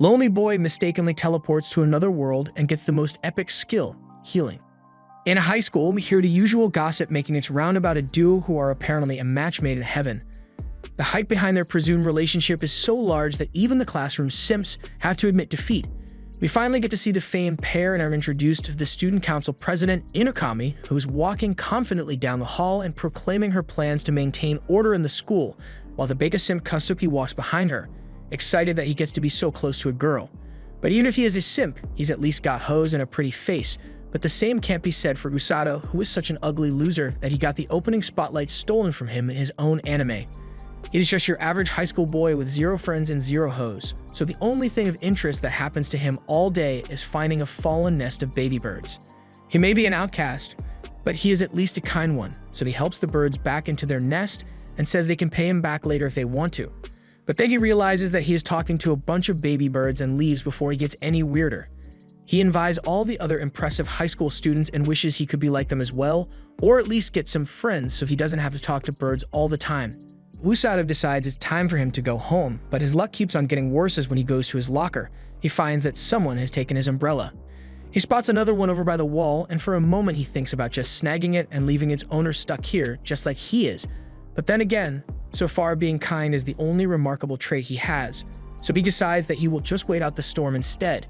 Lonely Boy mistakenly teleports to another world and gets the most epic skill, healing. In a high school, we hear the usual gossip making its round about a duo who are apparently a match made in heaven. The hype behind their presumed relationship is so large that even the classroom simps have to admit defeat. We finally get to see the famed pair and are introduced to the student council president, Inokami, who is walking confidently down the hall and proclaiming her plans to maintain order in the school, while the Beka simp Kazuki walks behind her, excited that he gets to be so close to a girl. But even if he is a simp, he's at least got hoes and a pretty face. But the same can't be said for Usado, who is such an ugly loser that he got the opening spotlight stolen from him in his own anime. He is just your average high school boy with zero friends and zero hoes, so the only thing of interest that happens to him all day is finding a fallen nest of baby birds. He may be an outcast, but he is at least a kind one, so he helps the birds back into their nest and says they can pay him back later if they want to. But then he realizes that he is talking to a bunch of baby birds and leaves before he gets any weirder. He envies all the other impressive high school students and wishes he could be like them as well, or at least get some friends so he doesn't have to talk to birds all the time. Usado decides it's time for him to go home, but his luck keeps on getting worse as when he goes to his locker, he finds that someone has taken his umbrella. He spots another one over by the wall, and for a moment he thinks about just snagging it and leaving its owner stuck here, just like he is. But then again, so far being kind is the only remarkable trait he has, so he decides that he will just wait out the storm instead,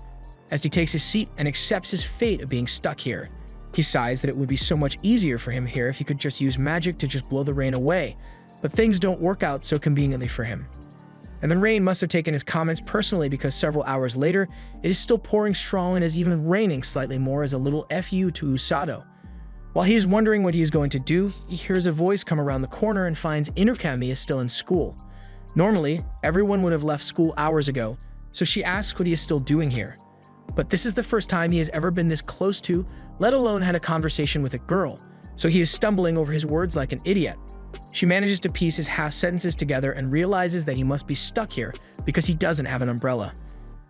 as he takes his seat and accepts his fate of being stuck here. He sighs that it would be so much easier for him here if he could just use magic to just blow the rain away, but things don't work out so conveniently for him. And the rain must have taken his comments personally because several hours later, it is still pouring strong and is even raining slightly more as a little FU to Usado. While he is wondering what he is going to do, he hears a voice come around the corner and finds Inokami is still in school. Normally, everyone would have left school hours ago, so she asks what he is still doing here. But this is the first time he has ever been this close to, let alone had a conversation with a girl, so he is stumbling over his words like an idiot. She manages to piece his half sentences together and realizes that he must be stuck here because he doesn't have an umbrella.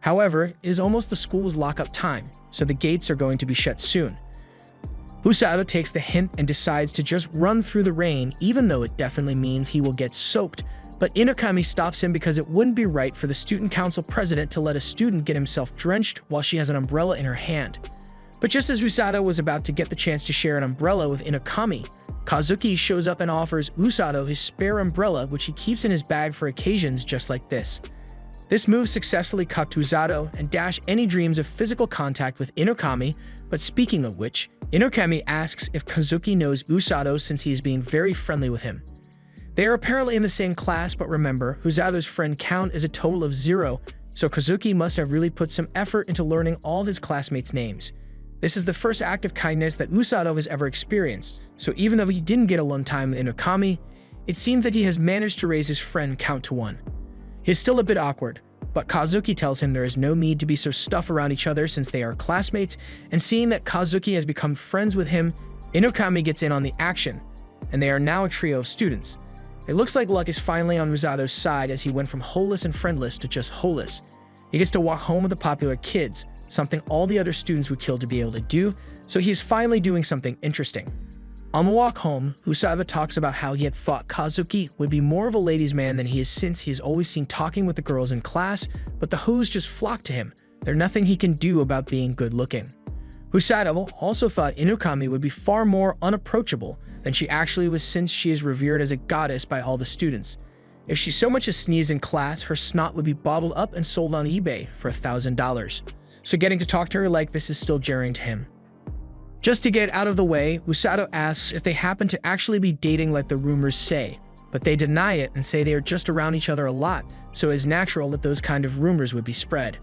However, it is almost the school's lockup time, so the gates are going to be shut soon. Usado takes the hint and decides to just run through the rain, even though it definitely means he will get soaked. But Inokami stops him because it wouldn't be right for the student council president to let a student get himself drenched while she has an umbrella in her hand. But just as Usado was about to get the chance to share an umbrella with Inokami, Kazuki shows up and offers Usado his spare umbrella, which he keeps in his bag for occasions just like this. This move successfully cucked Usado and dashed any dreams of physical contact with Inokami, but speaking of which, Inokami asks if Kazuki knows Usado since he is being very friendly with him. They are apparently in the same class, but remember, Usado's friend count is a total of 0, so Kazuki must have really put some effort into learning all of his classmates' names. This is the first act of kindness that Usado has ever experienced, so even though he didn't get alone time with Inokami, it seems that he has managed to raise his friend count to 1. He is still a bit awkward, but Kazuki tells him there is no need to be so stuffed around each other since they are classmates, and seeing that Kazuki has become friends with him, Inokami gets in on the action, and they are now a trio of students. It looks like luck is finally on Usado's side as he went from holeless and friendless to just holeless. He gets to walk home with the popular kids, something all the other students would kill to be able to do, so he is finally doing something interesting. On the walk home, Usado talks about how he had thought Kazuki would be more of a ladies' man than he is since he is always seen talking with the girls in class, but the hoes just flock to him. There's nothing he can do about being good looking. Usado also thought Inokami would be far more unapproachable than she actually was since she is revered as a goddess by all the students. If she so much as sneezed in class, her snot would be bottled up and sold on eBay for $1,000. So getting to talk to her like this is still jarring to him. Just to get out of the way, Usado asks if they happen to actually be dating like the rumors say, but they deny it and say they are just around each other a lot, so it is natural that those kind of rumors would be spread.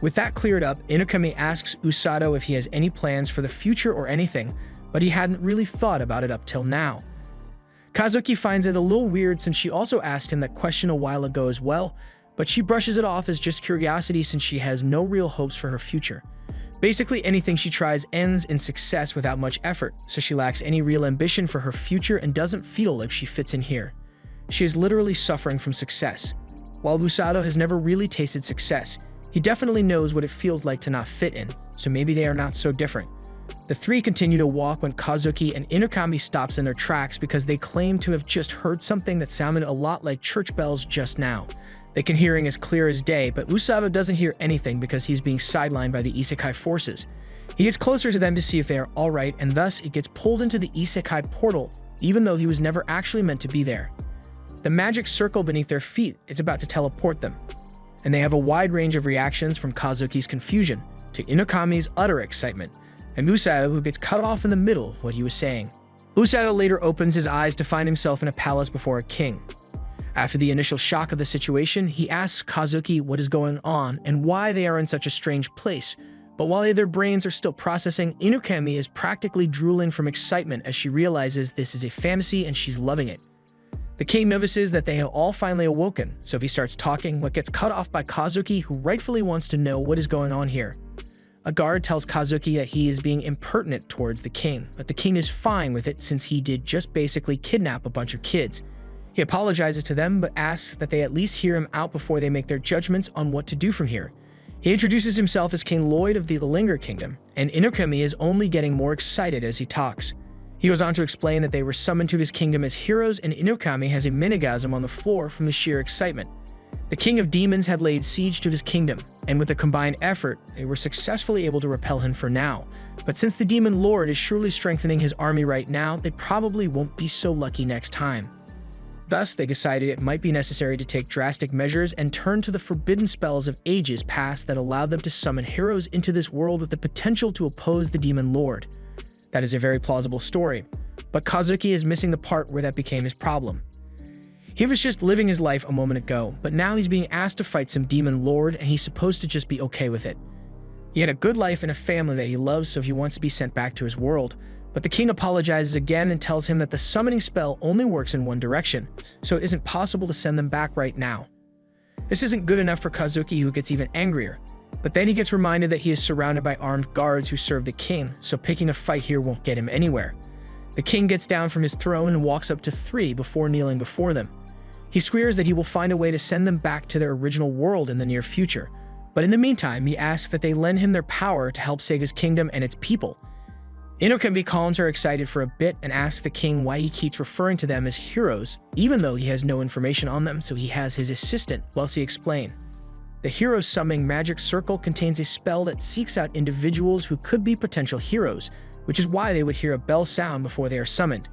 With that cleared up, Inokami asks Usado if he has any plans for the future or anything, but he hadn't really thought about it up till now. Kazuki finds it a little weird since she also asked him that question a while ago as well, but she brushes it off as just curiosity since she has no real hopes for her future. Basically, anything she tries ends in success without much effort, so she lacks any real ambition for her future and doesn't feel like she fits in here. She is literally suffering from success. While Usado has never really tasted success, he definitely knows what it feels like to not fit in, so maybe they are not so different. The three continue to walk when Kazuki and Inokami stops in their tracks because they claim to have just heard something that sounded a lot like church bells just now. They can hear as clear as day, but Usado doesn't hear anything because he's being sidelined by the isekai forces. He gets closer to them to see if they are alright, and thus it gets pulled into the isekai portal, even though he was never actually meant to be there. The magic circle beneath their feet is about to teleport them, and they have a wide range of reactions from Kazuki's confusion to Inokami's utter excitement, and Usado who gets cut off in the middle of what he was saying. Usado later opens his eyes to find himself in a palace before a king. After the initial shock of the situation, he asks Kazuki what is going on and why they are in such a strange place. But while their brains are still processing, Inokami is practically drooling from excitement as she realizes this is a fantasy and she's loving it. The king notices that they have all finally awoken, so he starts talking, but gets cut off by Kazuki, who rightfully wants to know what is going on here. A guard tells Kazuki that he is being impertinent towards the king, but the king is fine with it since he did just basically kidnap a bunch of kids. He apologizes to them, but asks that they at least hear him out before they make their judgments on what to do from here. He introduces himself as King Lloyd of the Linger Kingdom, and Inokami is only getting more excited as he talks. He goes on to explain that they were summoned to his kingdom as heroes, and Inokami has a minigasm on the floor from the sheer excitement. The king of demons had laid siege to his kingdom, and with a combined effort, they were successfully able to repel him for now. But since the demon lord is surely strengthening his army right now, they probably won't be so lucky next time. Thus, they decided it might be necessary to take drastic measures and turn to the forbidden spells of ages past that allowed them to summon heroes into this world with the potential to oppose the demon lord. That is a very plausible story, but Kazuki is missing the part where that became his problem. He was just living his life a moment ago, but now he's being asked to fight some demon lord and he's supposed to just be okay with it. He had a good life and a family that he loves, so he wants to be sent back to his world. But the king apologizes again and tells him that the summoning spell only works in one direction, so it isn't possible to send them back right now. This isn't good enough for Kazuki, who gets even angrier. But then he gets reminded that he is surrounded by armed guards who serve the king, so picking a fight here won't get him anywhere. The king gets down from his throne and walks up to 3 before kneeling before them. He swears that he will find a way to send them back to their original world in the near future. But in the meantime, he asks that they lend him their power to help save his kingdom and its people. Inokami calms her excited for a bit and asks the king why he keeps referring to them as heroes, even though he has no information on them, so he has his assistant, Welsi, explain. The hero's summoning magic circle contains a spell that seeks out individuals who could be potential heroes, which is why they would hear a bell sound before they are summoned.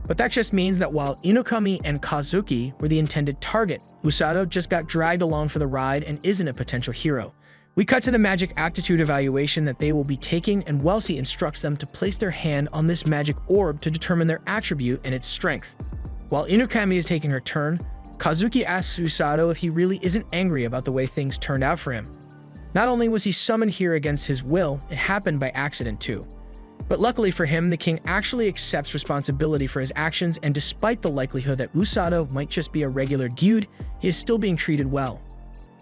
But that just means that while Inokami and Kazuki were the intended target, Usado just got dragged along for the ride and isn't a potential hero. We cut to the magic aptitude evaluation that they will be taking, and Welsi instructs them to place their hand on this magic orb to determine their attribute and its strength. While Inokami is taking her turn, Kazuki asks Usado if he really isn't angry about the way things turned out for him. Not only was he summoned here against his will, it happened by accident too. But luckily for him, the king actually accepts responsibility for his actions, and despite the likelihood that Usado might just be a regular dude, he is still being treated well.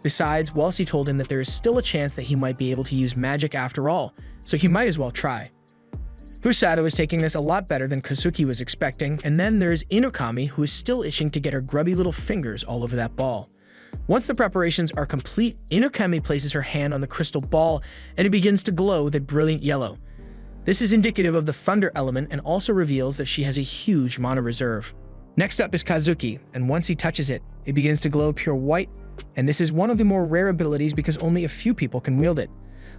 Besides, Welsi told him that there is still a chance that he might be able to use magic after all, so he might as well try. Usado is taking this a lot better than Kazuki was expecting, and then there is Inokami, who is still itching to get her grubby little fingers all over that ball. Once the preparations are complete, Inokami places her hand on the crystal ball, and it begins to glow with a brilliant yellow. This is indicative of the thunder element and also reveals that she has a huge mana reserve. Next up is Kazuki, and once he touches it, it begins to glow pure white, and this is one of the more rare abilities because only a few people can wield it.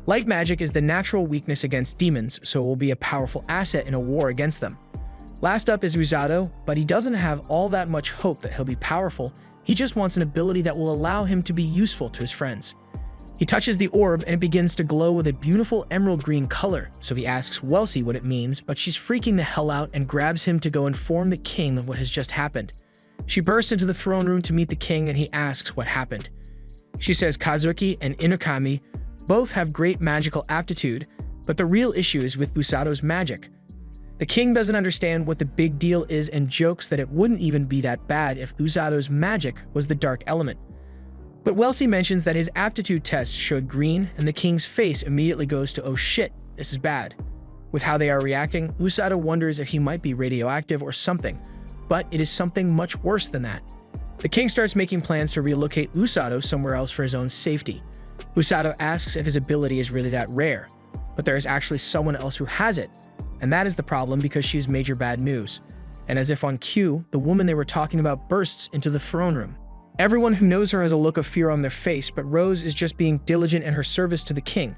Light magic is the natural weakness against demons, so it will be a powerful asset in a war against them. Last up is Usado, but he doesn't have all that much hope that he'll be powerful. He just wants an ability that will allow him to be useful to his friends. He touches the orb and it begins to glow with a beautiful emerald green color, so he asks Welsi what it means, but she's freaking the hell out and grabs him to go inform the king of what has just happened. She bursts into the throne room to meet the king and he asks what happened. She says Kazuki and Inokami both have great magical aptitude, but the real issue is with Usado's magic. The king doesn't understand what the big deal is and jokes that it wouldn't even be that bad if Usado's magic was the dark element. But Welsi mentions that his aptitude test showed green, and the king's face immediately goes to, oh shit, this is bad. With how they are reacting, Usado wonders if he might be radioactive or something, but it is something much worse than that. The king starts making plans to relocate Usado somewhere else for his own safety. Usado asks if his ability is really that rare, but there is actually someone else who has it, and that is the problem because she is major bad news. And as if on cue, the woman they were talking about bursts into the throne room. Everyone who knows her has a look of fear on their face, but Rose is just being diligent in her service to the king.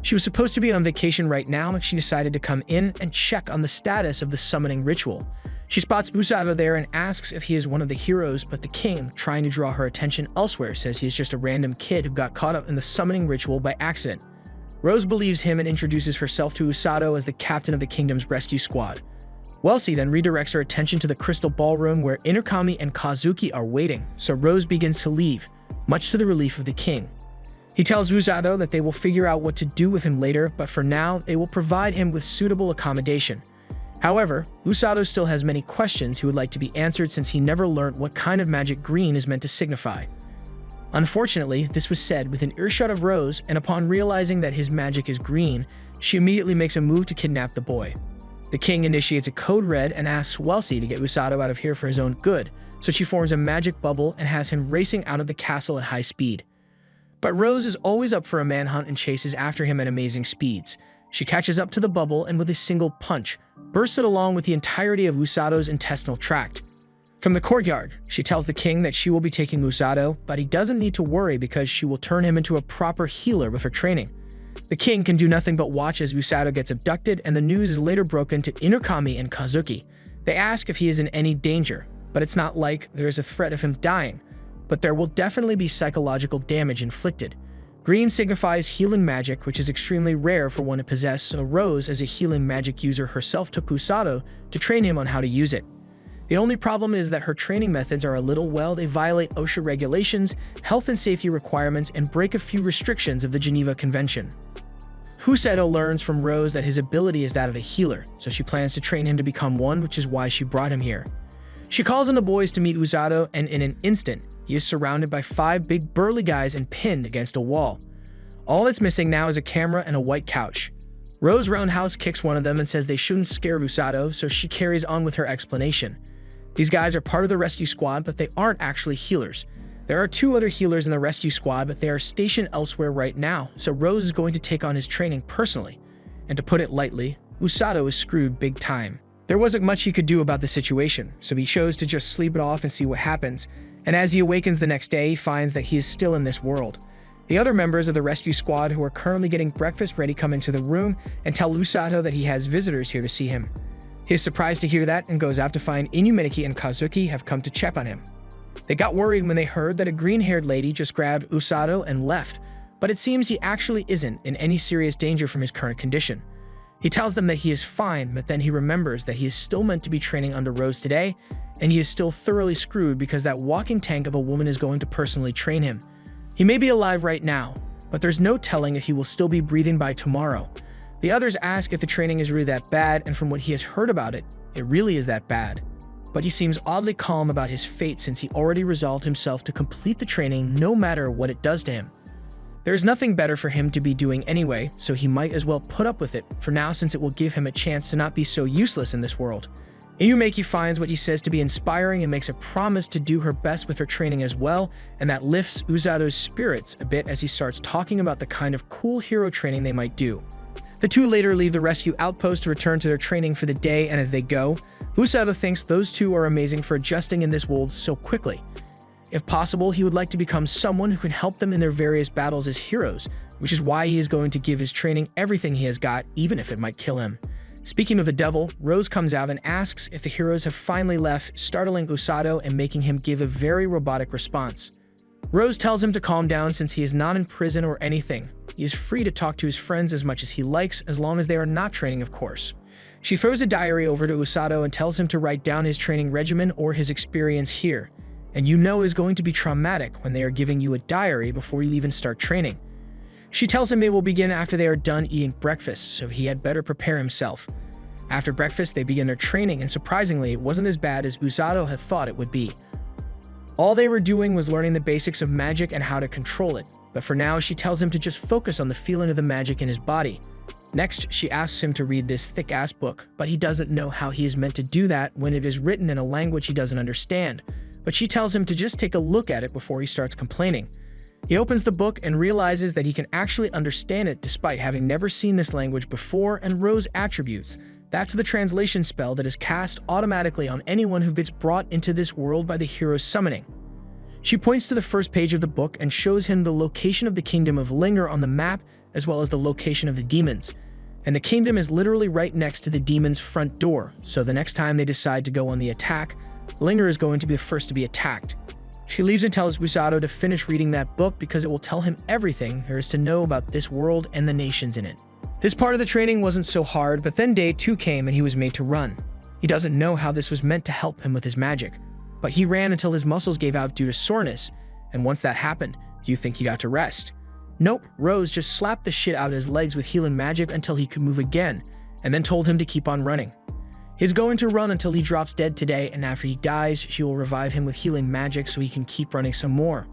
She was supposed to be on vacation right now, and she decided to come in and check on the status of the summoning ritual. She spots Usado there and asks if he is one of the heroes, but the king, trying to draw her attention elsewhere, says he is just a random kid who got caught up in the summoning ritual by accident. Rose believes him and introduces herself to Usado as the captain of the kingdom's rescue squad. Wellesley then redirects her attention to the crystal ballroom where Inukami and Kazuki are waiting, so Rose begins to leave, much to the relief of the king. He tells Usado that they will figure out what to do with him later, but for now, they will provide him with suitable accommodation. However, Usado still has many questions he would like to be answered since he never learned what kind of magic green is meant to signify. Unfortunately, this was said within earshot of Rose, and upon realizing that his magic is green, she immediately makes a move to kidnap the boy. The king initiates a code red and asks Wellesley to get Usado out of here for his own good, so she forms a magic bubble and has him racing out of the castle at high speed. But Rose is always up for a manhunt and chases after him at amazing speeds. She catches up to the bubble and with a single punch, bursts it along with the entirety of Usado's intestinal tract. From the courtyard, she tells the king that she will be taking Usado, but he doesn't need to worry because she will turn him into a proper healer with her training. The king can do nothing but watch as Usado gets abducted, and the news is later broken to Inukami and Kazuki. They ask if he is in any danger, but it's not like there is a threat of him dying, but there will definitely be psychological damage inflicted. Green signifies healing magic, which is extremely rare for one to possess, so Rose, as a healing magic user herself, took Usado to train him on how to use it. The only problem is that her training methods are a little, well, they violate OSHA regulations, health and safety requirements, and break a few restrictions of the Geneva Convention. Usado learns from Rose that his ability is that of a healer, so she plans to train him to become one, which is why she brought him here. She calls on the boys to meet Usado, and in an instant, he is surrounded by 5 big burly guys and pinned against a wall. All that's missing now is a camera and a white couch. Rose roundhouse kicks one of them and says they shouldn't scare Usado, so she carries on with her explanation. These guys are part of the rescue squad, but they aren't actually healers. There are 2 other healers in the rescue squad, but they are stationed elsewhere right now, so Rose is going to take on his training personally. And to put it lightly, Usado is screwed big time. There wasn't much he could do about the situation, so he chose to just sleep it off and see what happens. And as he awakens the next day, he finds that he is still in this world. The other members of the rescue squad who are currently getting breakfast ready come into the room and tell Usado that he has visitors here to see him. He is surprised to hear that and goes out to find Inumaki and Kazuki have come to check on him. They got worried when they heard that a green-haired lady just grabbed Usado and left, but it seems he actually isn't in any serious danger from his current condition. He tells them that he is fine, but then he remembers that he is still meant to be training under Rose today, and he is still thoroughly screwed because that walking tank of a woman is going to personally train him. He may be alive right now, but there's no telling if he will still be breathing by tomorrow. The others ask if the training is really that bad, and from what he has heard about it, it really is that bad. But he seems oddly calm about his fate since he already resolved himself to complete the training no matter what it does to him. There is nothing better for him to be doing anyway, so he might as well put up with it for now since it will give him a chance to not be so useless in this world. Inumaki finds what he says to be inspiring and makes a promise to do her best with her training as well, and that lifts Usado's spirits a bit as he starts talking about the kind of cool hero training they might do. The 2 later leave the rescue outpost to return to their training for the day, and as they go, Usado thinks those 2 are amazing for adjusting in this world so quickly. If possible, he would like to become someone who can help them in their various battles as heroes, which is why he is going to give his training everything he has got, even if it might kill him. Speaking of the devil, Rose comes out and asks if the heroes have finally left, startling Usado and making him give a very robotic response. Rose tells him to calm down since he is not in prison or anything. He is free to talk to his friends as much as he likes, as long as they are not training, of course. She throws a diary over to Usado and tells him to write down his training regimen or his experience here. And you know is going to be traumatic when they are giving you a diary before you even start training. She tells him they will begin after they are done eating breakfast, so he had better prepare himself. After breakfast, they begin their training, and surprisingly, it wasn't as bad as Usado had thought it would be. All they were doing was learning the basics of magic and how to control it, but for now, she tells him to just focus on the feeling of the magic in his body. Next, she asks him to read this thick-ass book, but he doesn't know how he is meant to do that when it is written in a language he doesn't understand. But she tells him to just take a look at it before he starts complaining. He opens the book and realizes that he can actually understand it despite having never seen this language before, and Rose attributes that to the translation spell that is cast automatically on anyone who gets brought into this world by the hero's summoning. She points to the first page of the book and shows him the location of the kingdom of Linger on the map, as well as the location of the demons. And the kingdom is literally right next to the demon's front door, so the next time they decide to go on the attack, Linger is going to be the first to be attacked. She leaves and tells Usado to finish reading that book because it will tell him everything there is to know about this world and the nations in it. This part of the training wasn't so hard, but then day 2 came and he was made to run. He doesn't know how this was meant to help him with his magic, but he ran until his muscles gave out due to soreness, and once that happened, you think he got to rest. Nope, Rose just slapped the shit out of his legs with healing magic until he could move again, and then told him to keep on running. He's going to run until he drops dead today, and after he dies, she will revive him with healing magic so he can keep running some more.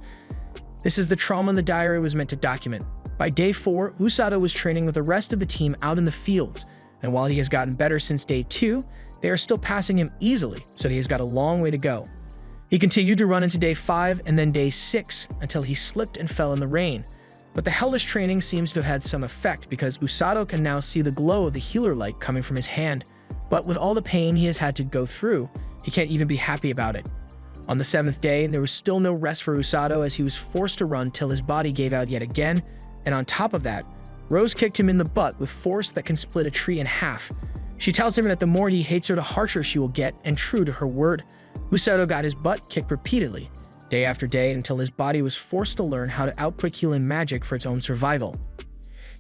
This is the trauma the diary was meant to document. By day 4, Usado was training with the rest of the team out in the fields, and while he has gotten better since day 2, they are still passing him easily, so he has got a long way to go. He continued to run into day 5 and then day 6 until he slipped and fell in the rain. But the hellish training seems to have had some effect because Usado can now see the glow of the healer light coming from his hand. But with all the pain he has had to go through, he can't even be happy about it. On the 7th day, there was still no rest for Usado as he was forced to run till his body gave out yet again, and on top of that, Rose kicked him in the butt with force that can split a tree in half. She tells him that the more he hates her, the harsher she will get, and true to her word, Usado got his butt kicked repeatedly, day after day, until his body was forced to learn how to output healing magic for its own survival.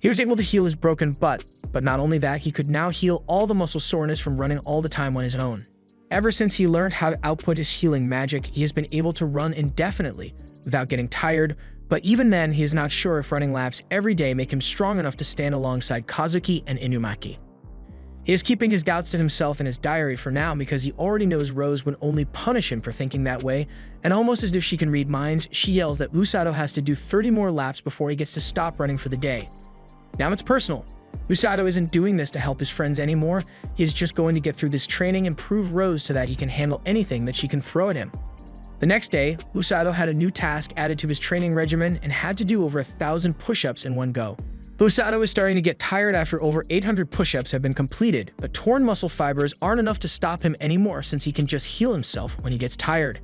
He was able to heal his broken butt, but not only that, he could now heal all the muscle soreness from running all the time on his own. Ever since he learned how to output his healing magic, he has been able to run indefinitely without getting tired, but even then, he is not sure if running laps every day make him strong enough to stand alongside Kazuki and Inumaki. He is keeping his doubts to himself in his diary for now because he already knows Rose would only punish him for thinking that way, and almost as if she can read minds, she yells that Usado has to do 30 more laps before he gets to stop running for the day. Now it's personal. Usado isn't doing this to help his friends anymore, he is just going to get through this training and prove Rose so that he can handle anything that she can throw at him. The next day, Usado had a new task added to his training regimen and had to do over 1,000 push-ups in one go. Usado is starting to get tired after over 800 push-ups have been completed, but torn muscle fibers aren't enough to stop him anymore since he can just heal himself when he gets tired.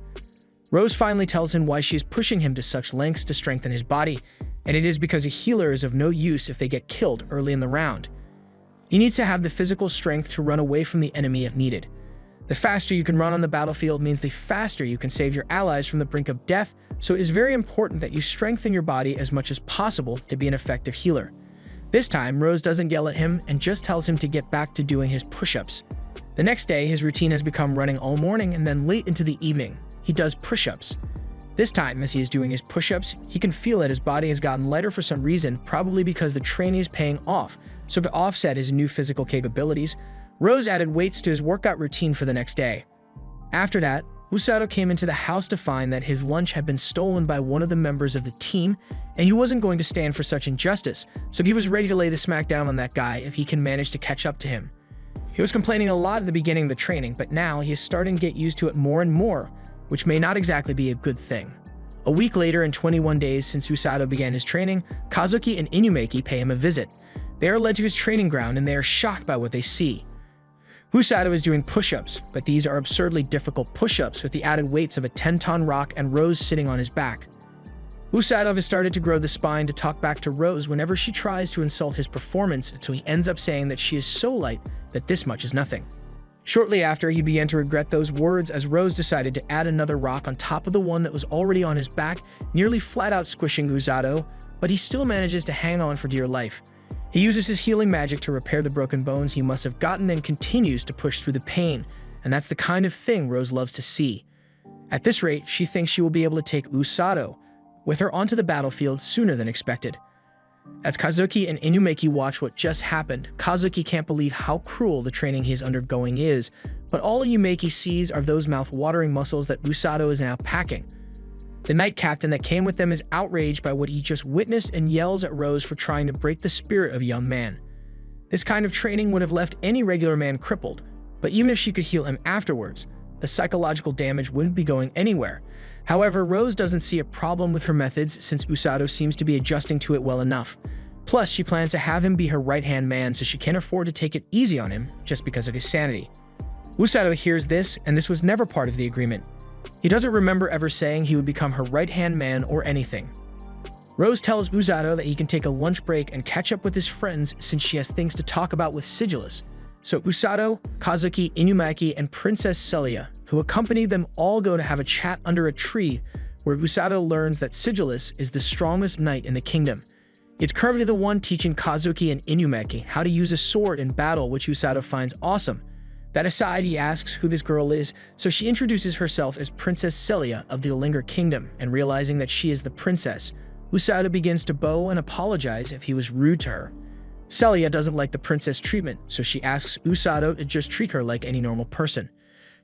Rose finally tells him why she is pushing him to such lengths to strengthen his body, and it is because a healer is of no use if they get killed early in the round. He needs to have the physical strength to run away from the enemy if needed. The faster you can run on the battlefield means the faster you can save your allies from the brink of death, so it is very important that you strengthen your body as much as possible to be an effective healer. This time, Rose doesn't yell at him and just tells him to get back to doing his push-ups. The next day, his routine has become running all morning and then late into the evening, he does push-ups. This time, as he is doing his push-ups, he can feel that his body has gotten lighter for some reason, probably because the training is paying off, so to offset his new physical capabilities, Rose added weights to his workout routine for the next day. After that, Usado came into the house to find that his lunch had been stolen by one of the members of the team, and he wasn't going to stand for such injustice, so he was ready to lay the smack down on that guy if he can manage to catch up to him. He was complaining a lot at the beginning of the training, but now he is starting to get used to it more and more, which may not exactly be a good thing. A week later, and 21 days since Usado began his training, Kazuki and Inumaki pay him a visit. They are led to his training ground, and they are shocked by what they see. Usado is doing push-ups, but these are absurdly difficult push-ups with the added weights of a 10-ton rock and Rose sitting on his back. Usado has started to grow the spine to talk back to Rose whenever she tries to insult his performance, until he ends up saying that she is so light that this much is nothing. Shortly after, he began to regret those words as Rose decided to add another rock on top of the one that was already on his back, nearly flat-out squishing Usado, but he still manages to hang on for dear life. He uses his healing magic to repair the broken bones he must have gotten and continues to push through the pain, and that's the kind of thing Rose loves to see. At this rate, she thinks she will be able to take Usado with her onto the battlefield sooner than expected. As Kazuki and Inumaki watch what just happened, Kazuki can't believe how cruel the training he is undergoing is, but all Inumaki sees are those mouth-watering muscles that Usado is now packing. The knight captain that came with them is outraged by what he just witnessed and yells at Rose for trying to break the spirit of a young man. This kind of training would have left any regular man crippled, but even if she could heal him afterwards, the psychological damage wouldn't be going anywhere. However, Rose doesn't see a problem with her methods since Usado seems to be adjusting to it well enough. Plus, she plans to have him be her right-hand man so she can't afford to take it easy on him just because of his sanity. Usado hears this, and this was never part of the agreement. He doesn't remember ever saying he would become her right-hand man or anything. Rose tells Usado that he can take a lunch break and catch up with his friends since she has things to talk about with Sigillus. So Usado, Kazuki, Inumaki, and Princess Celia, who accompany them, all go to have a chat under a tree where Usado learns that Sigillus is the strongest knight in the kingdom. It's currently the one teaching Kazuki and Inumaki how to use a sword in battle, which Usado finds awesome. That aside, he asks who this girl is, so she introduces herself as Princess Celia of the Olinger Kingdom, and realizing that she is the princess, Usado begins to bow and apologize if he was rude to her. Celia doesn't like the princess treatment, so she asks Usado to just treat her like any normal person.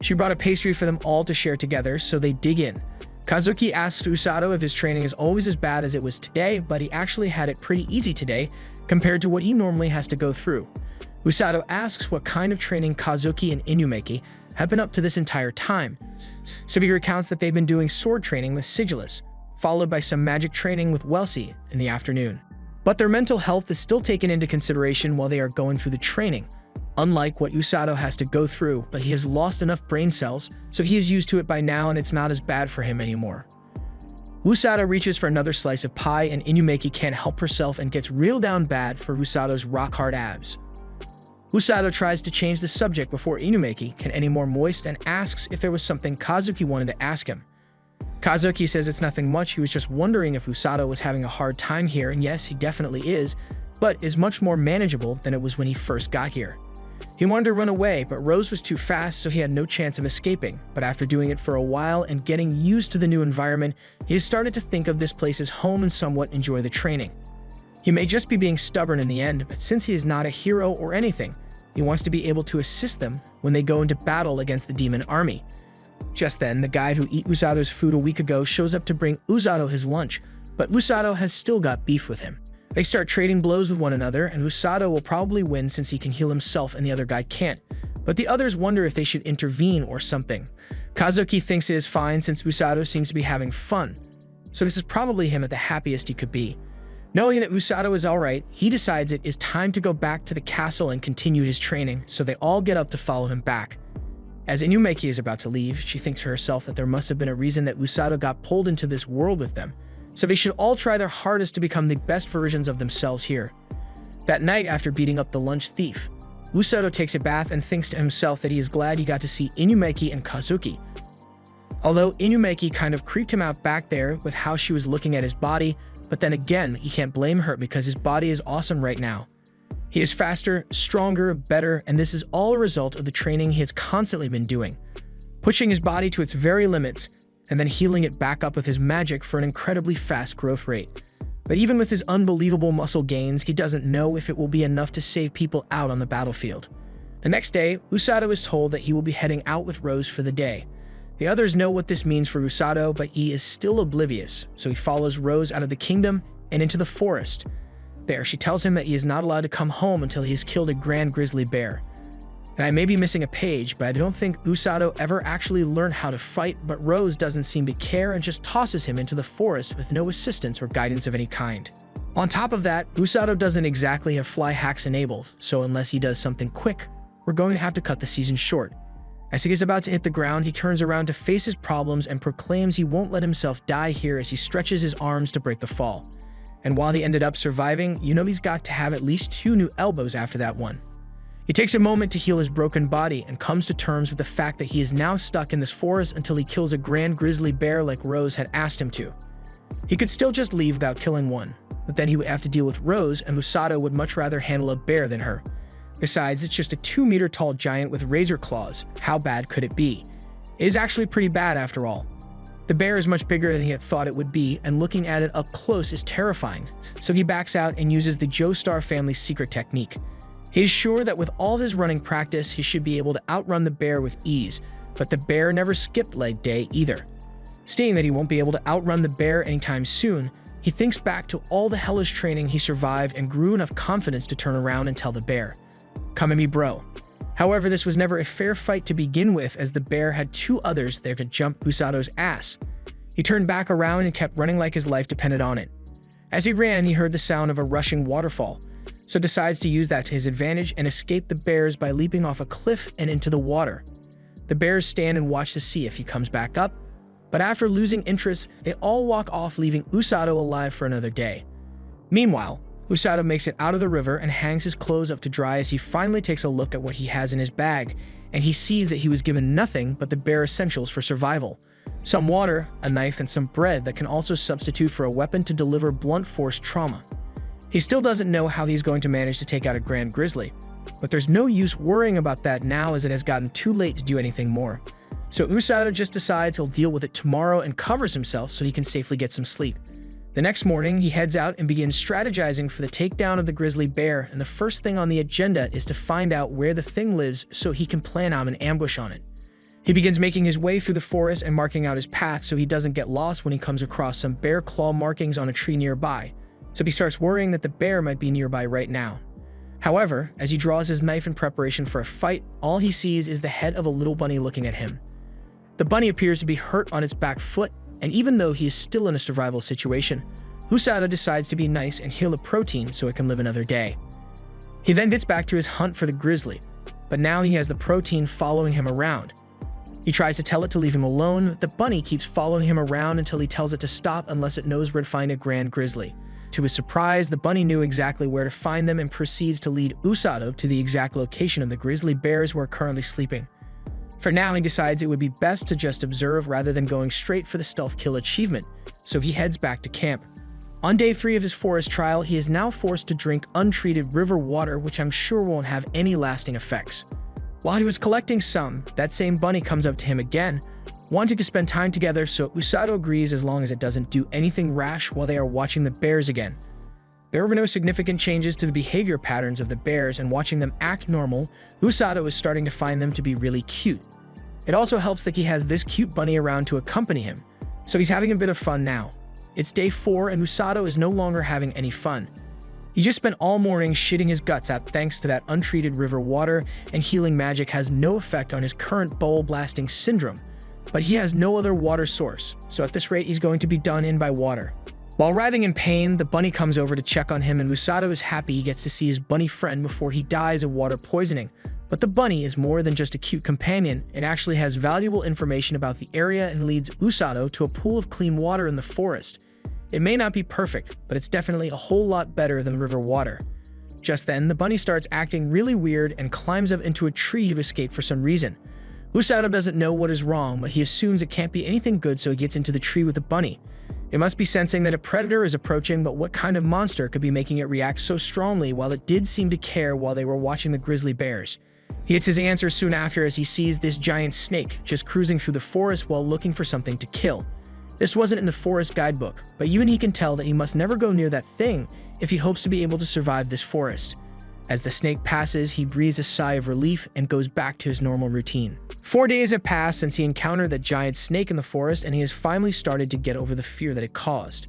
She brought a pastry for them all to share together, so they dig in. Kazuki asks Usado if his training is always as bad as it was today, but he actually had it pretty easy today compared to what he normally has to go through. Usado asks what kind of training Kazuki and Inumaki have been up to this entire time, so he recounts that they've been doing sword training with Sigillus, followed by some magic training with Welsi in the afternoon. But their mental health is still taken into consideration while they are going through the training, unlike what Usado has to go through, but he has lost enough brain cells, so he is used to it by now and it's not as bad for him anymore. Usado reaches for another slice of pie and Inumaki can't help herself and gets real down bad for Usado's rock-hard abs. Usado tries to change the subject before Inumaki can any more moist and asks if there was something Kazuki wanted to ask him. Kazuki says it's nothing much, he was just wondering if Usado was having a hard time here, and yes, he definitely is, but is much more manageable than it was when he first got here. He wanted to run away, but Rose was too fast, so he had no chance of escaping, but after doing it for a while and getting used to the new environment, he has started to think of this place as home and somewhat enjoy the training. He may just be being stubborn in the end, but since he is not a hero or anything, he wants to be able to assist them when they go into battle against the demon army. Just then, the guy who ate Usado's food a week ago shows up to bring Usado his lunch, but Usado has still got beef with him. They start trading blows with one another, and Usado will probably win since he can heal himself and the other guy can't, but the others wonder if they should intervene or something. Kazuki thinks it is fine since Usado seems to be having fun, so this is probably him at the happiest he could be. Knowing that Usado is alright, he decides it is time to go back to the castle and continue his training, so they all get up to follow him back. As Inumaki is about to leave, she thinks to herself that there must have been a reason that Usado got pulled into this world with them, so they should all try their hardest to become the best versions of themselves here. That night, after beating up the lunch thief, Usado takes a bath and thinks to himself that he is glad he got to see Inumaki and Kazuki. Although Inumaki kind of creeped him out back there with how she was looking at his body, but then again, he can't blame her because his body is awesome right now. He is faster, stronger, better, and this is all a result of the training he has constantly been doing, pushing his body to its very limits and then healing it back up with his magic for an incredibly fast growth rate. But even with his unbelievable muscle gains, he doesn't know if it will be enough to save people out on the battlefield. The next day, Usado is told that he will be heading out with Rose for the day. The others know what this means for Usado, but he is still oblivious, so he follows Rose out of the kingdom and into the forest. There, she tells him that he is not allowed to come home until he has killed a grand grizzly bear. And I may be missing a page, but I don't think Usado ever actually learned how to fight, but Rose doesn't seem to care and just tosses him into the forest with no assistance or guidance of any kind. On top of that, Usado doesn't exactly have fly hacks enabled, so unless he does something quick, we're going to have to cut the season short. As he is about to hit the ground, he turns around to face his problems and proclaims he won't let himself die here as he stretches his arms to break the fall. And while he ended up surviving, you know he's got to have at least 2 new elbows after that one. He takes a moment to heal his broken body and comes to terms with the fact that he is now stuck in this forest until he kills a grand grizzly bear like Rose had asked him to. He could still just leave without killing one, but then he would have to deal with Rose, and Usado would much rather handle a bear than her. Besides, it's just a 2-meter tall giant with razor claws. How bad could it be? It is actually pretty bad after all. The bear is much bigger than he had thought it would be, and looking at it up close is terrifying, so he backs out and uses the Joestar family's secret technique. He is sure that with all of his running practice, he should be able to outrun the bear with ease, but the bear never skipped leg day either. Seeing that he won't be able to outrun the bear anytime soon, he thinks back to all the hellish training he survived and grew enough confidence to turn around and tell the bear, "Come at me, bro." However, this was never a fair fight to begin with, as the bear had 2 others there to jump Usado's ass. He turned back around and kept running like his life depended on it. As he ran, he heard the sound of a rushing waterfall, so decides to use that to his advantage and escape the bears by leaping off a cliff and into the water. The bears stand and watch to see if he comes back up, But after losing interest, they all walk off, leaving Usado alive for another day. Meanwhile, Usado makes it out of the river and hangs his clothes up to dry as he finally takes a look at what he has in his bag, and he sees that he was given nothing but the bare essentials for survival. Some water, a knife, and some bread that can also substitute for a weapon to deliver blunt force trauma. He still doesn't know how he's going to manage to take out a grand grizzly, but there's no use worrying about that now as it has gotten too late to do anything more. So Usado just decides he'll deal with it tomorrow and covers himself so he can safely get some sleep. The next morning, he heads out and begins strategizing for the takedown of the grizzly bear, and the first thing on the agenda is to find out where the thing lives so he can plan out an ambush on it. He begins making his way through the forest and marking out his path so he doesn't get lost when he comes across some bear claw markings on a tree nearby, so he starts worrying that the bear might be nearby right now. However, as he draws his knife in preparation for a fight, all he sees is the head of a little bunny looking at him. The bunny appears to be hurt on its back foot, and even though he is still in a survival situation, Usado decides to be nice and heal the protein so it can live another day. He then gets back to his hunt for the grizzly, but now he has the protein following him around. He tries to tell it to leave him alone, but the bunny keeps following him around until he tells it to stop unless it knows where to find a grand grizzly. To his surprise, the bunny knew exactly where to find them and proceeds to lead Usado to the exact location of the grizzly bears who are currently sleeping. For now, he decides it would be best to just observe rather than going straight for the stealth kill achievement, so he heads back to camp. On day 3 of his forest trial, he is now forced to drink untreated river water, which I'm sure won't have any lasting effects. While he was collecting some, that same bunny comes up to him again, wanting to spend time together, so Usado agrees as long as it doesn't do anything rash while they are watching the bears again. There were no significant changes to the behavior patterns of the bears, and watching them act normal, Usado is starting to find them to be really cute. It also helps that he has this cute bunny around to accompany him, so he's having a bit of fun now. It's day 4 and Usado is no longer having any fun. He just spent all morning shitting his guts out thanks to that untreated river water, and healing magic has no effect on his current bowl blasting syndrome, but he has no other water source, so at this rate he's going to be done in by water. While writhing in pain, the bunny comes over to check on him, and Usado is happy he gets to see his bunny friend before he dies of water poisoning. But the bunny is more than just a cute companion. It actually has valuable information about the area and leads Usado to a pool of clean water in the forest. It may not be perfect, but it's definitely a whole lot better than river water. Just then, the bunny starts acting really weird and climbs up into a tree to escape for some reason. Usado doesn't know what is wrong, but he assumes it can't be anything good, so he gets into the tree with the bunny. It must be sensing that a predator is approaching, but what kind of monster could be making it react so strongly while it did seem to care while they were watching the grizzly bears? He gets his answer soon after as he sees this giant snake just cruising through the forest while looking for something to kill. This wasn't in the forest guidebook, but even he can tell that he must never go near that thing if he hopes to be able to survive this forest. As the snake passes, he breathes a sigh of relief and goes back to his normal routine. 4 days have passed since he encountered that giant snake in the forest, and he has finally started to get over the fear that it caused.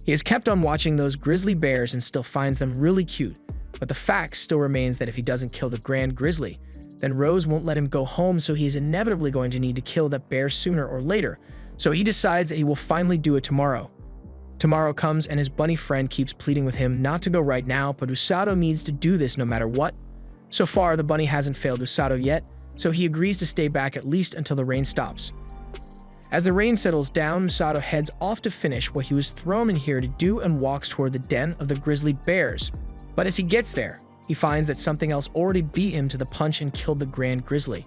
He has kept on watching those grizzly bears and still finds them really cute, but the fact still remains that if he doesn't kill the grand grizzly, then Rose won't let him go home, so he is inevitably going to need to kill that bear sooner or later, so he decides that he will finally do it tomorrow. Tomorrow comes and his bunny friend keeps pleading with him not to go right now, but Usado needs to do this no matter what. So far, the bunny hasn't failed Usado yet, so he agrees to stay back at least until the rain stops. As the rain settles down, Usado heads off to finish what he was thrown in here to do and walks toward the den of the grizzly bears. But as he gets there, he finds that something else already beat him to the punch and killed the grand grizzly.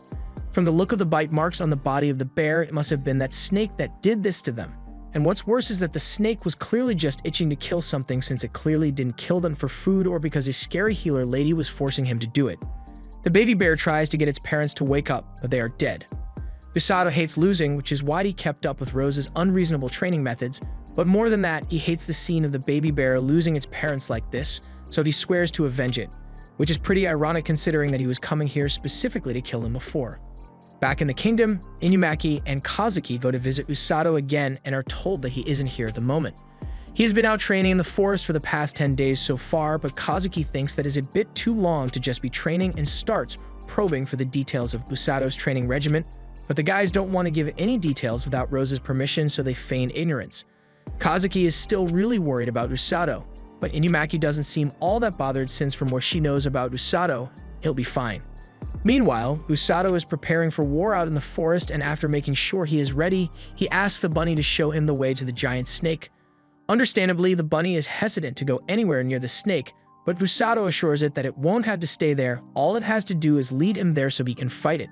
From the look of the bite marks on the body of the bear, it must have been that snake that did this to them. And what's worse is that the snake was clearly just itching to kill something, since it clearly didn't kill them for food or because a scary healer lady was forcing him to do it. The baby bear tries to get its parents to wake up, but they are dead. Usado hates losing, which is why he kept up with Rose's unreasonable training methods, but more than that, he hates the scene of the baby bear losing its parents like this, so he swears to avenge it, which is pretty ironic considering that he was coming here specifically to kill him before. Back in the kingdom, Inumaki and Kazuki go to visit Usado again and are told that he isn't here at the moment. He has been out training in the forest for the past 10 days so far, but Kazuki thinks that is a bit too long to just be training and starts probing for the details of Usado's training regimen, but the guys don't want to give any details without Rose's permission, so they feign ignorance. Kazuki is still really worried about Usado, but Inumaki doesn't seem all that bothered, since from what she knows about Usado, he'll be fine. Meanwhile, Usado is preparing for war out in the forest, and after making sure he is ready, he asks the bunny to show him the way to the giant snake. Understandably, the bunny is hesitant to go anywhere near the snake, but Usado assures it that it won't have to stay there. All it has to do is lead him there so he can fight it.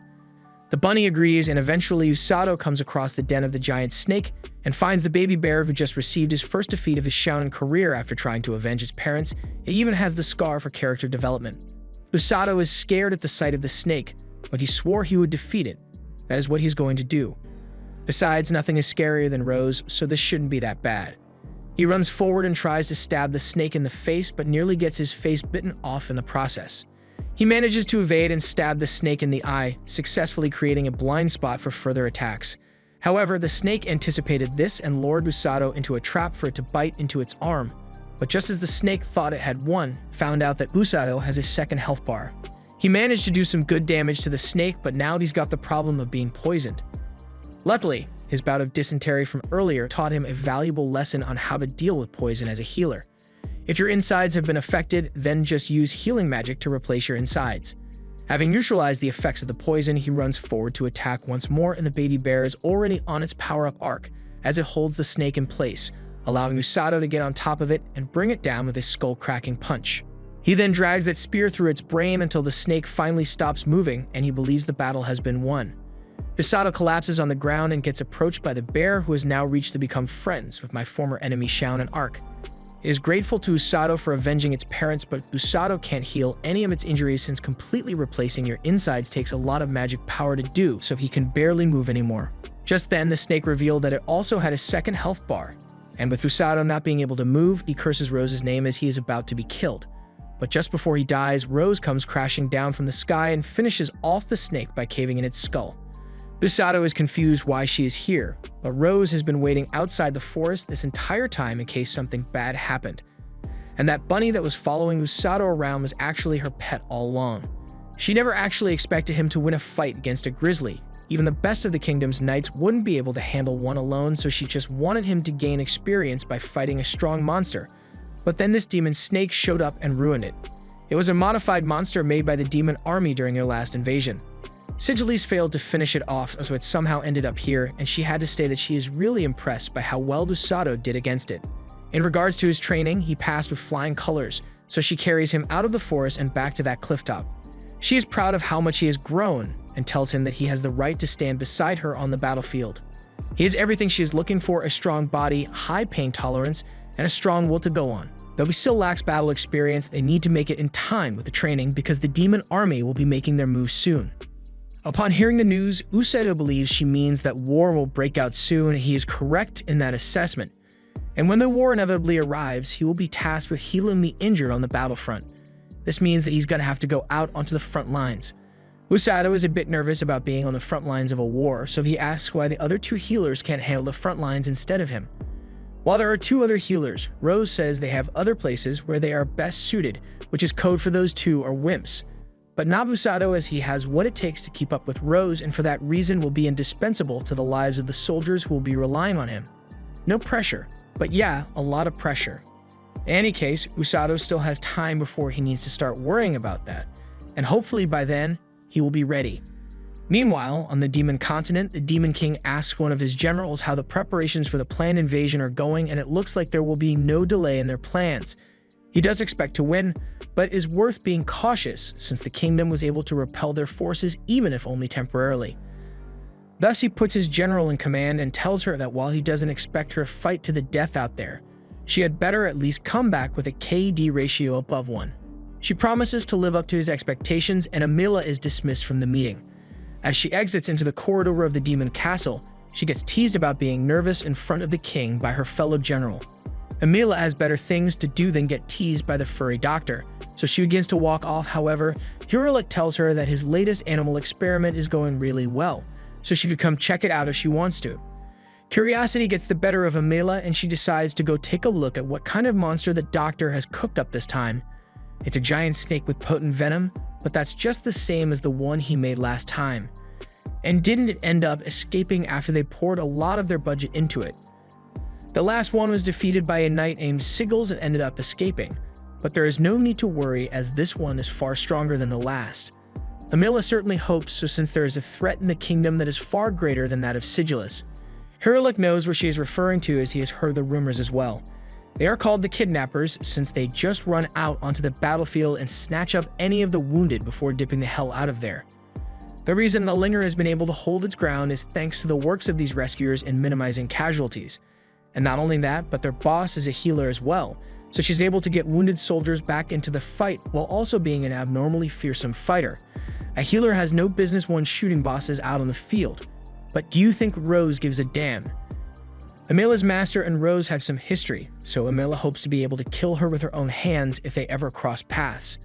The bunny agrees, and eventually Usado comes across the den of the giant snake and finds the baby bear who just received his first defeat of his shonen career after trying to avenge his parents. It even has the scar for character development. Usado is scared at the sight of the snake, but he swore he would defeat it. That is what he's going to do. Besides, nothing is scarier than Rose, so this shouldn't be that bad. He runs forward and tries to stab the snake in the face, but nearly gets his face bitten off in the process. He manages to evade and stab the snake in the eye, successfully creating a blind spot for further attacks. However, the snake anticipated this and lured Usado into a trap for it to bite into its arm. But just as the snake thought it had won, found out that Usado has his second health bar. He managed to do some good damage to the snake, but now he's got the problem of being poisoned. Luckily, his bout of dysentery from earlier taught him a valuable lesson on how to deal with poison as a healer. If your insides have been affected, then just use healing magic to replace your insides. Having neutralized the effects of the poison, he runs forward to attack once more, and the baby bear is already on its power-up arc as it holds the snake in place, allowing Usado to get on top of it and bring it down with a skull-cracking punch. He then drags that spear through its brain until the snake finally stops moving and he believes the battle has been won. Usado collapses on the ground and gets approached by the bear, who has now reached to become friends with my former enemy Shaun and Arc. It is grateful to Usado for avenging its parents, but Usado can't heal any of its injuries since completely replacing your insides takes a lot of magic power to do, so he can barely move anymore. Just then, the snake revealed that it also had a second health bar, and with Usado not being able to move, he curses Rose's name as he is about to be killed. But just before he dies, Rose comes crashing down from the sky and finishes off the snake by caving in its skull. Usado is confused why she is here, but Rose has been waiting outside the forest this entire time in case something bad happened. And that bunny that was following Usado around was actually her pet all along. She never actually expected him to win a fight against a grizzly. Even the best of the kingdom's knights wouldn't be able to handle one alone, so she just wanted him to gain experience by fighting a strong monster. But then this demon snake showed up and ruined it. It was a modified monster made by the demon army during their last invasion. Sigilise failed to finish it off, so it somehow ended up here, and she had to say that she is really impressed by how well Usado did against it. In regards to his training, he passed with flying colors, so she carries him out of the forest and back to that clifftop. She is proud of how much he has grown and tells him that he has the right to stand beside her on the battlefield. He has everything she is looking for: a strong body, high pain tolerance, and a strong will to go on. Though he still lacks battle experience, they need to make it in time with the training because the demon army will be making their move soon. Upon hearing the news, Usado believes she means that war will break out soon, and he is correct in that assessment. And when the war inevitably arrives, he will be tasked with healing the injured on the battlefront. This means that he's going to have to go out onto the front lines. Usado is a bit nervous about being on the front lines of a war, so he asks why the other two healers can't handle the front lines instead of him. While there are two other healers, Rose says they have other places where they are best suited, which is code for those two are wimps. But not Usado, as he has what it takes to keep up with Rose, and for that reason will be indispensable to the lives of the soldiers who will be relying on him. No pressure, but yeah, a lot of pressure. In any case, Usado still has time before he needs to start worrying about that, and hopefully by then, he will be ready. Meanwhile, on the Demon Continent, the Demon King asks one of his generals how the preparations for the planned invasion are going, and it looks like there will be no delay in their plans. He does expect to win, but is worth being cautious since the kingdom was able to repel their forces even if only temporarily. Thus, he puts his general in command and tells her that while he doesn't expect her to fight to the death out there, she had better at least come back with a KD ratio above 1. She promises to live up to his expectations, and Amila is dismissed from the meeting. As she exits into the corridor of the demon castle, she gets teased about being nervous in front of the king by her fellow general. Amila has better things to do than get teased by the furry doctor, so she begins to walk off. However, Huralik tells her that his latest animal experiment is going really well, so she could come check it out if she wants to. Curiosity gets the better of Amila, and she decides to go take a look at what kind of monster the doctor has cooked up this time. It's a giant snake with potent venom, but that's just the same as the one he made last time. And didn't it end up escaping after they poured a lot of their budget into it? The last one was defeated by a knight named Sigils and ended up escaping, but there is no need to worry as this one is far stronger than the last. Amila certainly hopes so, since there is a threat in the kingdom that is far greater than that of Sigillus. Hurlik knows what she is referring to, as he has heard the rumors as well. They are called the Kidnappers, since they just run out onto the battlefield and snatch up any of the wounded before dipping the hell out of there. The reason the Linger has been able to hold its ground is thanks to the works of these rescuers in minimizing casualties. And not only that, but their boss is a healer as well, so she's able to get wounded soldiers back into the fight while also being an abnormally fearsome fighter. A healer has no business one shooting bosses out on the field. But do you think Rose gives a damn? Amila's master and Rose have some history, so Amila hopes to be able to kill her with her own hands if they ever cross paths.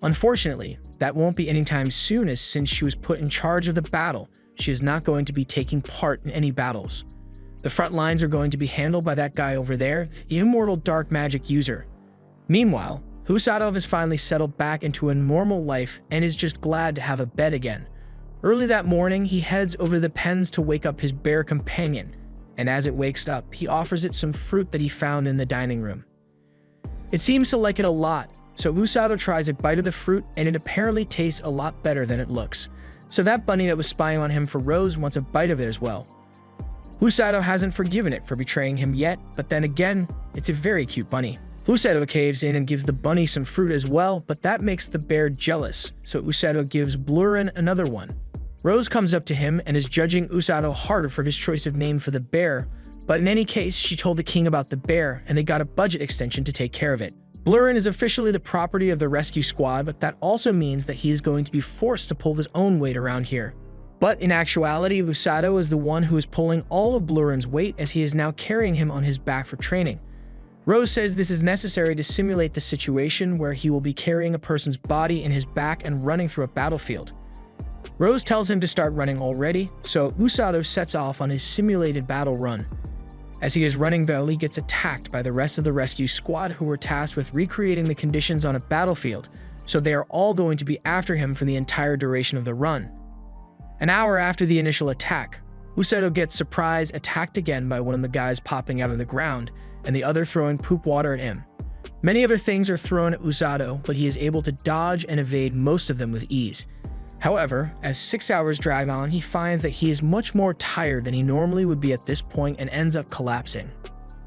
Unfortunately, that won't be anytime soon, as since she was put in charge of the battle, she is not going to be taking part in any battles. The front lines are going to be handled by that guy over there, the immortal dark magic user. Meanwhile, Usado has finally settled back into a normal life and is just glad to have a bed again. Early that morning, he heads over the pens to wake up his bear companion, and as it wakes up, he offers it some fruit that he found in the dining room. It seems to like it a lot, so Usado tries a bite of the fruit, and it apparently tastes a lot better than it looks. So that bunny that was spying on him for Rose wants a bite of it as well. Usado hasn't forgiven it for betraying him yet, but then again, it's a very cute bunny. Usado caves in and gives the bunny some fruit as well, but that makes the bear jealous, so Usado gives Blurin another one. Rose comes up to him and is judging Usado harder for his choice of name for the bear, but in any case, she told the king about the bear and they got a budget extension to take care of it. Blurin is officially the property of the rescue squad, but that also means that he is going to be forced to pull his own weight around here. But in actuality, Usado is the one who is pulling all of Blurin's weight, as he is now carrying him on his back for training. Rose says this is necessary to simulate the situation where he will be carrying a person's body in his back and running through a battlefield. Rose tells him to start running already, so Usado sets off on his simulated battle run. As he is running though, he gets attacked by the rest of the rescue squad, who were tasked with recreating the conditions on a battlefield, so they are all going to be after him for the entire duration of the run. An hour after the initial attack, Usado gets surprise attacked again by one of the guys popping out of the ground, and the other throwing poop water at him. Many other things are thrown at Usado, but he is able to dodge and evade most of them with ease. However, as 6 hours drag on, he finds that he is much more tired than he normally would be at this point and ends up collapsing.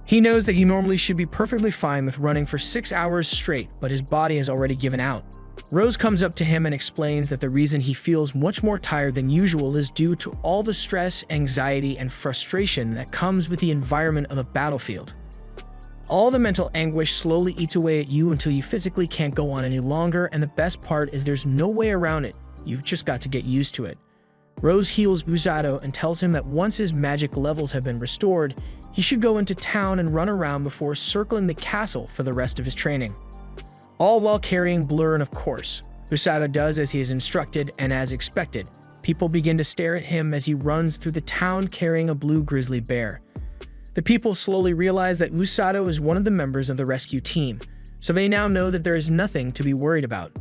He knows that he normally should be perfectly fine with running for 6 hours straight, but his body has already given out. Rose comes up to him and explains that the reason he feels much more tired than usual is due to all the stress, anxiety, and frustration that comes with the environment of a battlefield. All the mental anguish slowly eats away at you until you physically can't go on any longer, and the best part is there's no way around it. You've just got to get used to it. Rose heals Usado and tells him that once his magic levels have been restored, he should go into town and run around before circling the castle for the rest of his training. All while carrying Blurin, of course. Usado does as he is instructed, and as expected, people begin to stare at him as he runs through the town carrying a blue grizzly bear. The people slowly realize that Usado is one of the members of the rescue team, so they now know that there is nothing to be worried about.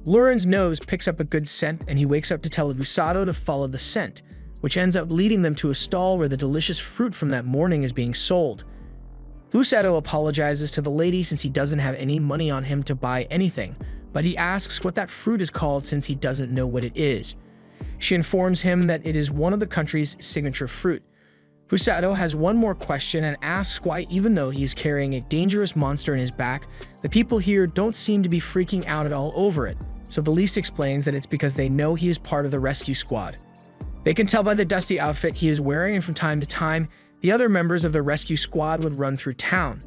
Blurin's nose picks up a good scent, and he wakes up to tell Usado to follow the scent, which ends up leading them to a stall where the delicious fruit from that morning is being sold. Usado apologizes to the lady since he doesn't have any money on him to buy anything, but he asks what that fruit is called since he doesn't know what it is. She informs him that it is one of the country's signature fruit. Usado has one more question and asks why, even though he is carrying a dangerous monster in his back, the people here don't seem to be freaking out at all over it. So the least explains that it's because they know he is part of the rescue squad. They can tell by the dusty outfit he is wearing, and from time to time, the other members of the rescue squad would run through town.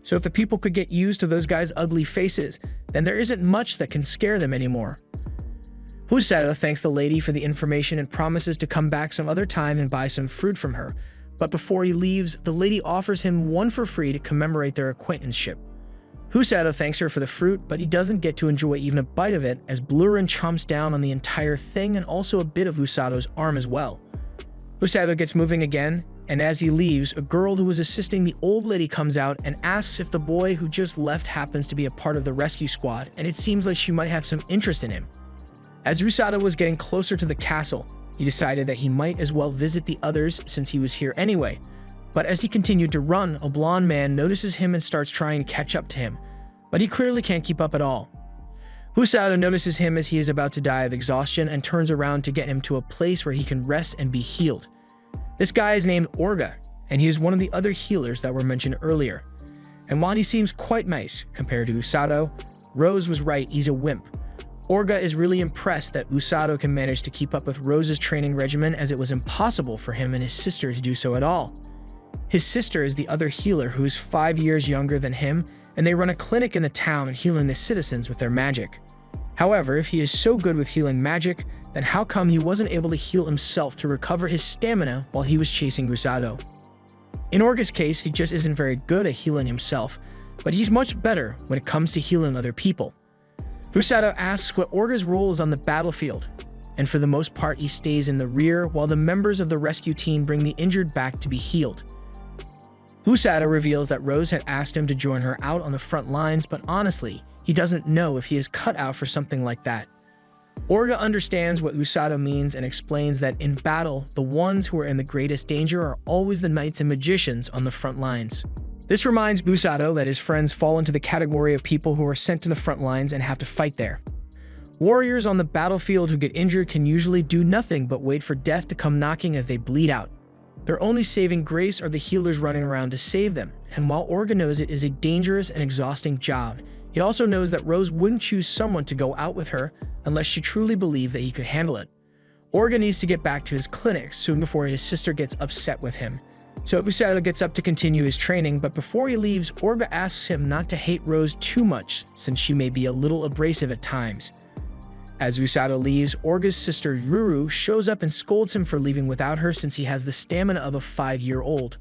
So if the people could get used to those guys' ugly faces, then there isn't much that can scare them anymore. Usado thanks the lady for the information and promises to come back some other time and buy some fruit from her. But before he leaves, the lady offers him one for free to commemorate their acquaintanceship. Usado thanks her for the fruit, but he doesn't get to enjoy even a bite of it, as Blurin chomps down on the entire thing and also a bit of Usado's arm as well. Usado gets moving again, and as he leaves, a girl who was assisting the old lady comes out and asks if the boy who just left happens to be a part of the rescue squad, and it seems like she might have some interest in him. As Usado was getting closer to the castle, he decided that he might as well visit the others since he was here anyway. But as he continued to run, a blonde man notices him and starts trying to catch up to him, but he clearly can't keep up at all. Usado notices him as he is about to die of exhaustion and turns around to get him to a place where he can rest and be healed. This guy is named Orga, and he is one of the other healers that were mentioned earlier. And while he seems quite nice compared to Usado, Rose was right, he's a wimp. Orga is really impressed that Usado can manage to keep up with Rose's training regimen, as it was impossible for him and his sister to do so at all. His sister is the other healer who is 5 years younger than him, and they run a clinic in the town and healing the citizens with their magic. However, if he is so good with healing magic, then how come he wasn't able to heal himself to recover his stamina while he was chasing Usado? In Orga's case, he just isn't very good at healing himself, but he's much better when it comes to healing other people. Usado asks what Orga's role is on the battlefield, and for the most part he stays in the rear while the members of the rescue team bring the injured back to be healed. Usado reveals that Rose had asked him to join her out on the front lines, but honestly, he doesn't know if he is cut out for something like that. Orga understands what Usado means and explains that in battle, the ones who are in the greatest danger are always the knights and magicians on the front lines. This reminds Usado that his friends fall into the category of people who are sent to the front lines and have to fight there. Warriors on the battlefield who get injured can usually do nothing but wait for death to come knocking as they bleed out. Their only saving grace are the healers running around to save them, and while Orga knows it is a dangerous and exhausting job, he also knows that Rose wouldn't choose someone to go out with her unless she truly believed that he could handle it. Orga needs to get back to his clinic soon before his sister gets upset with him. So Usado gets up to continue his training, but before he leaves, Orga asks him not to hate Rose too much since she may be a little abrasive at times. As Usado leaves, Orga's sister Yuru shows up and scolds him for leaving without her since he has the stamina of a 5-year-old.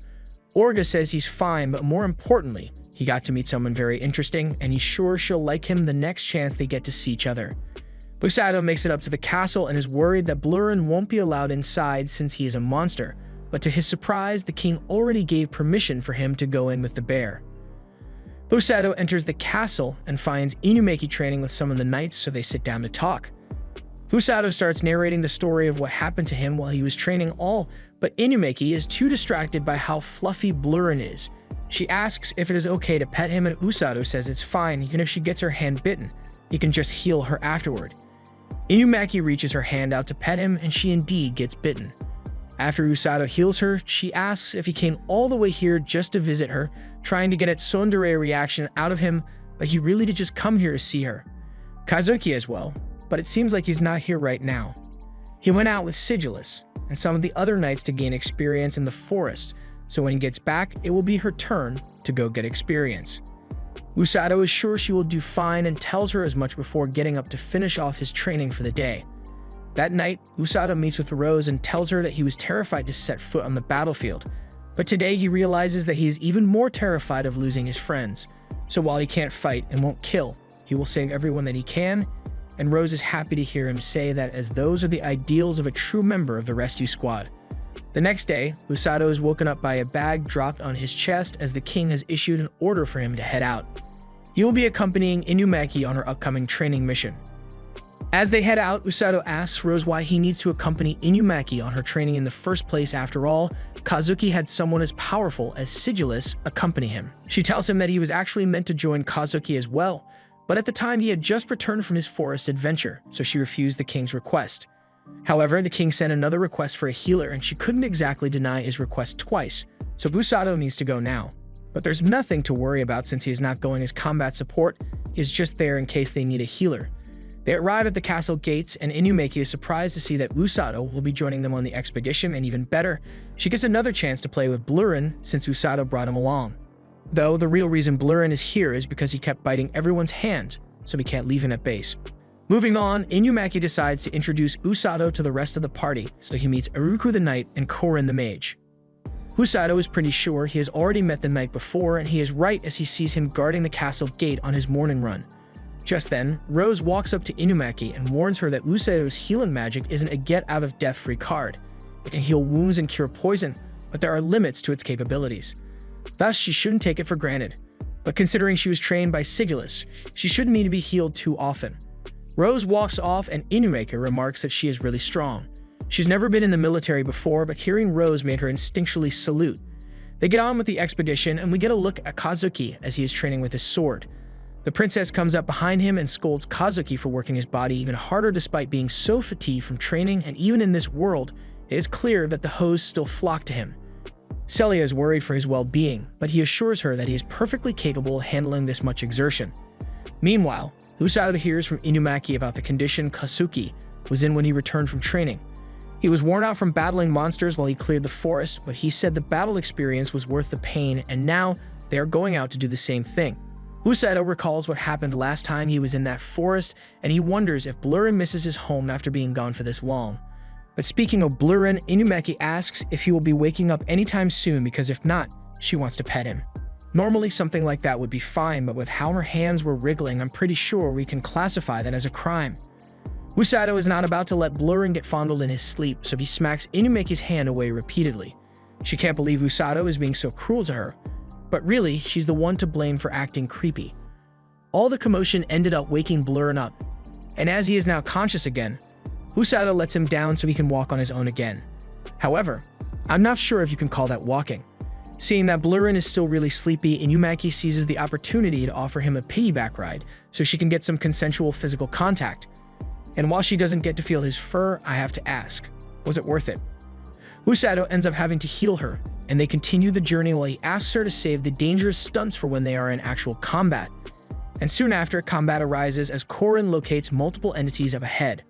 Orga says he's fine, but more importantly, he got to meet someone very interesting, and he's sure she'll like him the next chance they get to see each other. Usado makes it up to the castle and is worried that Blurin won't be allowed inside since he is a monster, but to his surprise, the king already gave permission for him to go in with the bear. Usado enters the castle and finds Inumaki training with some of the knights, so they sit down to talk. Usado starts narrating the story of what happened to him while he was training but Inumaki is too distracted by how fluffy Blurin is. She asks if it is okay to pet him, and Usado says it's fine, even if she gets her hand bitten. He can just heal her afterward. Inumaki reaches her hand out to pet him, and she indeed gets bitten. After Usado heals her, she asks if he came all the way here just to visit her, trying to get a tsundere reaction out of him, but he really did just come here to see her. Kazuki as well, but it seems like he's not here right now. He went out with Sigillus and some of the other knights to gain experience in the forest, so when he gets back, it will be her turn to go get experience. Usado is sure she will do fine and tells her as much before getting up to finish off his training for the day. That night, Usado meets with Rose and tells her that he was terrified to set foot on the battlefield, but today he realizes that he is even more terrified of losing his friends. So while he can't fight and won't kill, he will save everyone that he can, and Rose is happy to hear him say that, as those are the ideals of a true member of the rescue squad. The next day, Usado is woken up by a bag dropped on his chest as the king has issued an order for him to head out. He will be accompanying Inumaki on her upcoming training mission. As they head out, Usado asks Rose why he needs to accompany Inumaki on her training in the first place. After all, Kazuki had someone as powerful as Sigillus accompany him. She tells him that he was actually meant to join Kazuki as well, but at the time he had just returned from his forest adventure, so she refused the king's request. However, the king sent another request for a healer, and she couldn't exactly deny his request twice, so Usado needs to go now. But there's nothing to worry about since he is not going as combat support, he is just there in case they need a healer. They arrive at the castle gates, and Inumaki is surprised to see that Usado will be joining them on the expedition, and even better, she gets another chance to play with Blurin since Usado brought him along. Though the real reason Blurin is here is because he kept biting everyone's hand, so he can't leave him at base. Moving on, Inumaki decides to introduce Usado to the rest of the party, so he meets Iruku the Knight and Korin the Mage. Usado is pretty sure he has already met the knight before, and he is right as he sees him guarding the castle gate on his morning run. Just then, Rose walks up to Inumaki and warns her that Usado's healing magic isn't a get-out-of-death-free card. It can heal wounds and cure poison, but there are limits to its capabilities. Thus, she shouldn't take it for granted. But considering she was trained by Sigillus, she shouldn't need to be healed too often. Rose walks off, and Inumaki remarks that she is really strong. She's never been in the military before, but hearing Rose made her instinctually salute. They get on with the expedition, and we get a look at Kazuki as he is training with his sword. The princess comes up behind him and scolds Kazuki for working his body even harder despite being so fatigued from training, and even in this world, it is clear that the hoes still flock to him. Celia is worried for his well-being, but he assures her that he is perfectly capable of handling this much exertion. Meanwhile, Usado hears from Inumaki about the condition Kazuki was in when he returned from training. He was worn out from battling monsters while he cleared the forest, but he said the battle experience was worth the pain, and now they are going out to do the same thing. Usado recalls what happened last time he was in that forest, and he wonders if Blurren misses his home after being gone for this long. But speaking of Blurren, Inumaki asks if he will be waking up anytime soon, because if not, she wants to pet him. Normally something like that would be fine, but with how her hands were wriggling, I'm pretty sure we can classify that as a crime. Usado is not about to let Blurren get fondled in his sleep, so he smacks Inumaki's hand away repeatedly. She can't believe Usado is being so cruel to her, but really, she's the one to blame for acting creepy. All the commotion ended up waking Blurren up, and as he is now conscious again, Usado lets him down so he can walk on his own again. However, I'm not sure if you can call that walking. Seeing that Blurren is still really sleepy, Inumaki seizes the opportunity to offer him a piggyback ride so she can get some consensual physical contact. And while she doesn't get to feel his fur, I have to ask, was it worth it? Usado ends up having to heal her, and they continue the journey while he asks her to save the dangerous stunts for when they are in actual combat. And soon after, combat arises as Korin locates multiple entities up ahead.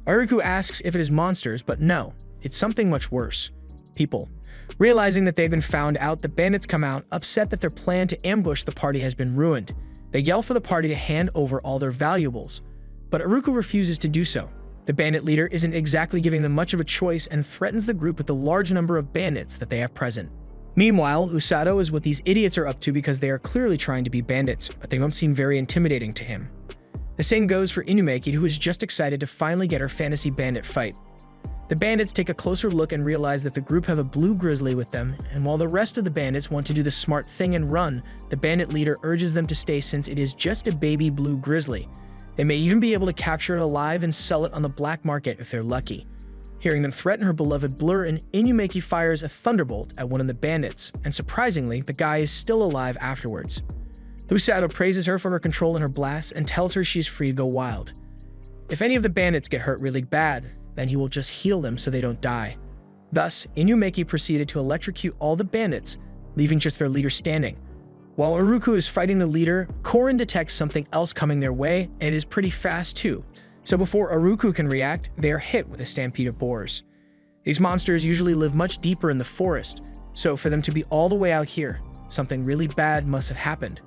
Uruku asks if it is monsters, but no, it's something much worse. People. Realizing that they've been found out, the bandits come out, upset that their plan to ambush the party has been ruined. They yell for the party to hand over all their valuables, but Uruku refuses to do so. The bandit leader isn't exactly giving them much of a choice and threatens the group with the large number of bandits that they have present. Meanwhile, Usado is what these idiots are up to because they are clearly trying to be bandits, but they don't seem very intimidating to him. The same goes for Inumaki, who is just excited to finally get her fantasy bandit fight. The bandits take a closer look and realize that the group have a blue grizzly with them, and while the rest of the bandits want to do the smart thing and run, the bandit leader urges them to stay since it is just a baby blue grizzly. They may even be able to capture it alive and sell it on the black market if they're lucky. Hearing them threaten her beloved Blurren, Inumaki fires a thunderbolt at one of the bandits, and surprisingly, the guy is still alive afterwards. Usado praises her for her control in her blast and tells her she's free to go wild. If any of the bandits get hurt really bad, then he will just heal them so they don't die. Thus, Inumaki proceeded to electrocute all the bandits, leaving just their leader standing. While Uruku is fighting the leader, Korin detects something else coming their way, and it is pretty fast too. So before Uruku can react, they are hit with a stampede of boars. These monsters usually live much deeper in the forest, so for them to be all the way out here, something really bad must have happened.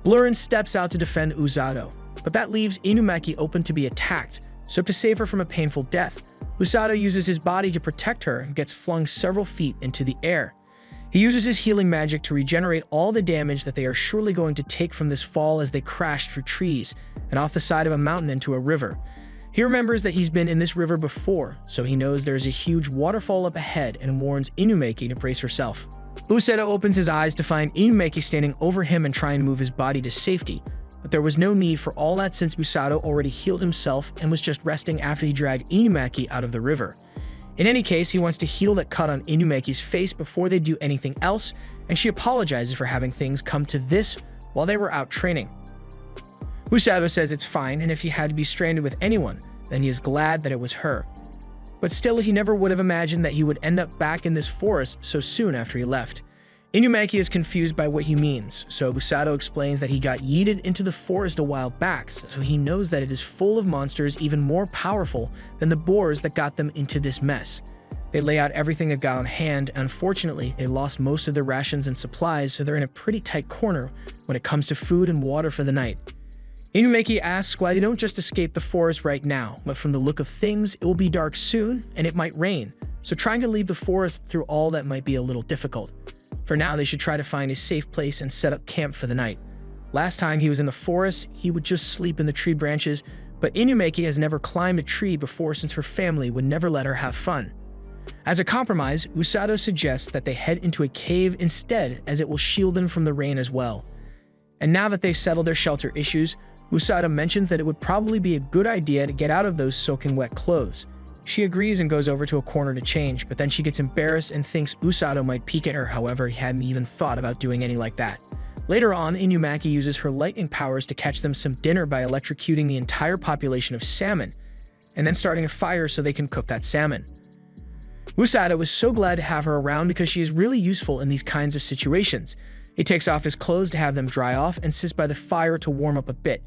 Blurren steps out to defend Usado, but that leaves Inumaki open to be attacked, so to save her from a painful death, Usado uses his body to protect her and gets flung several feet into the air. He uses his healing magic to regenerate all the damage that they are surely going to take from this fall as they crash through trees and off the side of a mountain into a river. He remembers that he's been in this river before, so he knows there's a huge waterfall up ahead and warns Inumaki to brace herself. Usado opens his eyes to find Inumaki standing over him and trying to move his body to safety, but there was no need for all that since Usado already healed himself and was just resting after he dragged Inumaki out of the river. In any case, he wants to heal that cut on Inumaki's face before they do anything else, and she apologizes for having things come to this while they were out training. Usado says it's fine, and if he had to be stranded with anyone, then he is glad that it was her. But still, he never would have imagined that he would end up back in this forest so soon after he left. Inumaki is confused by what he means, so Usado explains that he got yeeted into the forest a while back, so he knows that it is full of monsters even more powerful than the boars that got them into this mess. They lay out everything they've got on hand, and unfortunately, they lost most of their rations and supplies, so they're in a pretty tight corner when it comes to food and water for the night. Inumaki asks why they don't just escape the forest right now, but from the look of things, it will be dark soon, and it might rain, so trying to leave the forest through all that might be a little difficult. For now, they should try to find a safe place and set up camp for the night. Last time he was in the forest, he would just sleep in the tree branches, but Inumaki has never climbed a tree before since her family would never let her have fun. As a compromise, Usado suggests that they head into a cave instead, as it will shield them from the rain as well. And now that they've settled their shelter issues, Usado mentions that it would probably be a good idea to get out of those soaking wet clothes. She agrees and goes over to a corner to change, but then she gets embarrassed and thinks Usado might peek at her. However, he hadn't even thought about doing any like that. Later on, Inumaki uses her lightning powers to catch them some dinner by electrocuting the entire population of salmon, and then starting a fire so they can cook that salmon. Usado is so glad to have her around because she is really useful in these kinds of situations. He takes off his clothes to have them dry off and sits by the fire to warm up a bit.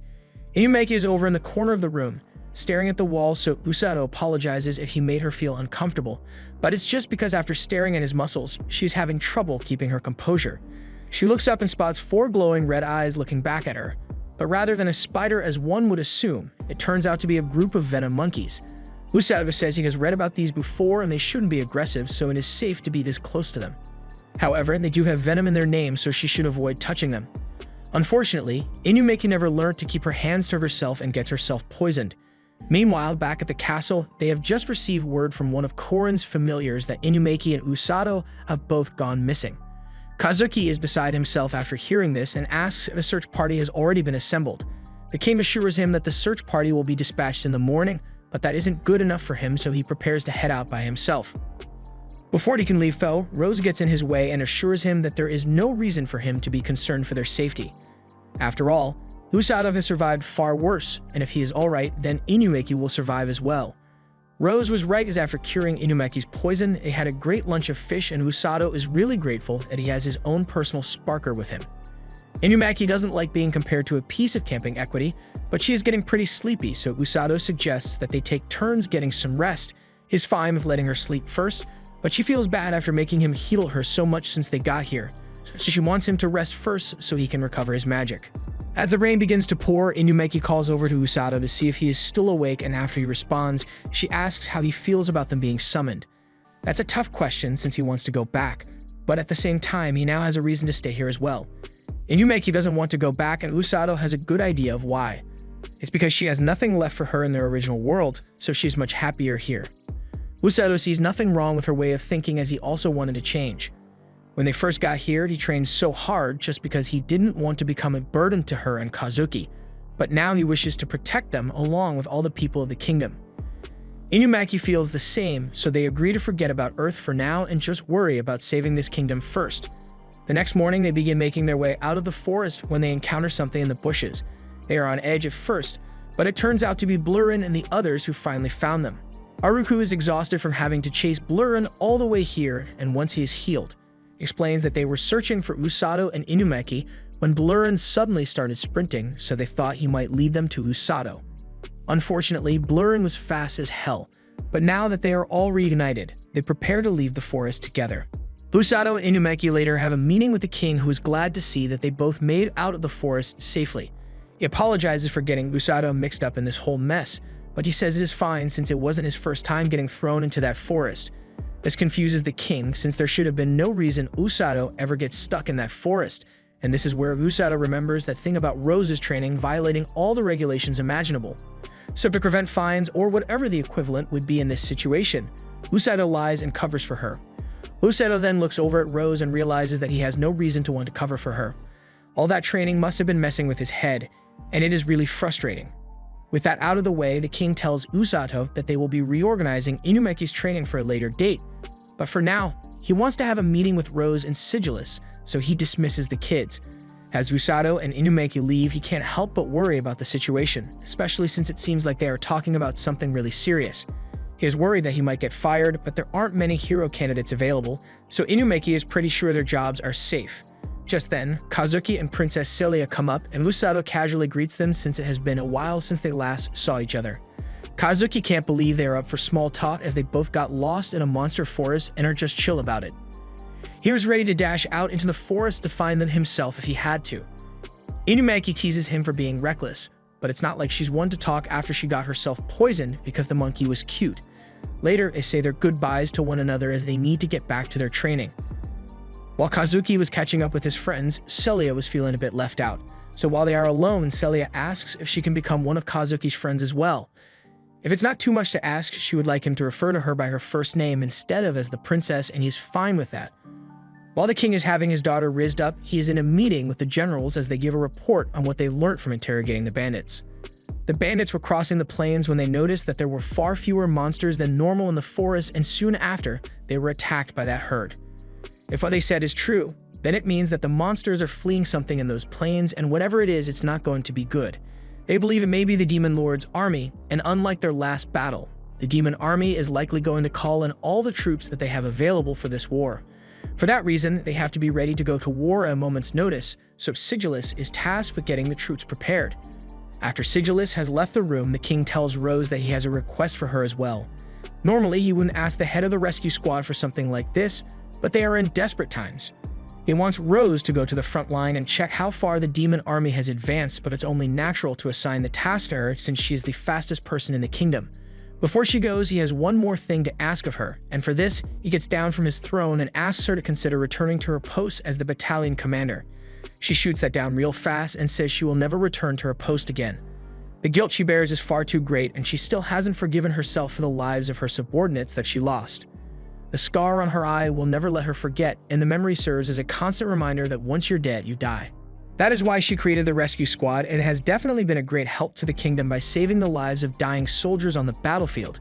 Inumaki is over in the corner of the room, staring at the wall, so Usado apologizes if he made her feel uncomfortable, but it's just because after staring at his muscles, she's having trouble keeping her composure. She looks up and spots 4 glowing red eyes looking back at her, but rather than a spider as one would assume, it turns out to be a group of venom monkeys. Usado says he has read about these before and they shouldn't be aggressive, so it is safe to be this close to them. However, they do have venom in their name, so she should avoid touching them. Unfortunately, Inumaki never learned to keep her hands to herself and gets herself poisoned. Meanwhile, back at the castle, they have just received word from one of Korin's familiars that Inumaki and Usado have both gone missing. Kazuki is beside himself after hearing this and asks if a search party has already been assembled. The king assures him that the search party will be dispatched in the morning, but that isn't good enough for him, so he prepares to head out by himself. Before he can leave Felm, Rose gets in his way and assures him that there is no reason for him to be concerned for their safety. After all, Usado has survived far worse, and if he is alright, then Inumaki will survive as well. Rose was right, as after curing Inumaki's poison, they had a great lunch of fish, and Usado is really grateful that he has his own personal sparker with him. Inumaki doesn't like being compared to a piece of camping equity, but she is getting pretty sleepy, so Usado suggests that they take turns getting some rest. He's fine with letting her sleep first, but she feels bad after making him heal her so much since they got here, so she wants him to rest first so he can recover his magic. As the rain begins to pour, Inumaki calls over to Usado to see if he is still awake, and after he responds, she asks how he feels about them being summoned. That's a tough question since he wants to go back, but at the same time, he now has a reason to stay here as well. Inumaki doesn't want to go back, and Usado has a good idea of why. It's because she has nothing left for her in their original world, so she's much happier here. Usado sees nothing wrong with her way of thinking, as he also wanted to change. When they first got here, he trained so hard just because he didn't want to become a burden to her and Kazuki, but now he wishes to protect them along with all the people of the kingdom. Inumaki feels the same, so they agree to forget about Earth for now and just worry about saving this kingdom first. The next morning, they begin making their way out of the forest when they encounter something in the bushes. They are on edge at first, but it turns out to be Blurrin and the others who finally found them. Aruku is exhausted from having to chase Blurrin all the way here, and once he is healed, explains that they were searching for Usado and Inumaki when Blurrin suddenly started sprinting, so they thought he might lead them to Usado. Unfortunately, Blurrin was fast as hell, but now that they are all reunited, they prepare to leave the forest together. Usado and Inumaki later have a meeting with the king, who is glad to see that they both made out of the forest safely. He apologizes for getting Usado mixed up in this whole mess, but he says it is fine since it wasn't his first time getting thrown into that forest. This confuses the king, since there should have been no reason Usado ever gets stuck in that forest, and this is where Usado remembers that thing about Rose's training violating all the regulations imaginable. So to prevent fines, or whatever the equivalent would be in this situation, Usado lies and covers for her. Usado then looks over at Rose and realizes that he has no reason to want to cover for her. All that training must have been messing with his head, and it is really frustrating. With that out of the way, the king tells Usado that they will be reorganizing Inumaki's training for a later date, but for now, he wants to have a meeting with Rose and Sigillus, so he dismisses the kids. As Usado and Inumaki leave, he can't help but worry about the situation, especially since it seems like they are talking about something really serious. He is worried that he might get fired, but there aren't many hero candidates available, so Inumaki is pretty sure their jobs are safe. Just then, Kazuki and Princess Celia come up, and Usado casually greets them since it has been a while since they last saw each other. Kazuki can't believe they are up for small talk, as they both got lost in a monster forest and are just chill about it. He was ready to dash out into the forest to find them himself if he had to. Inumaki teases him for being reckless, but it's not like she's one to talk after she got herself poisoned because the monkey was cute. Later, they say their goodbyes to one another as they need to get back to their training. While Kazuki was catching up with his friends, Celia was feeling a bit left out. So while they are alone, Celia asks if she can become one of Kazuki's friends as well. If it's not too much to ask, she would like him to refer to her by her first name instead of as the princess, and he's fine with that. While the king is having his daughter rizzed up, he is in a meeting with the generals as they give a report on what they learned from interrogating the bandits. The bandits were crossing the plains when they noticed that there were far fewer monsters than normal in the forest, and soon after, they were attacked by that herd. If what they said is true, then it means that the monsters are fleeing something in those plains, and whatever it is, it's not going to be good. They believe it may be the Demon Lord's army, and unlike their last battle, the Demon Army is likely going to call in all the troops that they have available for this war. For that reason, they have to be ready to go to war at a moment's notice, so Sigillus is tasked with getting the troops prepared. After Sigillus has left the room, the king tells Rose that he has a request for her as well. Normally, he wouldn't ask the head of the rescue squad for something like this, but they are in desperate times. He wants Rose to go to the front line and check how far the demon army has advanced, but it's only natural to assign the task to her since she is the fastest person in the kingdom. Before she goes, he has one more thing to ask of her, and for this, he gets down from his throne and asks her to consider returning to her post as the battalion commander. She shoots that down real fast and says she will never return to her post again. The guilt she bears is far too great, and she still hasn't forgiven herself for the lives of her subordinates that she lost. The scar on her eye will never let her forget, and the memory serves as a constant reminder that once you're dead, you die. That is why she created the rescue squad, and it has definitely been a great help to the kingdom by saving the lives of dying soldiers on the battlefield.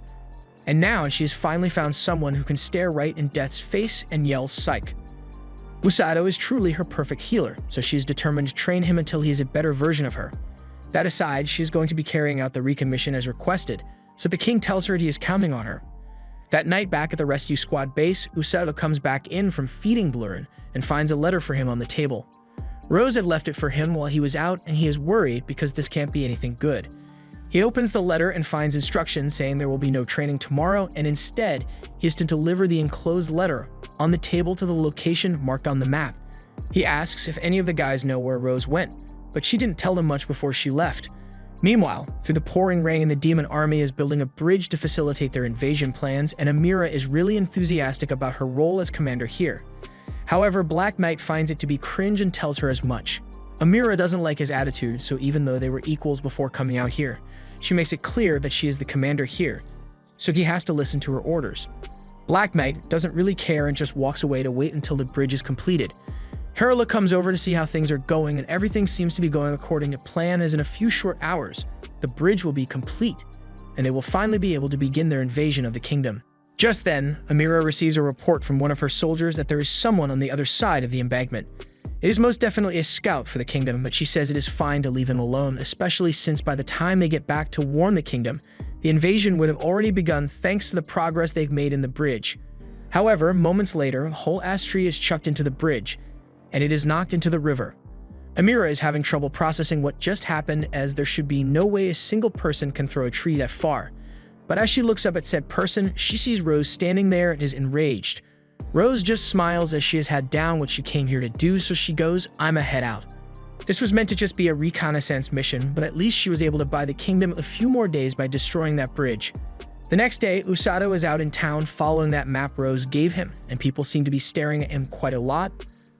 And now she has finally found someone who can stare right in death's face and yell psych. Usado is truly her perfect healer, so she is determined to train him until he is a better version of her. That aside, she is going to be carrying out the recon mission as requested, so the king tells her he is counting on her. That night back at the rescue squad base, Usado comes back in from feeding Blurin and finds a letter for him on the table. Rose had left it for him while he was out, and he is worried because this can't be anything good. He opens the letter and finds instructions saying there will be no training tomorrow, and instead, he is to deliver the enclosed letter on the table to the location marked on the map. He asks if any of the guys know where Rose went, but she didn't tell them much before she left. Meanwhile, through the pouring rain, the demon army is building a bridge to facilitate their invasion plans, and Amira is really enthusiastic about her role as commander here. However, Black Knight finds it to be cringe and tells her as much. Amira doesn't like his attitude, so even though they were equals before coming out here, she makes it clear that she is the commander here, so he has to listen to her orders. Black Knight doesn't really care and just walks away to wait until the bridge is completed. Herula comes over to see how things are going, and everything seems to be going according to plan, as in a few short hours, the bridge will be complete, and they will finally be able to begin their invasion of the kingdom. Just then, Amira receives a report from one of her soldiers that there is someone on the other side of the embankment. It is most definitely a scout for the kingdom, but she says it is fine to leave him alone, especially since by the time they get back to warn the kingdom, the invasion would have already begun thanks to the progress they've made in the bridge. However, moments later, a whole ash tree is chucked into the bridge, and it is knocked into the river. Amira is having trouble processing what just happened, as there should be no way a single person can throw a tree that far. But as she looks up at said person, she sees Rose standing there and is enraged. Rose just smiles as she has had down what she came here to do, so she goes, "I'ma head out." This was meant to just be a reconnaissance mission, but at least she was able to buy the kingdom a few more days by destroying that bridge. The next day, Usado is out in town following that map Rose gave him, and people seem to be staring at him quite a lot,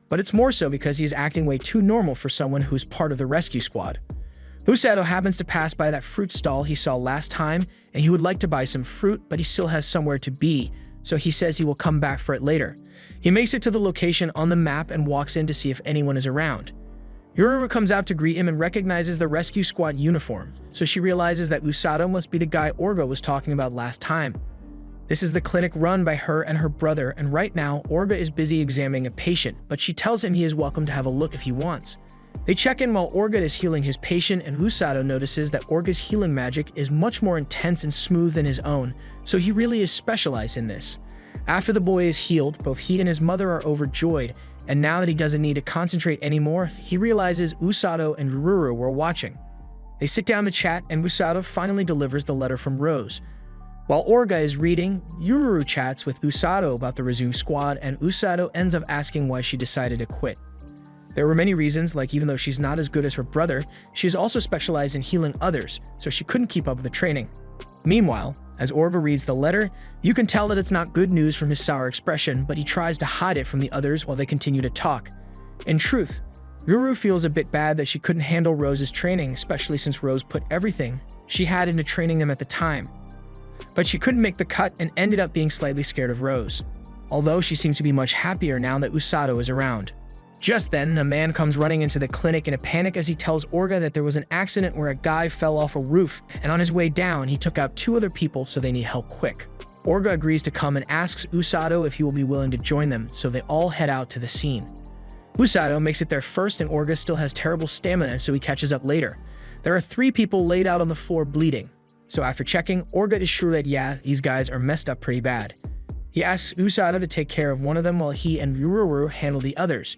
but it's more so because he is acting way too normal for someone who's part of the rescue squad. Usado happens to pass by that fruit stall he saw last time, and he would like to buy some fruit, but he still has somewhere to be, so he says he will come back for it later. He makes it to the location on the map and walks in to see if anyone is around. Yururu comes out to greet him and recognizes the rescue squad uniform, so she realizes that Usado must be the guy Orga was talking about last time. This is the clinic run by her and her brother, and right now, Orga is busy examining a patient, but she tells him he is welcome to have a look if he wants. They check in while Orga is healing his patient, and Usado notices that Orga's healing magic is much more intense and smooth than his own, so he really is specialized in this. After the boy is healed, both he and his mother are overjoyed, and now that he doesn't need to concentrate anymore, he realizes Usado and Ruru were watching. They sit down to chat, and Usado finally delivers the letter from Rose. While Orga is reading, Yururu chats with Usado about the Resume squad, and Usado ends up asking why she decided to quit. There were many reasons, like even though she's not as good as her brother, she is also specialized in healing others, so she couldn't keep up with the training. Meanwhile, as Orga reads the letter, you can tell that it's not good news from his sour expression, but he tries to hide it from the others while they continue to talk. In truth, Ruru feels a bit bad that she couldn't handle Rose's training, especially since Rose put everything she had into training them at the time. But she couldn't make the cut and ended up being slightly scared of Rose, although she seems to be much happier now that Usado is around. Just then, a man comes running into the clinic in a panic as he tells Orga that there was an accident where a guy fell off a roof, and on his way down, he took out 2 other people, so they need help quick. Orga agrees to come and asks Usado if he will be willing to join them, so they all head out to the scene. Usado makes it there first and Orga still has terrible stamina, so he catches up later. There are 3 people laid out on the floor bleeding. So after checking, Orga is sure that yeah, these guys are messed up pretty bad. He asks Usado to take care of one of them while he and Ururu handle the others.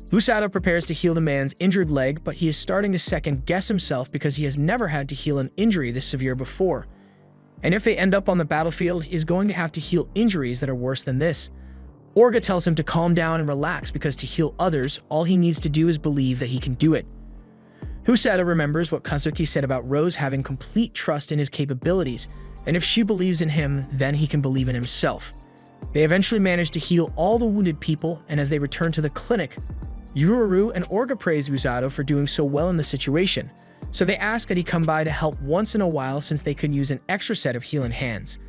Usado prepares to heal the man's injured leg, but he is starting to second-guess himself because he has never had to heal an injury this severe before. And if they end up on the battlefield, he is going to have to heal injuries that are worse than this. Orga tells him to calm down and relax because to heal others, all he needs to do is believe that he can do it. Usado remembers what Kazuki said about Rose having complete trust in his capabilities, and if she believes in him, then he can believe in himself. They eventually manage to heal all the wounded people, and as they return to the clinic, Ururu and Orga praise Usado for doing so well in the situation, so they ask that he come by to help once in a while since they could use an extra set of healing hands.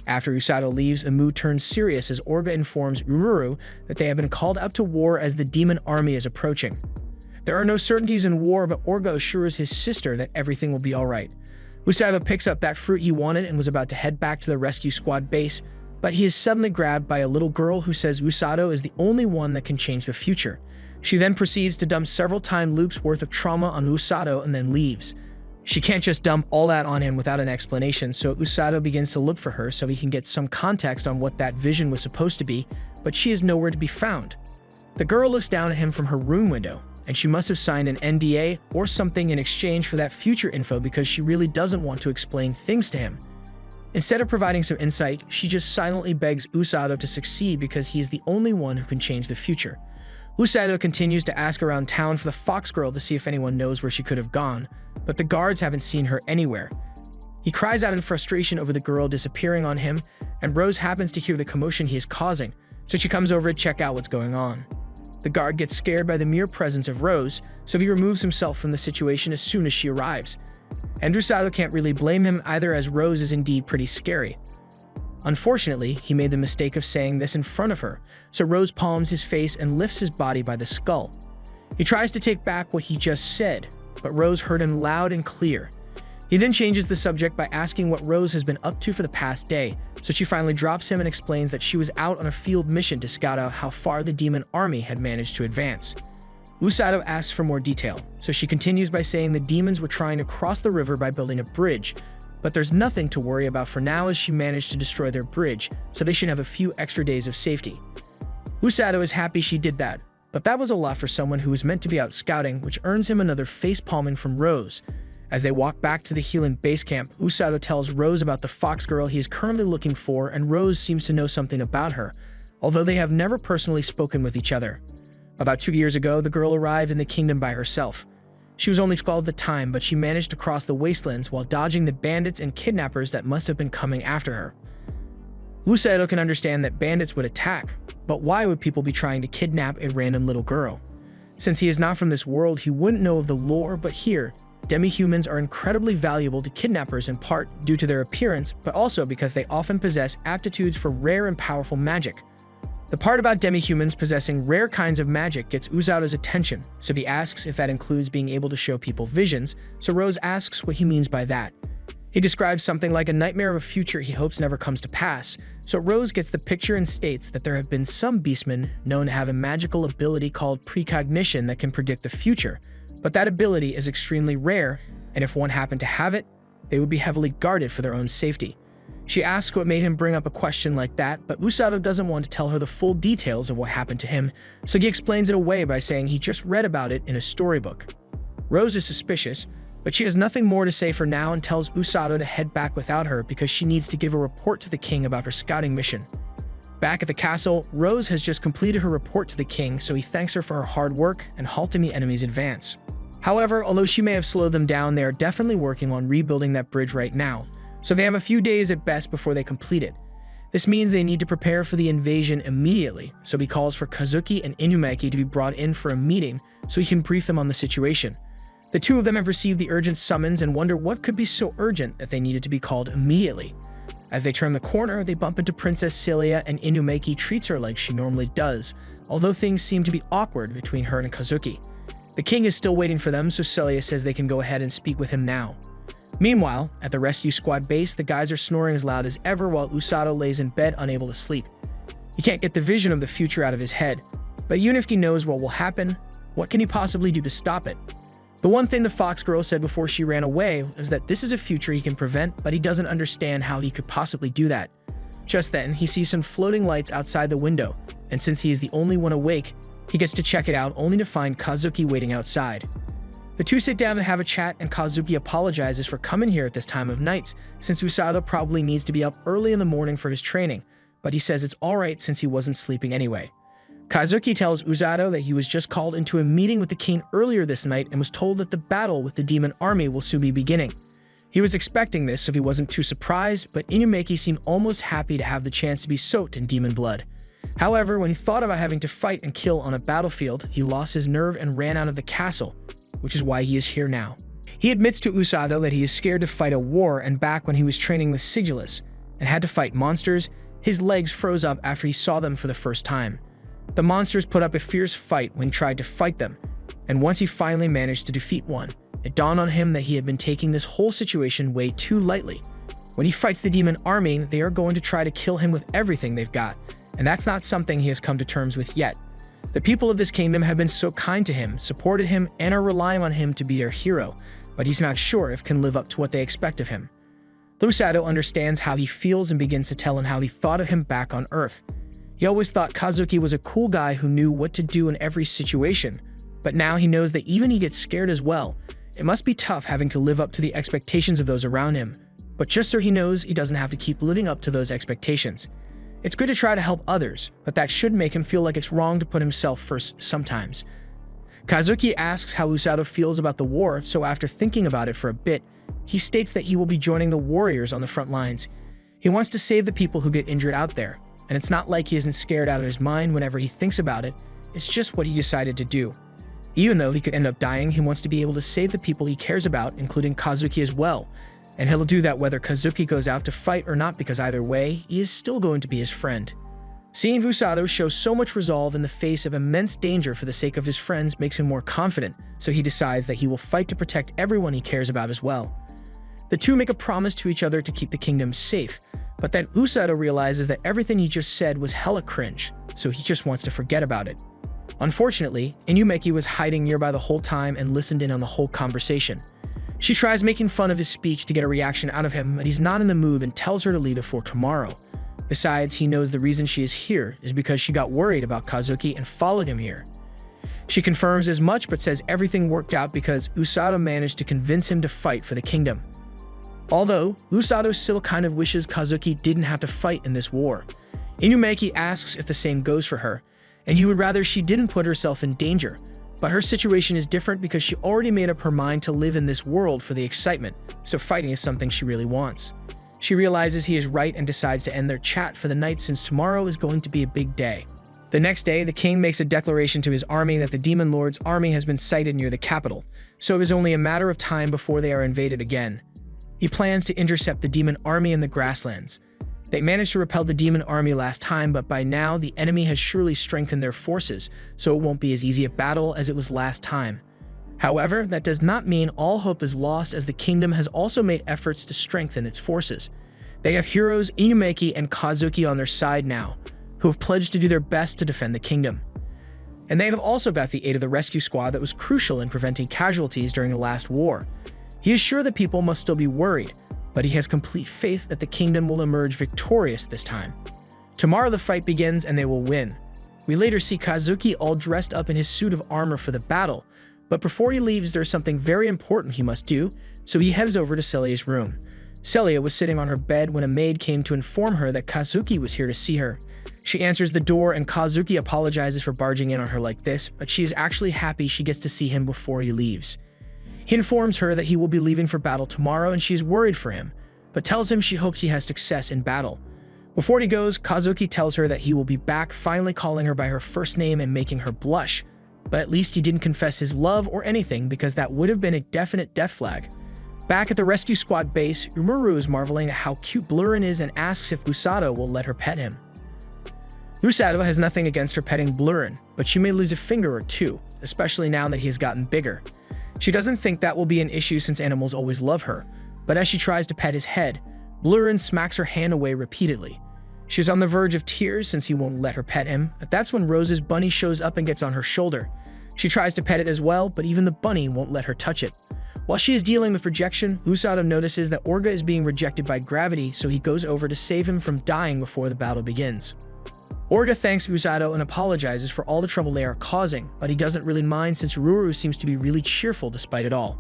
After Usado leaves, the mood turns serious as Orga informs Ururu that they have been called up to war as the demon army is approaching. There are no certainties in war, but Orga assures his sister that everything will be alright. Usado picks up that fruit he wanted and was about to head back to the rescue squad base, but he is suddenly grabbed by a little girl who says Usado is the only one that can change the future. She then proceeds to dump several time loops worth of trauma on Usado and then leaves. She can't just dump all that on him without an explanation, so Usado begins to look for her so he can get some context on what that vision was supposed to be, but she is nowhere to be found. The girl looks down at him from her room window, and she must have signed an NDA or something in exchange for that future info because she really doesn't want to explain things to him. Instead of providing some insight, she just silently begs Usado to succeed because he is the only one who can change the future. Usado continues to ask around town for the fox girl to see if anyone knows where she could have gone, but the guards haven't seen her anywhere. He cries out in frustration over the girl disappearing on him, and Rose happens to hear the commotion he is causing, so she comes over to check out what's going on. The guard gets scared by the mere presence of Rose, so he removes himself from the situation as soon as she arrives. And Usado can't really blame him either, as Rose is indeed pretty scary. Unfortunately, he made the mistake of saying this in front of her, so Rose palms his face and lifts his body by the skull. He tries to take back what he just said, but Rose heard him loud and clear. He then changes the subject by asking what Rose has been up to for the past day, so she finally drops him and explains that she was out on a field mission to scout out how far the demon army had managed to advance. Usado asks for more detail, so she continues by saying the demons were trying to cross the river by building a bridge, but there's nothing to worry about for now as she managed to destroy their bridge, so they should have a few extra days of safety. Usado is happy she did that, but that was a lot for someone who was meant to be out scouting, which earns him another face-palming from Rose. As they walk back to the healing base camp, Usado tells Rose about the fox girl he is currently looking for, and Rose seems to know something about her, although they have never personally spoken with each other. About 2 years ago, the girl arrived in the kingdom by herself. She was only 12 at the time, but she managed to cross the wastelands while dodging the bandits and kidnappers that must have been coming after her. Usado can understand that bandits would attack, but why would people be trying to kidnap a random little girl? Since he is not from this world, he wouldn't know of the lore, but here, demi-humans are incredibly valuable to kidnappers in part due to their appearance, but also because they often possess aptitudes for rare and powerful magic. The part about demi-humans possessing rare kinds of magic gets Usado's attention, so he asks if that includes being able to show people visions, so Rose asks what he means by that. He describes something like a nightmare of a future he hopes never comes to pass, so Rose gets the picture and states that there have been some beastmen known to have a magical ability called precognition that can predict the future, but that ability is extremely rare, and if one happened to have it, they would be heavily guarded for their own safety. She asks what made him bring up a question like that, but Usado doesn't want to tell her the full details of what happened to him, so he explains it away by saying he just read about it in a storybook. Rose is suspicious, but she has nothing more to say for now and tells Usado to head back without her because she needs to give a report to the king about her scouting mission. Back at the castle, Rose has just completed her report to the king, so he thanks her for her hard work and halting the enemy's advance. However, although she may have slowed them down, they are definitely working on rebuilding that bridge right now, so they have a few days at best before they complete it. This means they need to prepare for the invasion immediately, so he calls for Kazuki and Inumaki to be brought in for a meeting so he can brief them on the situation. The two of them have received the urgent summons and wonder what could be so urgent that they needed to be called immediately. As they turn the corner, they bump into Princess Celia and Inumaki treats her like she normally does, although things seem to be awkward between her and Kazuki. The king is still waiting for them, so Celia says they can go ahead and speak with him now. Meanwhile, at the rescue squad base, the guys are snoring as loud as ever while Usado lays in bed unable to sleep. He can't get the vision of the future out of his head. But even if he knows what will happen, what can he possibly do to stop it? The one thing the fox girl said before she ran away is that this is a future he can prevent, but he doesn't understand how he could possibly do that. Just then, he sees some floating lights outside the window, and since he is the only one awake, he gets to check it out only to find Kazuki waiting outside. The two sit down and have a chat, and Kazuki apologizes for coming here at this time of night, since Usado probably needs to be up early in the morning for his training, but he says it's alright since he wasn't sleeping anyway. Kazuki tells Usado that he was just called into a meeting with the king earlier this night and was told that the battle with the demon army will soon be beginning. He was expecting this, so he wasn't too surprised, but Inumaki seemed almost happy to have the chance to be soaked in demon blood. However, when he thought about having to fight and kill on a battlefield, he lost his nerve and ran out of the castle, which is why he is here now. He admits to Usado that he is scared to fight a war, and back when he was training the Sigillus and had to fight monsters, his legs froze up after he saw them for the first time. The monsters put up a fierce fight when he tried to fight them, and once he finally managed to defeat one, it dawned on him that he had been taking this whole situation way too lightly. When he fights the demon army, they are going to try to kill him with everything they've got, and that's not something he has come to terms with yet. The people of this kingdom have been so kind to him, supported him, and are relying on him to be their hero, but he's not sure if can live up to what they expect of him. Usado understands how he feels and begins to tell him how he thought of him back on Earth. He always thought Kazuki was a cool guy who knew what to do in every situation, but now he knows that even he gets scared as well. It must be tough having to live up to the expectations of those around him, but just so he knows he doesn't have to keep living up to those expectations. It's good to try to help others, but that should make him feel like it's wrong to put himself first sometimes. Kazuki asks how Usado feels about the war, so after thinking about it for a bit, he states that he will be joining the warriors on the front lines. He wants to save the people who get injured out there, and it's not like he isn't scared out of his mind whenever he thinks about it, it's just what he decided to do. Even though he could end up dying, he wants to be able to save the people he cares about, including Kazuki as well, and he'll do that whether Kazuki goes out to fight or not, because either way, he is still going to be his friend. Seeing Usado show so much resolve in the face of immense danger for the sake of his friends makes him more confident, so he decides that he will fight to protect everyone he cares about as well. The two make a promise to each other to keep the kingdom safe, but then Usado realizes that everything he just said was hella cringe, so he just wants to forget about it. Unfortunately, Inumaki was hiding nearby the whole time and listened in on the whole conversation. She tries making fun of his speech to get a reaction out of him, but he's not in the mood and tells her to leave it for tomorrow. Besides, he knows the reason she is here is because she got worried about Kazuki and followed him here. She confirms as much but says everything worked out because Usado managed to convince him to fight for the kingdom. Although, Usado still kind of wishes Kazuki didn't have to fight in this war. Inumaki asks if the same goes for her, and he would rather she didn't put herself in danger, but her situation is different because she already made up her mind to live in this world for the excitement, so fighting is something she really wants. She realizes he is right and decides to end their chat for the night since tomorrow is going to be a big day. The next day, the king makes a declaration to his army that the Demon Lord's army has been sighted near the capital, so it is only a matter of time before they are invaded again. He plans to intercept the demon army in the grasslands. They managed to repel the demon army last time, but by now the enemy has surely strengthened their forces, so it won't be as easy a battle as it was last time. However, that does not mean all hope is lost, as the kingdom has also made efforts to strengthen its forces. They have heroes Inumaki and Kazuki on their side now, who have pledged to do their best to defend the kingdom. And they have also got the aid of the rescue squad that was crucial in preventing casualties during the last war. He is sure that people must still be worried, but he has complete faith that the kingdom will emerge victorious this time. Tomorrow the fight begins and they will win. We later see Kazuki all dressed up in his suit of armor for the battle, but before he leaves there's something very important he must do, so he heads over to Celia's room. Celia was sitting on her bed when a maid came to inform her that Kazuki was here to see her. She answers the door and Kazuki apologizes for barging in on her like this, but she is actually happy she gets to see him before he leaves. He informs her that he will be leaving for battle tomorrow and she is worried for him, but tells him she hopes he has success in battle. Before he goes, Kazuki tells her that he will be back, finally calling her by her first name and making her blush, but at least he didn't confess his love or anything because that would have been a definite death flag. Back at the rescue squad base, Umaru is marveling at how cute Blurin is and asks if Usado will let her pet him. Usado has nothing against her petting Blurin, but she may lose a finger or two, especially now that he has gotten bigger. She doesn't think that will be an issue since animals always love her, but as she tries to pet his head, Blurin smacks her hand away repeatedly. She was on the verge of tears since he won't let her pet him, but that's when Rose's bunny shows up and gets on her shoulder. She tries to pet it as well, but even the bunny won't let her touch it. While she is dealing with rejection, Usado notices that Orga is being rejected by gravity, so he goes over to save him from dying before the battle begins. Orga thanks Usado and apologizes for all the trouble they are causing, but he doesn't really mind since Ruru seems to be really cheerful despite it all.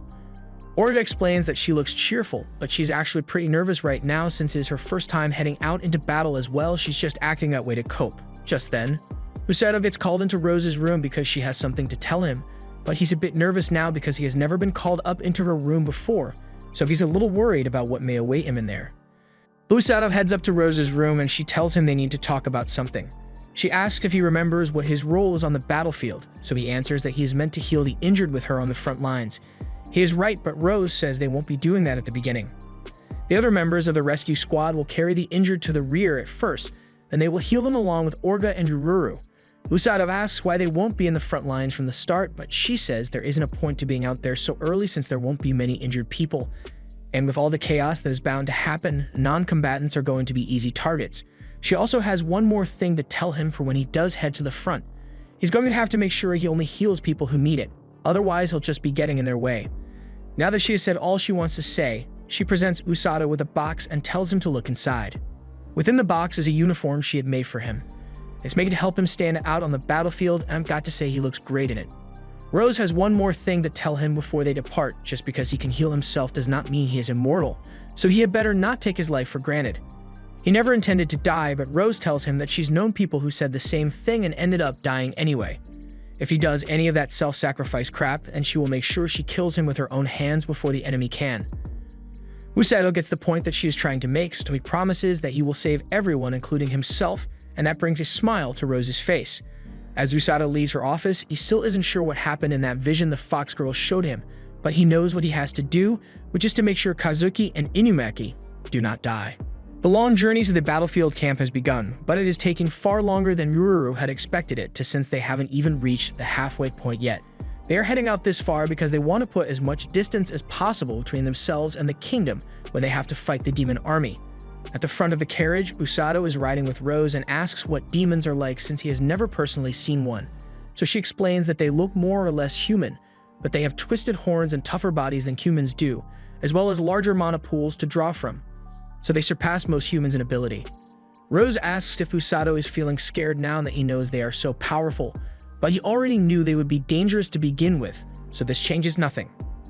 Orga explains that she looks cheerful, but she's actually pretty nervous right now since it is her first time heading out into battle as well. She's just acting that way to cope. Just then, Usado gets called into Rose's room because she has something to tell him, but he's a bit nervous now because he has never been called up into her room before, so he's a little worried about what may await him in there. Usado heads up to Rose's room and she tells him they need to talk about something. She asks if he remembers what his role is on the battlefield, so he answers that he is meant to heal the injured with her on the front lines. He is right, but Rose says they won't be doing that at the beginning. The other members of the rescue squad will carry the injured to the rear at first, then they will heal them along with Orga and Ruru. Usado asks why they won't be in the front lines from the start, but she says there isn't a point to being out there so early since there won't be many injured people. And with all the chaos that is bound to happen, non-combatants are going to be easy targets. She also has one more thing to tell him for when he does head to the front. He's going to have to make sure he only heals people who need it, otherwise he'll just be getting in their way. Now that she has said all she wants to say, she presents Usado with a box and tells him to look inside. Within the box is a uniform she had made for him. It's made to help him stand out on the battlefield, and I've got to say he looks great in it. Rose has one more thing to tell him before they depart. Just because he can heal himself does not mean he is immortal, so he had better not take his life for granted. He never intended to die, but Rose tells him that she's known people who said the same thing and ended up dying anyway. If he does any of that self-sacrifice crap, and she will make sure she kills him with her own hands before the enemy can. Usado gets the point that she is trying to make, so he promises that he will save everyone, including himself, and that brings a smile to Rose's face. As Usado leaves her office, he still isn't sure what happened in that vision the Fox Girl showed him, but he knows what he has to do, which is to make sure Kazuki and Inumaki do not die. The long journey to the battlefield camp has begun, but it is taking far longer than Ruru had expected it to, since they haven't even reached the halfway point yet. They are heading out this far because they want to put as much distance as possible between themselves and the kingdom when they have to fight the demon army. At the front of the carriage, Usado is riding with Rose and asks what demons are like since he has never personally seen one. So she explains that they look more or less human, but they have twisted horns and tougher bodies than humans do, as well as larger mana pools to draw from. So they surpass most humans in ability. Rose asks if Usado is feeling scared now that he knows they are so powerful, but he already knew they would be dangerous to begin with, so this changes nothing.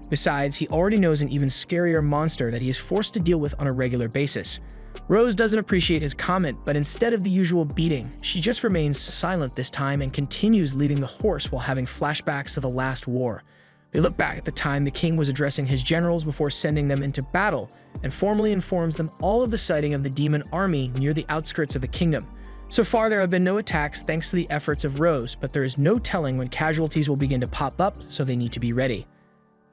Besides, he already knows an even scarier monster that he is forced to deal with on a regular basis. Rose doesn't appreciate his comment, but instead of the usual beating, she just remains silent this time and continues leading the horse while having flashbacks to the last war. They look back at the time the king was addressing his generals before sending them into battle, and formally informs them all of the sighting of the demon army near the outskirts of the kingdom. So far, there have been no attacks thanks to the efforts of Rose, but there is no telling when casualties will begin to pop up, so they need to be ready.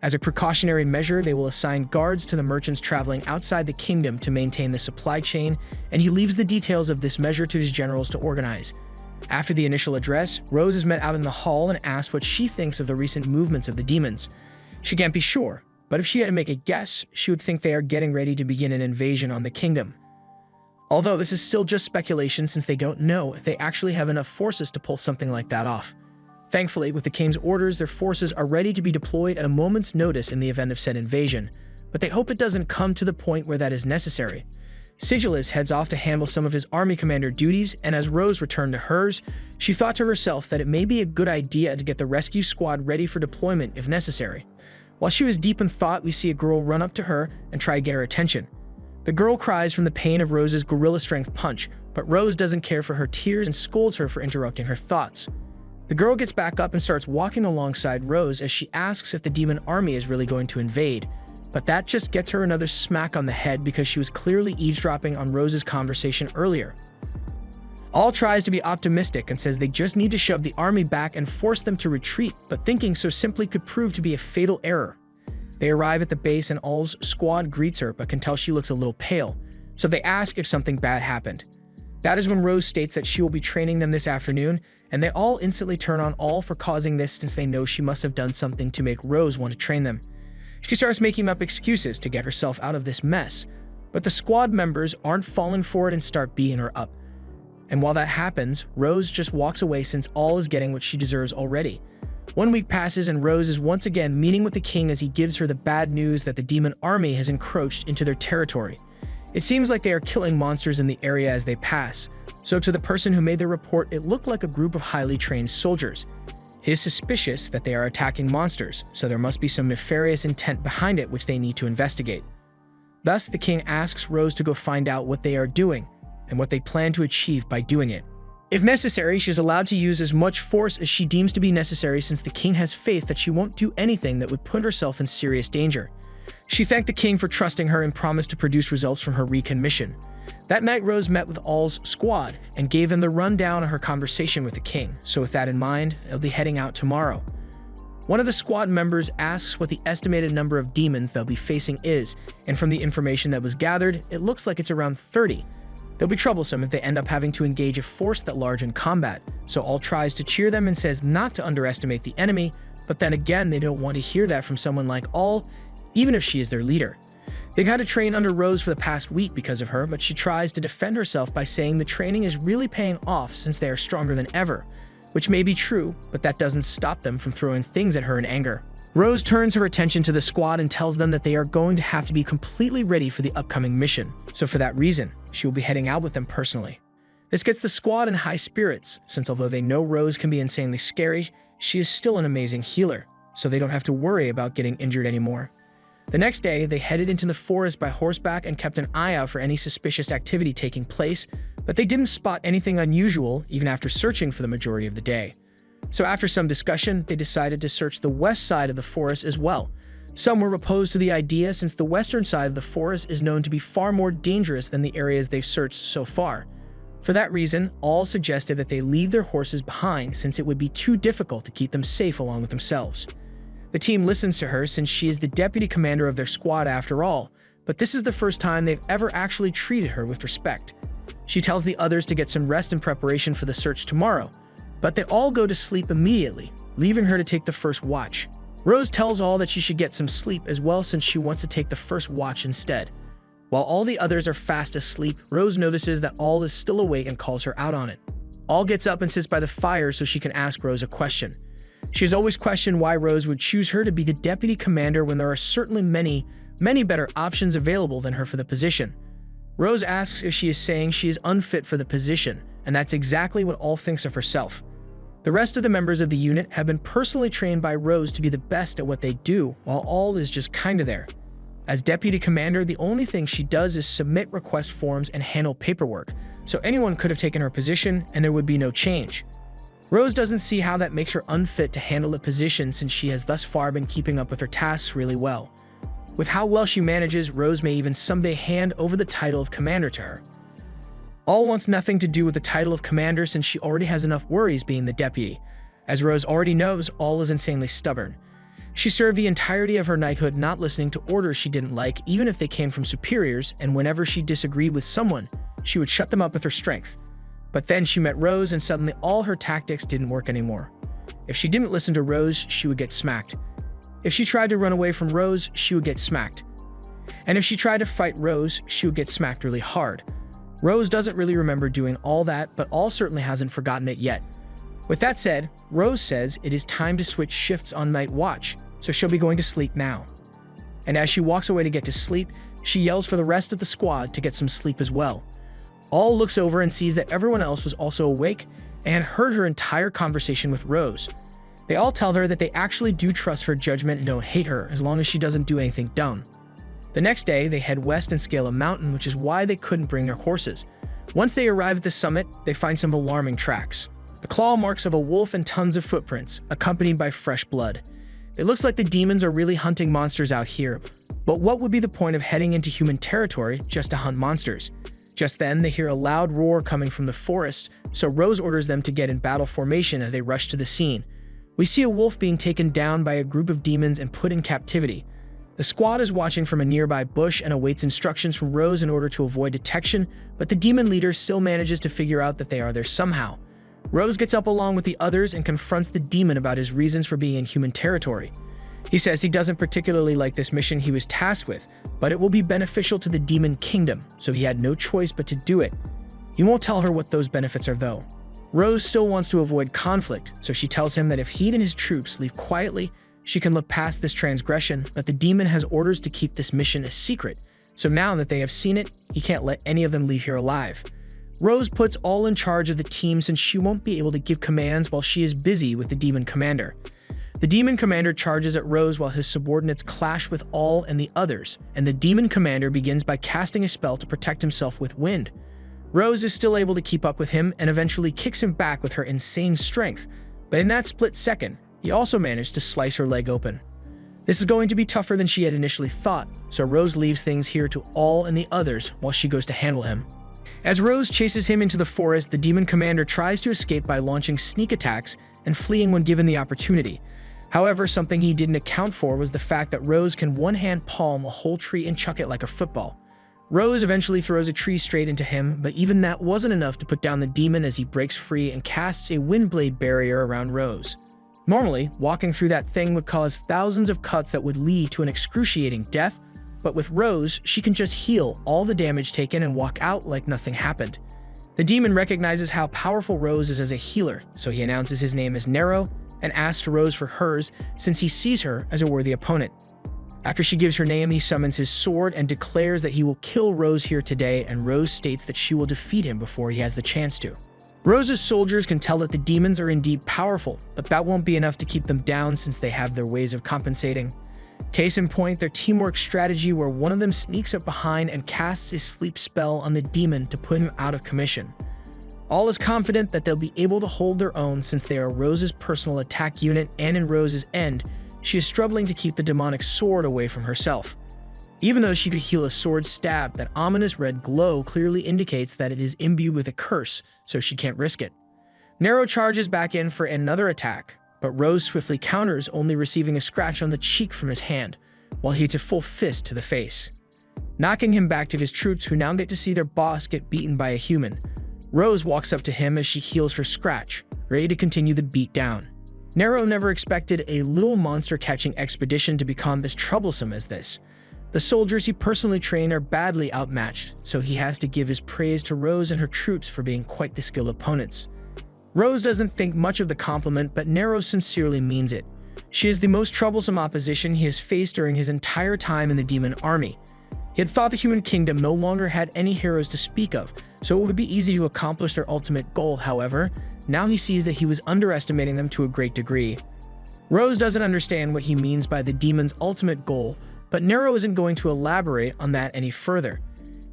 As a precautionary measure, they will assign guards to the merchants traveling outside the kingdom to maintain the supply chain, and he leaves the details of this measure to his generals to organize. After the initial address, Rose is met out in the hall and asked what she thinks of the recent movements of the demons. She can't be sure, but if she had to make a guess, she would think they are getting ready to begin an invasion on the kingdom. Although this is still just speculation since they don't know if they actually have enough forces to pull something like that off. Thankfully, with the king's orders, their forces are ready to be deployed at a moment's notice in the event of said invasion, but they hope it doesn't come to the point where that is necessary. Sigilus heads off to handle some of his army commander duties, and as Rose returned to hers, she thought to herself that it may be a good idea to get the rescue squad ready for deployment if necessary. While she was deep in thought, we see a girl run up to her and try to get her attention. The girl cries from the pain of Rose's gorilla strength punch, but Rose doesn't care for her tears and scolds her for interrupting her thoughts. The girl gets back up and starts walking alongside Rose as she asks if the demon army is really going to invade, but that just gets her another smack on the head because she was clearly eavesdropping on Rose's conversation earlier. All tries to be optimistic and says they just need to shove the army back and force them to retreat, but thinking so simply could prove to be a fatal error. They arrive at the base and All's squad greets her but can tell she looks a little pale, so they ask if something bad happened. That is when Rose states that she will be training them this afternoon, and they all instantly turn on All for causing this since they know she must have done something to make Rose want to train them. She starts making up excuses to get herself out of this mess, but the squad members aren't falling for it and start beating her up. And while that happens, Rose just walks away since all is getting what she deserves already. 1 week passes and Rose is once again meeting with the king as he gives her the bad news that the demon army has encroached into their territory. It seems like they are killing monsters in the area as they pass, so to the person who made the report, it looked like a group of highly trained soldiers. He is suspicious that they are attacking monsters, so there must be some nefarious intent behind it which they need to investigate. Thus, the king asks Rose to go find out what they are doing and what they plan to achieve by doing it. If necessary, she is allowed to use as much force as she deems to be necessary since the king has faith that she won't do anything that would put herself in serious danger. She thanked the king for trusting her and promised to produce results from her recon mission. That night, Rose met with All's squad and gave them the rundown of her conversation with the king, so with that in mind, they'll be heading out tomorrow. One of the squad members asks what the estimated number of demons they'll be facing is, and from the information that was gathered, it looks like it's around 30. They'll be troublesome if they end up having to engage a force that large in combat, so All tries to cheer them and says not to underestimate the enemy, but then again they don't want to hear that from someone like All, even if she is their leader. They've had to train under Rose for the past week because of her, but she tries to defend herself by saying the training is really paying off since they are stronger than ever, which may be true, but that doesn't stop them from throwing things at her in anger. Rose turns her attention to the squad and tells them that they are going to have to be completely ready for the upcoming mission, so for that reason, she will be heading out with them personally. This gets the squad in high spirits, since although they know Rose can be insanely scary, she is still an amazing healer, so they don't have to worry about getting injured anymore. The next day, they headed into the forest by horseback and kept an eye out for any suspicious activity taking place, but they didn't spot anything unusual even after searching for the majority of the day. So after some discussion, they decided to search the west side of the forest as well. Some were opposed to the idea since the western side of the forest is known to be far more dangerous than the areas they've searched so far. For that reason, all suggested that they leave their horses behind since it would be too difficult to keep them safe along with themselves. The team listens to her since she is the deputy commander of their squad after all, but this is the first time they've ever actually treated her with respect. She tells the others to get some rest in preparation for the search tomorrow, but they all go to sleep immediately, leaving her to take the first watch. Rose tells All that she should get some sleep as well since she wants to take the first watch instead. While all the others are fast asleep, Rose notices that All is still awake and calls her out on it. All gets up and sits by the fire so she can ask Rose a question. She has always questioned why Rose would choose her to be the deputy commander when there are certainly many better options available than her for the position. Rose asks if she is saying she is unfit for the position, and that's exactly what All thinks of herself. The rest of the members of the unit have been personally trained by Rose to be the best at what they do, while All is just kinda there. As deputy commander, the only thing she does is submit request forms and handle paperwork, so anyone could have taken her position and there would be no change. Rose doesn't see how that makes her unfit to handle a position since she has thus far been keeping up with her tasks really well. With how well she manages, Rose may even someday hand over the title of commander to her. All wants nothing to do with the title of commander since she already has enough worries being the deputy. As Rose already knows, All is insanely stubborn. She served the entirety of her knighthood not listening to orders she didn't like, even if they came from superiors, and whenever she disagreed with someone, she would shut them up with her strength. But then she met Rose and suddenly all her tactics didn't work anymore. If she didn't listen to Rose, she would get smacked. If she tried to run away from Rose, she would get smacked. And if she tried to fight Rose, she would get smacked really hard. Rose doesn't really remember doing all that, but All certainly hasn't forgotten it yet. With that said, Rose says it is time to switch shifts on night watch, so she'll be going to sleep now. And as she walks away to get to sleep, she yells for the rest of the squad to get some sleep as well. All looks over and sees that everyone else was also awake and heard her entire conversation with Rose. They all tell her that they actually do trust her judgment and don't hate her as long as she doesn't do anything dumb. The next day, they head west and scale a mountain, which is why they couldn't bring their horses. Once they arrive at the summit, they find some alarming tracks. The claw marks of a wolf and tons of footprints, accompanied by fresh blood. It looks like the demons are really hunting monsters out here, but what would be the point of heading into human territory just to hunt monsters? Just then, they hear a loud roar coming from the forest, so Rose orders them to get in battle formation as they rush to the scene. We see a wolf being taken down by a group of demons and put in captivity. The squad is watching from a nearby bush and awaits instructions from Rose in order to avoid detection, but the demon leader still manages to figure out that they are there somehow. Rose gets up along with the others and confronts the demon about his reasons for being in human territory. He says he doesn't particularly like this mission he was tasked with, but it will be beneficial to the demon kingdom, so he had no choice but to do it. He won't tell her what those benefits are though. Rose still wants to avoid conflict, so she tells him that if he and his troops leave quietly, she can look past this transgression, but the demon has orders to keep this mission a secret, so now that they have seen it, he can't let any of them leave here alive. Rose puts all in charge of the team since she won't be able to give commands while she is busy with the demon commander. The demon commander charges at Rose while his subordinates clash with all and the others, and the demon commander begins by casting a spell to protect himself with wind. Rose is still able to keep up with him and eventually kicks him back with her insane strength, but in that split second, he also managed to slice her leg open. This is going to be tougher than she had initially thought, so Rose leaves things here to all and the others while she goes to handle him. As Rose chases him into the forest, the demon commander tries to escape by launching sneak attacks and fleeing when given the opportunity. However, something he didn't account for was the fact that Rose can one-hand palm a whole tree and chuck it like a football. Rose eventually throws a tree straight into him, but even that wasn't enough to put down the demon as he breaks free and casts a windblade barrier around Rose. Normally, walking through that thing would cause thousands of cuts that would lead to an excruciating death, but with Rose, she can just heal all the damage taken and walk out like nothing happened. The demon recognizes how powerful Rose is as a healer, so he announces his name as Nero and asks Rose for hers since he sees her as a worthy opponent. After she gives her name, he summons his sword and declares that he will kill Rose here today, and Rose states that she will defeat him before he has the chance to. Rose's soldiers can tell that the demons are indeed powerful, but that won't be enough to keep them down since they have their ways of compensating. Case in point, their teamwork strategy where one of them sneaks up behind and casts a sleep spell on the demon to put him out of commission. All is confident that they'll be able to hold their own since they are Rose's personal attack unit, and in Rose's end, she is struggling to keep the demonic sword away from herself. Even though she could heal a sword stab, that ominous red glow clearly indicates that it is imbued with a curse, so she can't risk it. Nero charges back in for another attack, but Rose swiftly counters, only receiving a scratch on the cheek from his hand, while he hits a full fist to the face, knocking him back to his troops, who now get to see their boss get beaten by a human. Rose walks up to him as she heals her scratch, ready to continue the beatdown. Nero never expected a little monster-catching expedition to become as troublesome as this. The soldiers he personally trained are badly outmatched, so he has to give his praise to Rose and her troops for being quite the skilled opponents. Rose doesn't think much of the compliment, but Nero sincerely means it. She is the most troublesome opposition he has faced during his entire time in the demon army. He had thought the human kingdom no longer had any heroes to speak of, so it would be easy to accomplish their ultimate goal. However, now he sees that he was underestimating them to a great degree. Rose doesn't understand what he means by the demon's ultimate goal, but Nero isn't going to elaborate on that any further.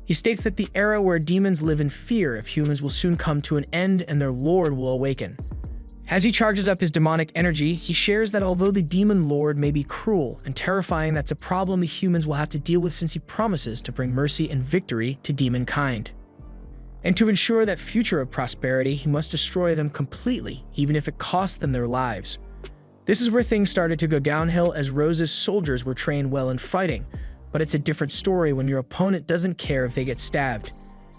He states that the era where demons live in fear of humans will soon come to an end and their lord will awaken. As he charges up his demonic energy, he shares that although the demon lord may be cruel and terrifying, that's a problem the humans will have to deal with since he promises to bring mercy and victory to demon kind. And to ensure that future of prosperity, he must destroy them completely, even if it costs them their lives. This is where things started to go downhill, as Rose's soldiers were trained well in fighting, but it's a different story when your opponent doesn't care if they get stabbed.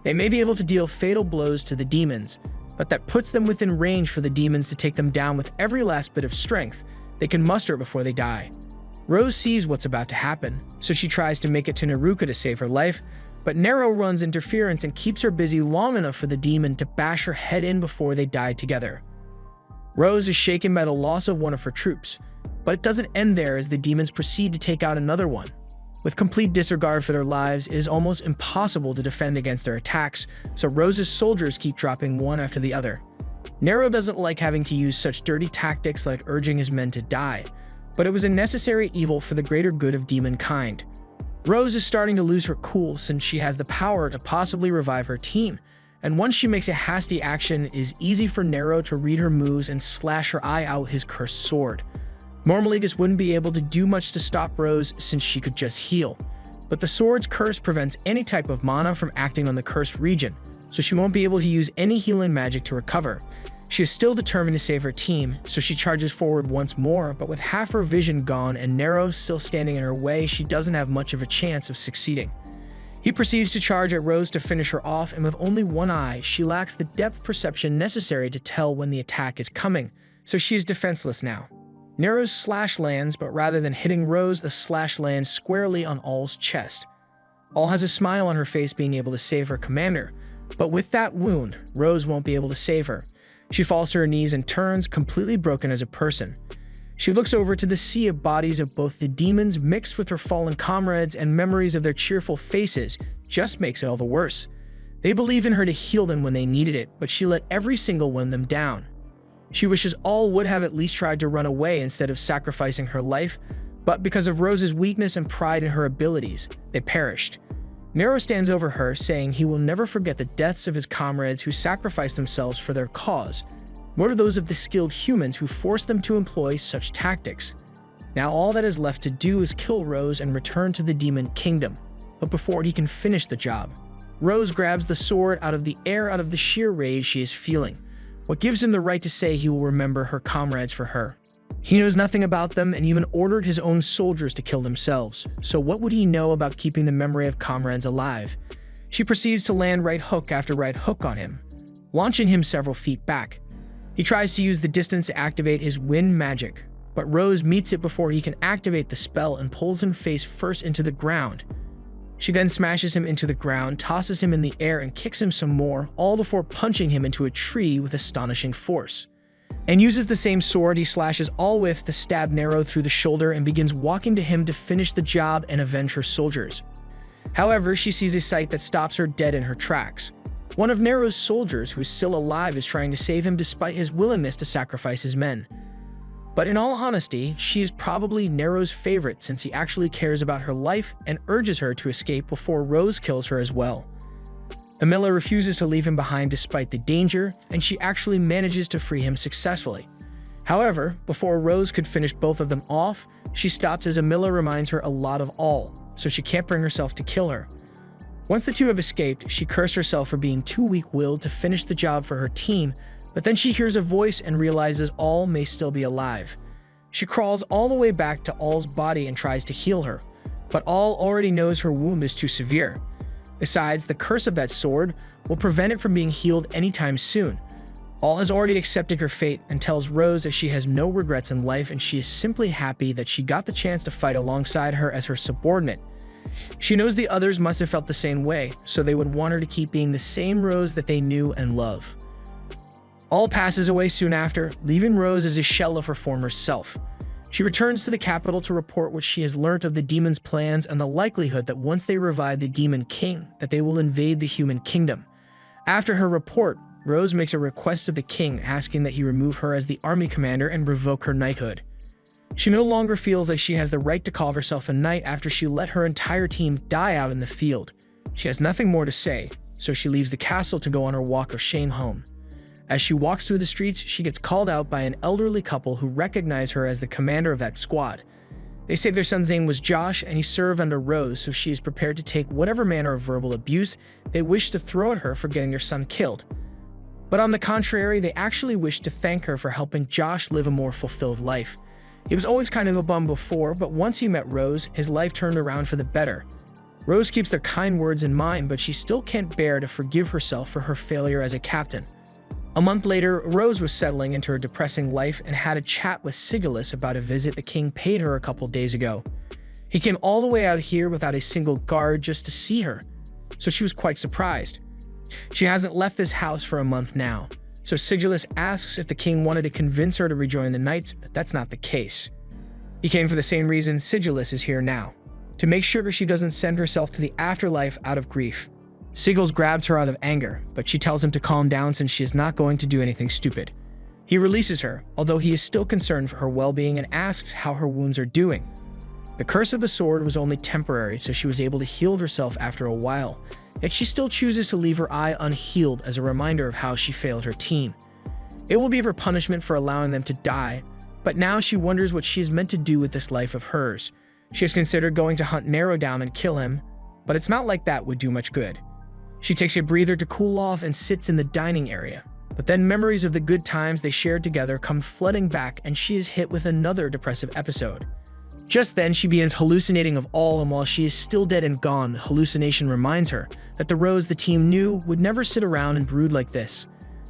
They may be able to deal fatal blows to the demons, but that puts them within range for the demons to take them down with every last bit of strength they can muster before they die. Rose sees what's about to happen, so she tries to make it to Naruka to save her life, but Nero runs interference and keeps her busy long enough for the demon to bash her head in before they die together. Rose is shaken by the loss of one of her troops, but it doesn't end there as the demons proceed to take out another one. With complete disregard for their lives, it is almost impossible to defend against their attacks, so Rose's soldiers keep dropping one after the other. Nero doesn't like having to use such dirty tactics like urging his men to die, but it was a necessary evil for the greater good of demon kind. Rose is starting to lose her cool since she has the power to possibly revive her team, and once she makes a hasty action, it is easy for Nero to read her moves and slash her eye out with his cursed sword. Normally, this wouldn't be able to do much to stop Rose since she could just heal, but the sword's curse prevents any type of mana from acting on the cursed region, so she won't be able to use any healing magic to recover. She is still determined to save her team, so she charges forward once more, but with half her vision gone and Nero still standing in her way, she doesn't have much of a chance of succeeding. He proceeds to charge at Rose to finish her off, and with only one eye, she lacks the depth perception necessary to tell when the attack is coming, so she is defenseless now. Nero's slash lands, but rather than hitting Rose, the slash lands squarely on All's chest. All has a smile on her face, being able to save her commander, But with that wound, Rose won't be able to save her. She falls to her knees and turns completely broken as a person. She looks over to the sea of bodies of both the demons mixed with her fallen comrades, and memories of their cheerful faces just makes it all the worse. They believed in her to heal them when they needed it, but she let every single one of them down. She wishes all would have at least tried to run away instead of sacrificing her life, but because of Rose's weakness and pride in her abilities, they perished. Nero stands over her, saying he will never forget the deaths of his comrades who sacrificed themselves for their cause, nor those of the skilled humans who forced them to employ such tactics. Now all that is left to do is kill Rose and return to the demon kingdom, but before he can finish the job, Rose grabs the sword out of the air out of the sheer rage she is feeling, what gives him the right to say he will remember her comrades for her. He knows nothing about them and even ordered his own soldiers to kill themselves, so what would he know about keeping the memory of comrades alive? She proceeds to land right hook after right hook on him, launching him several feet back. He tries to use the distance to activate his wind magic, but Rose meets it before he can activate the spell and pulls him face first into the ground. She then smashes him into the ground, tosses him in the air, and kicks him some more, all before punching him into a tree with astonishing force. And uses the same sword he slashes all with to stab Nero through the shoulder and begins walking to him to finish the job and avenge her soldiers. However, she sees a sight that stops her dead in her tracks. One of Nero's soldiers, who is still alive, is trying to save him despite his willingness to sacrifice his men. But in all honesty, she is probably Nero's favorite since he actually cares about her life and urges her to escape before Rose kills her as well. Amila refuses to leave him behind despite the danger, and she actually manages to free him successfully. However, before Rose could finish both of them off, she stops as Amila reminds her a lot of all, so she can't bring herself to kill her. Once the two have escaped, she cursed herself for being too weak-willed to finish the job for her team, but then she hears a voice and realizes All may still be alive. She crawls all the way back to All's body and tries to heal her, but All already knows her wound is too severe. Besides, the curse of that sword will prevent it from being healed anytime soon. All has already accepted her fate and tells Rose that she has no regrets in life and she is simply happy that she got the chance to fight alongside her as her subordinate. She knows the others must have felt the same way, so they would want her to keep being the same Rose that they knew and love. All passes away soon after, leaving Rose as a shell of her former self. She returns to the capital to report what she has learnt of the demon's plans and the likelihood that once they revive the demon king, that they will invade the human kingdom. After her report, Rose makes a request of the king asking that he remove her as the army commander and revoke her knighthood. She no longer feels like she has the right to call herself a knight after she let her entire team die out in the field. She has nothing more to say, so she leaves the castle to go on her walk of shame home. As she walks through the streets, she gets called out by an elderly couple who recognize her as the commander of that squad. They say their son's name was Josh and he served under Rose, so she is prepared to take whatever manner of verbal abuse they wish to throw at her for getting their son killed. But on the contrary, they actually wish to thank her for helping Josh live a more fulfilled life. He was always kind of a bum before, but once he met Rose, his life turned around for the better. Rose keeps their kind words in mind, but she still can't bear to forgive herself for her failure as a captain. A month later, Rose was settling into her depressing life and had a chat with Sigillus about a visit the king paid her a couple days ago. He came all the way out here without a single guard just to see her, so she was quite surprised. She hasn't left this house for a month now, so Sigillus asks if the king wanted to convince her to rejoin the knights, but that's not the case. He came for the same reason Sigillus is here now, to make sure she doesn't send herself to the afterlife out of grief. Sigillus grabs her out of anger, but she tells him to calm down since she is not going to do anything stupid. He releases her, although he is still concerned for her well-being and asks how her wounds are doing. The curse of the sword was only temporary, so she was able to heal herself after a while, yet she still chooses to leave her eye unhealed as a reminder of how she failed her team. It will be her punishment for allowing them to die, but now she wonders what she is meant to do with this life of hers. She has considered going to hunt Nero down and kill him, but it's not like that would do much good. She takes a breather to cool off and sits in the dining area. But then memories of the good times they shared together come flooding back and she is hit with another depressive episode. Just then, she begins hallucinating of All, and while she is still dead and gone, the hallucination reminds her that the Rose the team knew would never sit around and brood like this.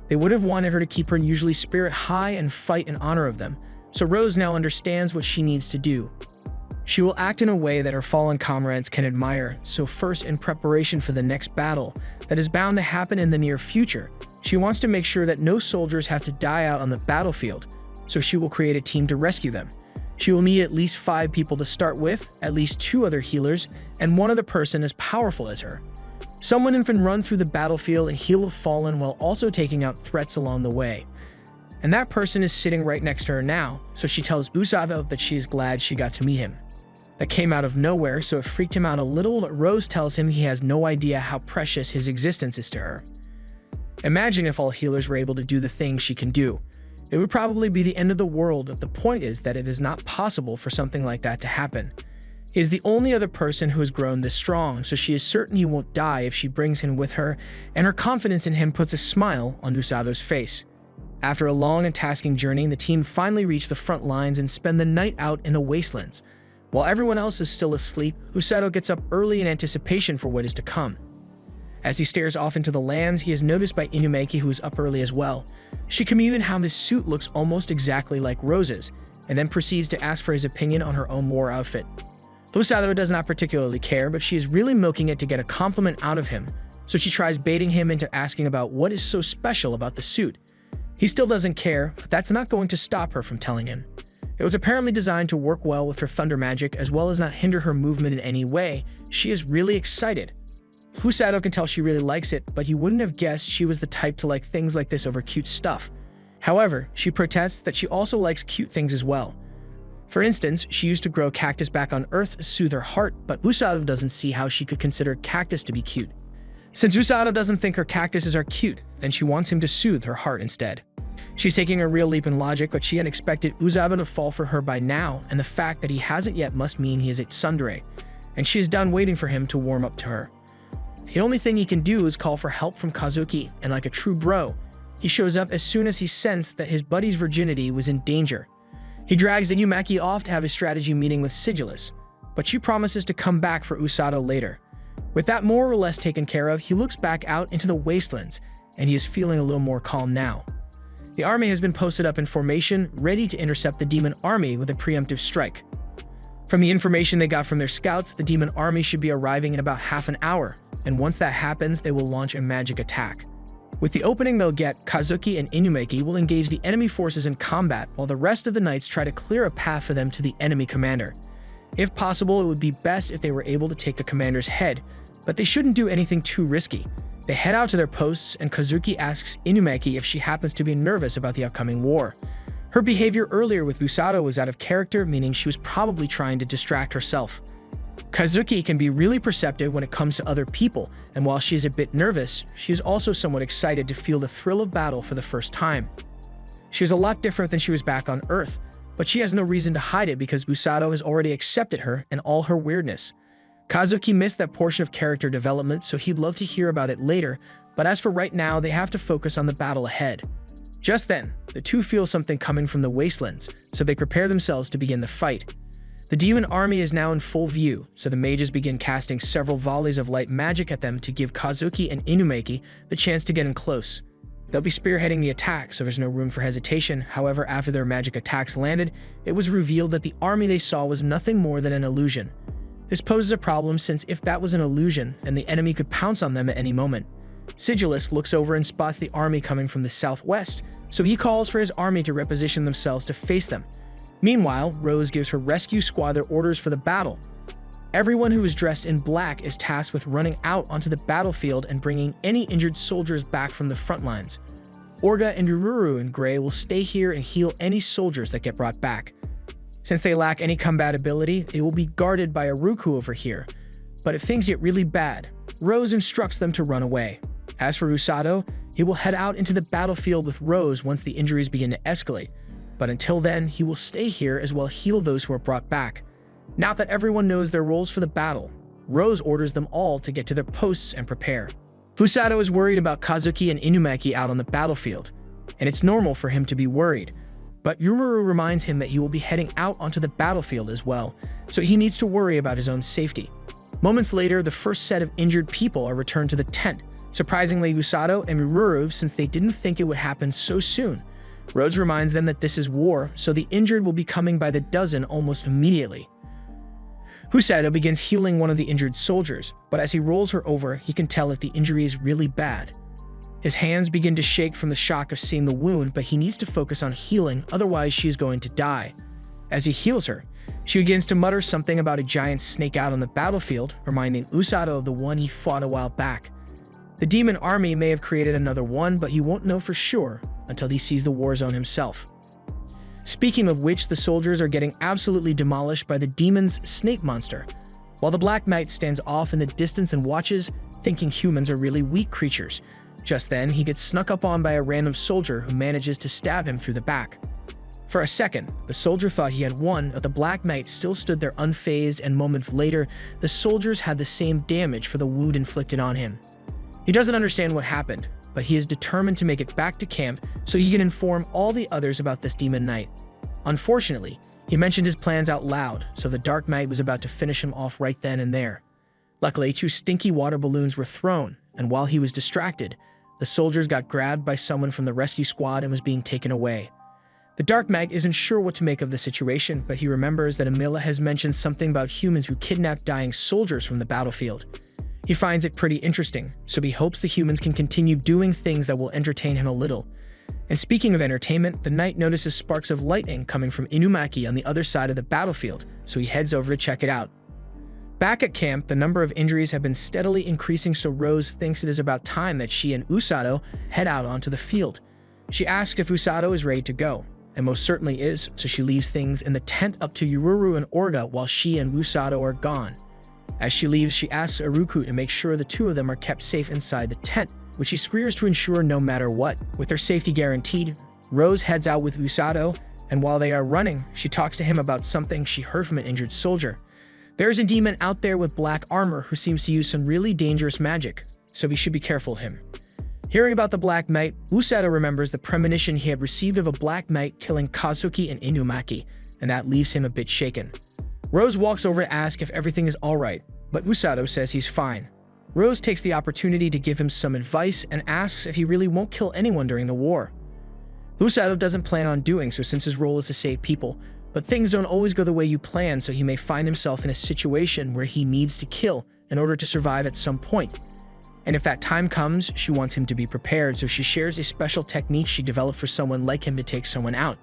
They would have wanted her to keep her usually spirit high and fight in honor of them, so Rose now understands what she needs to do. She will act in a way that her fallen comrades can admire, so first, in preparation for the next battle that is bound to happen in the near future, she wants to make sure that no soldiers have to die out on the battlefield, so she will create a team to rescue them. She will need at least 5 people to start with, at least 2 other healers, and one other person as powerful as her. Someone who can run through the battlefield and heal the fallen while also taking out threats along the way. And that person is sitting right next to her now, so she tells Usado that she is glad she got to meet him. That came out of nowhere, so it freaked him out a little, but Rose tells him he has no idea how precious his existence is to her. Imagine if all healers were able to do the things she can do. It would probably be the end of the world, but the point is that it is not possible for something like that to happen. He is the only other person who has grown this strong, so she is certain he won't die if she brings him with her, and her confidence in him puts a smile on Usado's face. After a long and tasking journey, the team finally reach the front lines and spend the night out in the wastelands. While everyone else is still asleep, Usado gets up early in anticipation for what is to come. As he stares off into the lands, he is noticed by Inumaki, who is up early as well. She communes how this suit looks almost exactly like Rose's, and then proceeds to ask for his opinion on her own war outfit. Usado does not particularly care, but she is really milking it to get a compliment out of him, so she tries baiting him into asking about what is so special about the suit. He still doesn't care, but that's not going to stop her from telling him. It was apparently designed to work well with her thunder magic as well as not hinder her movement in any way. She is really excited. Usado can tell she really likes it, but he wouldn't have guessed she was the type to like things like this over cute stuff. However, she protests that she also likes cute things as well. For instance, she used to grow cactus back on Earth to soothe her heart, but Usado doesn't see how she could consider cactus to be cute. Since Usado doesn't think her cactuses are cute, then she wants him to soothe her heart instead. She's taking a real leap in logic, but she had expected Usado to fall for her by now, and the fact that he hasn't yet must mean he is a tsundere, and she is done waiting for him to warm up to her. The only thing he can do is call for help from Kazuki, and like a true bro, he shows up as soon as he sensed that his buddy's virginity was in danger. He drags Inumaki off to have his strategy meeting with Sigillus, but she promises to come back for Usado later. With that more or less taken care of, he looks back out into the wastelands, and he is feeling a little more calm now. The army has been posted up in formation, ready to intercept the demon army with a preemptive strike. From the information they got from their scouts, the demon army should be arriving in about half an hour, and once that happens, they will launch a magic attack. With the opening they'll get, Kazuki and Inumaki will engage the enemy forces in combat, while the rest of the knights try to clear a path for them to the enemy commander. If possible, it would be best if they were able to take the commander's head, but they shouldn't do anything too risky. They head out to their posts, and Kazuki asks Inumaki if she happens to be nervous about the upcoming war. Her behavior earlier with Usado was out of character, meaning she was probably trying to distract herself. Kazuki can be really perceptive when it comes to other people, and while she is a bit nervous, she is also somewhat excited to feel the thrill of battle for the first time. She is a lot different than she was back on Earth, but she has no reason to hide it because Usado has already accepted her and all her weirdness. Kazuki missed that portion of character development, so he'd love to hear about it later, but as for right now, they have to focus on the battle ahead. Just then, the two feel something coming from the wastelands, so they prepare themselves to begin the fight. The demon army is now in full view, so the mages begin casting several volleys of light magic at them to give Kazuki and Inumaki the chance to get in close. They'll be spearheading the attack, so there's no room for hesitation. However, after their magic attacks landed, it was revealed that the army they saw was nothing more than an illusion. This poses a problem since if that was an illusion, then the enemy could pounce on them at any moment. Sigillus looks over and spots the army coming from the southwest, so he calls for his army to reposition themselves to face them. Meanwhile, Rose gives her rescue squad their orders for the battle. Everyone who is dressed in black is tasked with running out onto the battlefield and bringing any injured soldiers back from the front lines. Orga and Ururu in gray will stay here and heal any soldiers that get brought back. Since they lack any combat ability, they will be guarded by Uruku over here. But if things get really bad, Rose instructs them to run away. As for Usado, he will head out into the battlefield with Rose once the injuries begin to escalate. But until then, he will stay here as well heal those who are brought back. Now that everyone knows their roles for the battle, Rose orders them all to get to their posts and prepare. Usado is worried about Kazuki and Inumaki out on the battlefield, and it's normal for him to be worried. But Yumuru reminds him that he will be heading out onto the battlefield as well, so he needs to worry about his own safety. Moments later, the first set of injured people are returned to the tent. Surprisingly, Usado and Ururu, since they didn't think it would happen so soon. Rose reminds them that this is war, so the injured will be coming by the dozen almost immediately. Usado begins healing one of the injured soldiers, but as he rolls her over, he can tell that the injury is really bad. His hands begin to shake from the shock of seeing the wound, but he needs to focus on healing, otherwise she is going to die. As he heals her, she begins to mutter something about a giant snake out on the battlefield, reminding Usado of the one he fought a while back. The demon army may have created another one, but he won't know for sure until he sees the war zone himself. Speaking of which, the soldiers are getting absolutely demolished by the demon's snake monster, while the Black Knight stands off in the distance and watches, thinking humans are really weak creatures. Just then, he gets snuck up on by a random soldier who manages to stab him through the back. For a second, the soldier thought he had won, but the Black Knight still stood there unfazed, and moments later, the soldiers had the same damage for the wound inflicted on him. He doesn't understand what happened, but he is determined to make it back to camp so he can inform all the others about this demon knight. Unfortunately, he mentioned his plans out loud, so the Dark Knight was about to finish him off right then and there. Luckily, 2 stinky water balloons were thrown, and while he was distracted, the soldiers got grabbed by someone from the rescue squad and was being taken away. The Dark Knight isn't sure what to make of the situation, but he remembers that Amila has mentioned something about humans who kidnap dying soldiers from the battlefield. He finds it pretty interesting, so he hopes the humans can continue doing things that will entertain him a little. And speaking of entertainment, the knight notices sparks of lightning coming from Inumaki on the other side of the battlefield, so he heads over to check it out. Back at camp, the number of injuries have been steadily increasing, so Rose thinks it is about time that she and Usado head out onto the field. She asks if Usado is ready to go, and most certainly is, so she leaves things in the tent up to Ururu and Orga while she and Usado are gone. As she leaves, she asks Aruku to make sure the 2 of them are kept safe inside the tent, which she swears to ensure no matter what. With their safety guaranteed, Rose heads out with Usado, and while they are running, she talks to him about something she heard from an injured soldier. There is a demon out there with black armor who seems to use some really dangerous magic, so we should be careful of him. Hearing about the Black Knight, Usado remembers the premonition he had received of a Black Knight killing Kazuki and Inumaki, and that leaves him a bit shaken. Rose walks over to ask if everything is alright, but Usado says he's fine. Rose takes the opportunity to give him some advice and asks if he really won't kill anyone during the war. Usado doesn't plan on doing so since his role is to save people, but things don't always go the way you plan, so he may find himself in a situation where he needs to kill in order to survive at some point. And if that time comes, she wants him to be prepared, so she shares a special technique she developed for someone like him to take someone out.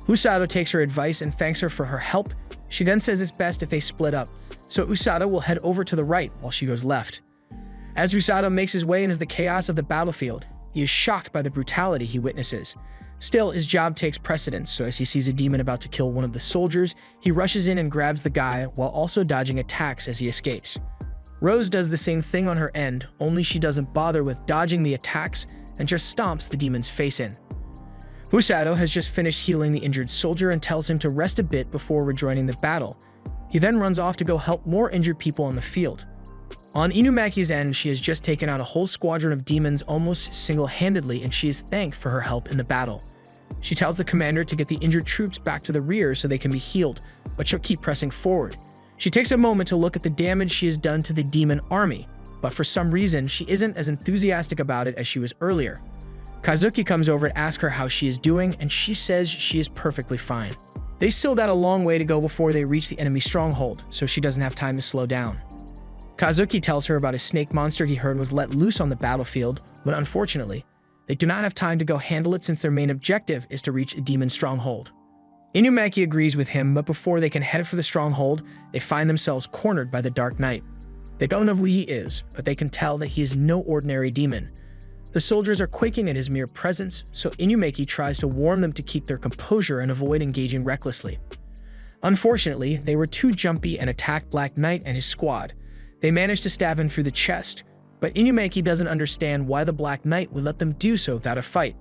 Usado takes her advice and thanks her for her help. She then says it's best if they split up, so Usado will head over to the right while she goes left. As Usado makes his way into the chaos of the battlefield, he is shocked by the brutality he witnesses. Still, his job takes precedence, so as he sees a demon about to kill one of the soldiers, he rushes in and grabs the guy while also dodging attacks as he escapes. Rose does the same thing on her end, only she doesn't bother with dodging the attacks and just stomps the demon's face in. Usado has just finished healing the injured soldier and tells him to rest a bit before rejoining the battle. He then runs off to go help more injured people on the field. On Inumaki's end, she has just taken out a whole squadron of demons almost single-handedly, and she is thanked for her help in the battle. She tells the commander to get the injured troops back to the rear so they can be healed, but she'll keep pressing forward. She takes a moment to look at the damage she has done to the demon army, but for some reason, she isn't as enthusiastic about it as she was earlier. Kazuki comes over to ask her how she is doing, and she says she is perfectly fine. They still got a long way to go before they reach the enemy stronghold, so she doesn't have time to slow down. Kazuki tells her about a snake monster he heard was let loose on the battlefield, but unfortunately, they do not have time to go handle it since their main objective is to reach a demon stronghold. Inumaki agrees with him, but before they can head for the stronghold, they find themselves cornered by the Dark Knight. They don't know who he is, but they can tell that he is no ordinary demon. The soldiers are quaking at his mere presence, so Inumaki tries to warn them to keep their composure and avoid engaging recklessly. Unfortunately, they were too jumpy and attacked Black Knight and his squad. They managed to stab him through the chest, but Inumaki doesn't understand why the Black Knight would let them do so without a fight.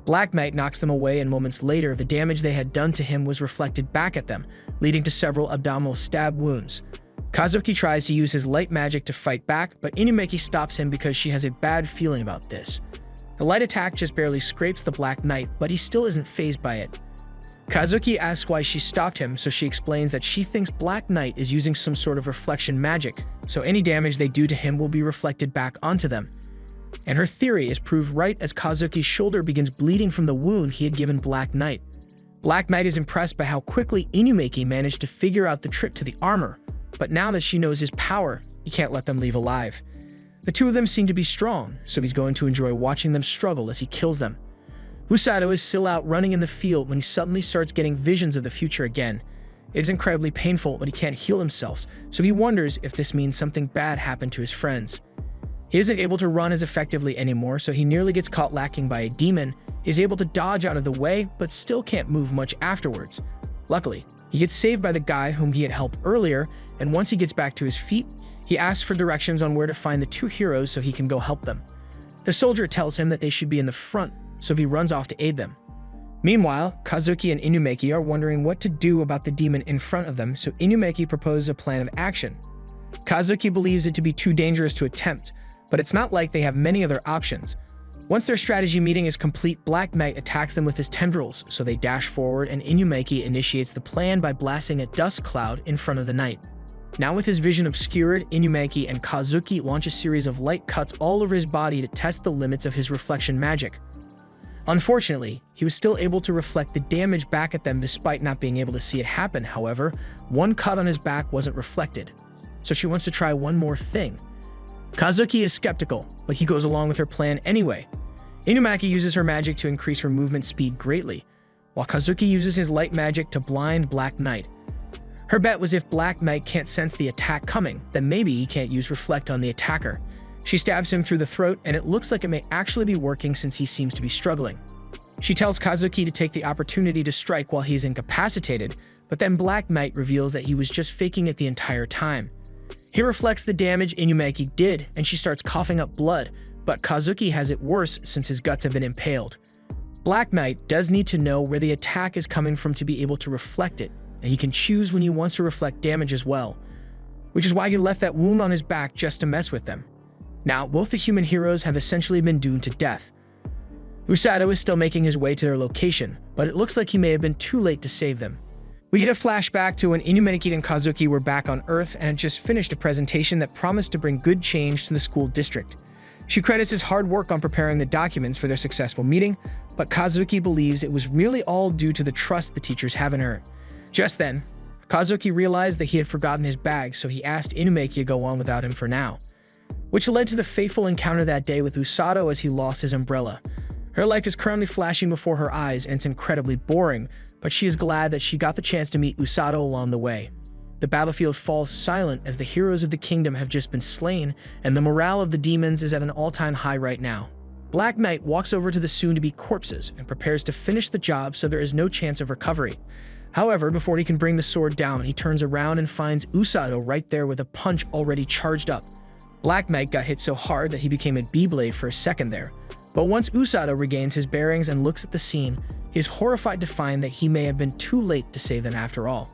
Black Knight knocks them away, and moments later, the damage they had done to him was reflected back at them, leading to several abdominal stab wounds. Kazuki tries to use his light magic to fight back, but Inumaki stops him because she has a bad feeling about this. The light attack just barely scrapes the Black Knight, but he still isn't fazed by it. Kazuki asks why she stopped him, so she explains that she thinks Black Knight is using some sort of reflection magic, so any damage they do to him will be reflected back onto them. And her theory is proved right as Kazuki's shoulder begins bleeding from the wound he had given Black Knight. Black Knight is impressed by how quickly Inumaki managed to figure out the trick to the armor, but now that she knows his power, he can't let them leave alive. The two of them seem to be strong, so he's going to enjoy watching them struggle as he kills them. Usado is still out running in the field when he suddenly starts getting visions of the future again. It is incredibly painful, but he can't heal himself, so he wonders if this means something bad happened to his friends. He isn't able to run as effectively anymore, so he nearly gets caught lacking by a demon. He's able to dodge out of the way, but still can't move much afterwards. Luckily, he gets saved by the guy whom he had helped earlier, and once he gets back to his feet, he asks for directions on where to find the two heroes so he can go help them. The soldier tells him that they should be in the front, so he runs off to aid them. Meanwhile, Kazuki and Inumeki are wondering what to do about the demon in front of them, so Inumeki proposes a plan of action. Kazuki believes it to be too dangerous to attempt, but it's not like they have many other options. Once their strategy meeting is complete, Black Knight attacks them with his tendrils, so they dash forward and Inumeki initiates the plan by blasting a dust cloud in front of the knight. Now with his vision obscured, Inumeki and Kazuki launch a series of light cuts all over his body to test the limits of his reflection magic. Unfortunately, he was still able to reflect the damage back at them despite not being able to see it happen. However, one cut on his back wasn't reflected, so she wants to try one more thing. Kazuki is skeptical, but he goes along with her plan anyway. Inumeki uses her magic to increase her movement speed greatly, while Kazuki uses his light magic to blind Black Knight. Her bet was if Black Knight can't sense the attack coming, then maybe he can't use Reflect on the attacker. She stabs him through the throat, and it looks like it may actually be working since he seems to be struggling. She tells Kazuki to take the opportunity to strike while he's incapacitated, but then Black Knight reveals that he was just faking it the entire time. He reflects the damage Inumeki did, and she starts coughing up blood, but Kazuki has it worse since his guts have been impaled. Black Knight does need to know where the attack is coming from to be able to reflect it, and he can choose when he wants to reflect damage as well, which is why he left that wound on his back just to mess with them. Now, both the human heroes have essentially been doomed to death. Usado is still making his way to their location, but it looks like he may have been too late to save them. We get a flashback to when Inumeki and Kazuki were back on Earth and had just finished a presentation that promised to bring good change to the school district. She credits his hard work on preparing the documents for their successful meeting, but Kazuki believes it was really all due to the trust the teachers have in her. Just then, Kazuki realized that he had forgotten his bag, so he asked Inumeki to go on without him for now, which led to the fateful encounter that day with Usado as he lost his umbrella. Her life is currently flashing before her eyes, and it's incredibly boring, but she is glad that she got the chance to meet Usado along the way. The battlefield falls silent as the heroes of the kingdom have just been slain, and the morale of the demons is at an all-time high right now. Black Knight walks over to the soon-to-be corpses and prepares to finish the job so there is no chance of recovery. However, before he can bring the sword down, he turns around and finds Usado right there with a punch already charged up. Black Knight got hit so hard that he became a Beyblade for a second there. But once Usado regains his bearings and looks at the scene, he is horrified to find that he may have been too late to save them after all.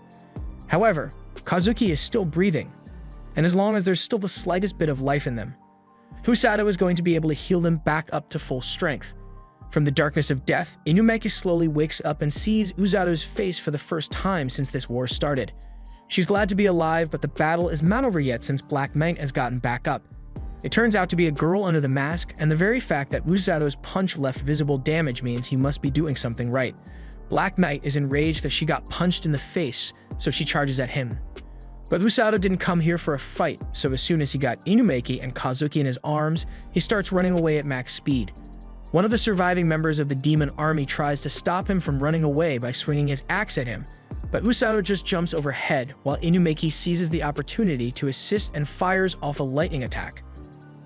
However, Kazuki is still breathing, and as long as there's still the slightest bit of life in them, Usado is going to be able to heal them back up to full strength. From the darkness of death, Inumeki slowly wakes up and sees Usado's face for the first time since this war started. She's glad to be alive, but the battle is not over yet since Black Knight has gotten back up. It turns out to be a girl under the mask, and the very fact that Usado's punch left visible damage means he must be doing something right. Black Knight is enraged that she got punched in the face, so she charges at him. But Usado didn't come here for a fight, so as soon as he got Inumeki and Kazuki in his arms, he starts running away at max speed. One of the surviving members of the demon army tries to stop him from running away by swinging his axe at him, but Usado just jumps overhead while Inumeki seizes the opportunity to assist and fires off a lightning attack.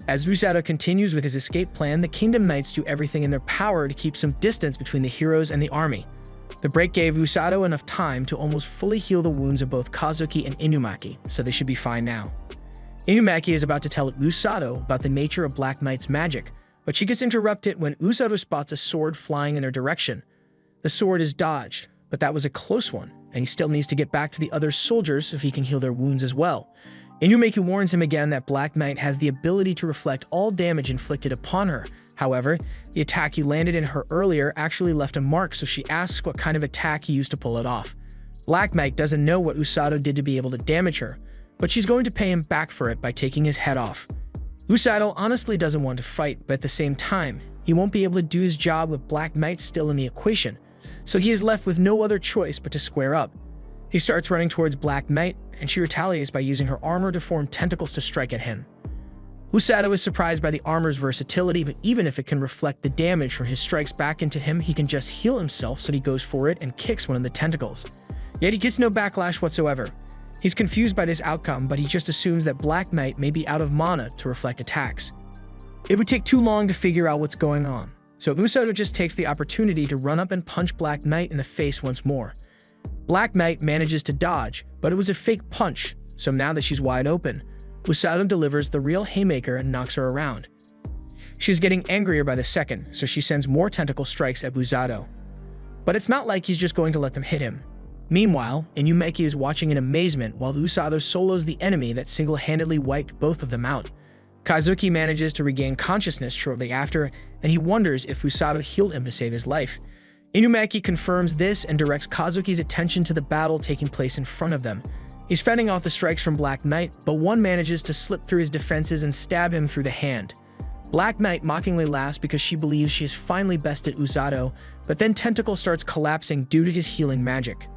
As Usado continues with his escape plan, the Kingdom Knights do everything in their power to keep some distance between the heroes and the army. The break gave Usado enough time to almost fully heal the wounds of both Kazuki and Inumeki, so they should be fine now. Inumeki is about to tell Usado about the nature of Black Knight's magic, but she gets interrupted when Usado spots a sword flying in her direction. The sword is dodged, but that was a close one, and he still needs to get back to the other soldiers if he can heal their wounds as well. Inumeki warns him again that Black Knight has the ability to reflect all damage inflicted upon her. However, the attack he landed in her earlier actually left a mark, so she asks what kind of attack he used to pull it off. Black Knight doesn't know what Usado did to be able to damage her, but she's going to pay him back for it by taking his head off. Usado honestly doesn't want to fight, but at the same time, he won't be able to do his job with Black Knight still in the equation, so he is left with no other choice but to square up. He starts running towards Black Knight, and she retaliates by using her armor to form tentacles to strike at him. Usado is surprised by the armor's versatility, but even if it can reflect the damage from his strikes back into him, he can just heal himself, so he goes for it and kicks one of the tentacles. Yet he gets no backlash whatsoever. He's confused by this outcome, but he just assumes that Black Knight may be out of mana to reflect attacks. It would take too long to figure out what's going on, so Usado just takes the opportunity to run up and punch Black Knight in the face once more. Black Knight manages to dodge, but it was a fake punch, so now that she's wide open, Usado delivers the real haymaker and knocks her around. She's getting angrier by the second, so she sends more tentacle strikes at Usado. But it's not like he's just going to let them hit him. Meanwhile, Inumeki is watching in amazement while Usado solos the enemy that single-handedly wiped both of them out. Kazuki manages to regain consciousness shortly after, and he wonders if Usado healed him to save his life. Inumeki confirms this and directs Kazuki's attention to the battle taking place in front of them. He's fending off the strikes from Black Knight, but one manages to slip through his defenses and stab him through the hand. Black Knight mockingly laughs because she believes she has finally bested Usado, but then Tentacle starts collapsing due to his healing magic.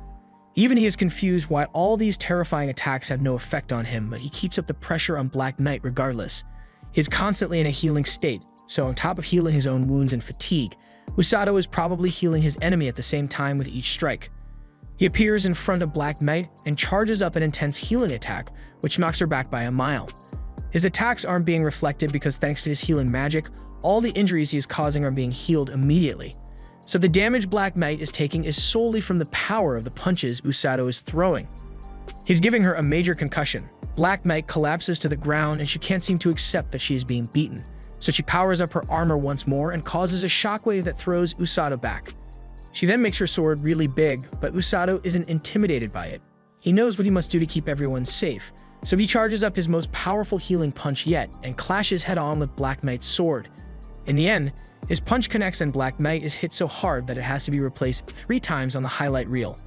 Even he is confused why all these terrifying attacks have no effect on him, but he keeps up the pressure on Black Knight regardless. He is constantly in a healing state, so on top of healing his own wounds and fatigue, Usado is probably healing his enemy at the same time with each strike. He appears in front of Black Knight and charges up an intense healing attack, which knocks her back by a mile. His attacks aren't being reflected because thanks to his healing magic, all the injuries he is causing are being healed immediately. So the damage Black Knight is taking is solely from the power of the punches Usado is throwing. He's giving her a major concussion. Black Knight collapses to the ground and she can't seem to accept that she is being beaten. So she powers up her armor once more and causes a shockwave that throws Usado back. She then makes her sword really big, but Usado isn't intimidated by it. He knows what he must do to keep everyone safe, so he charges up his most powerful healing punch yet and clashes head-on with Black Knight's sword. In the end, his punch connects and Black Knight is hit so hard that it has to be replaced 3 times on the highlight reel.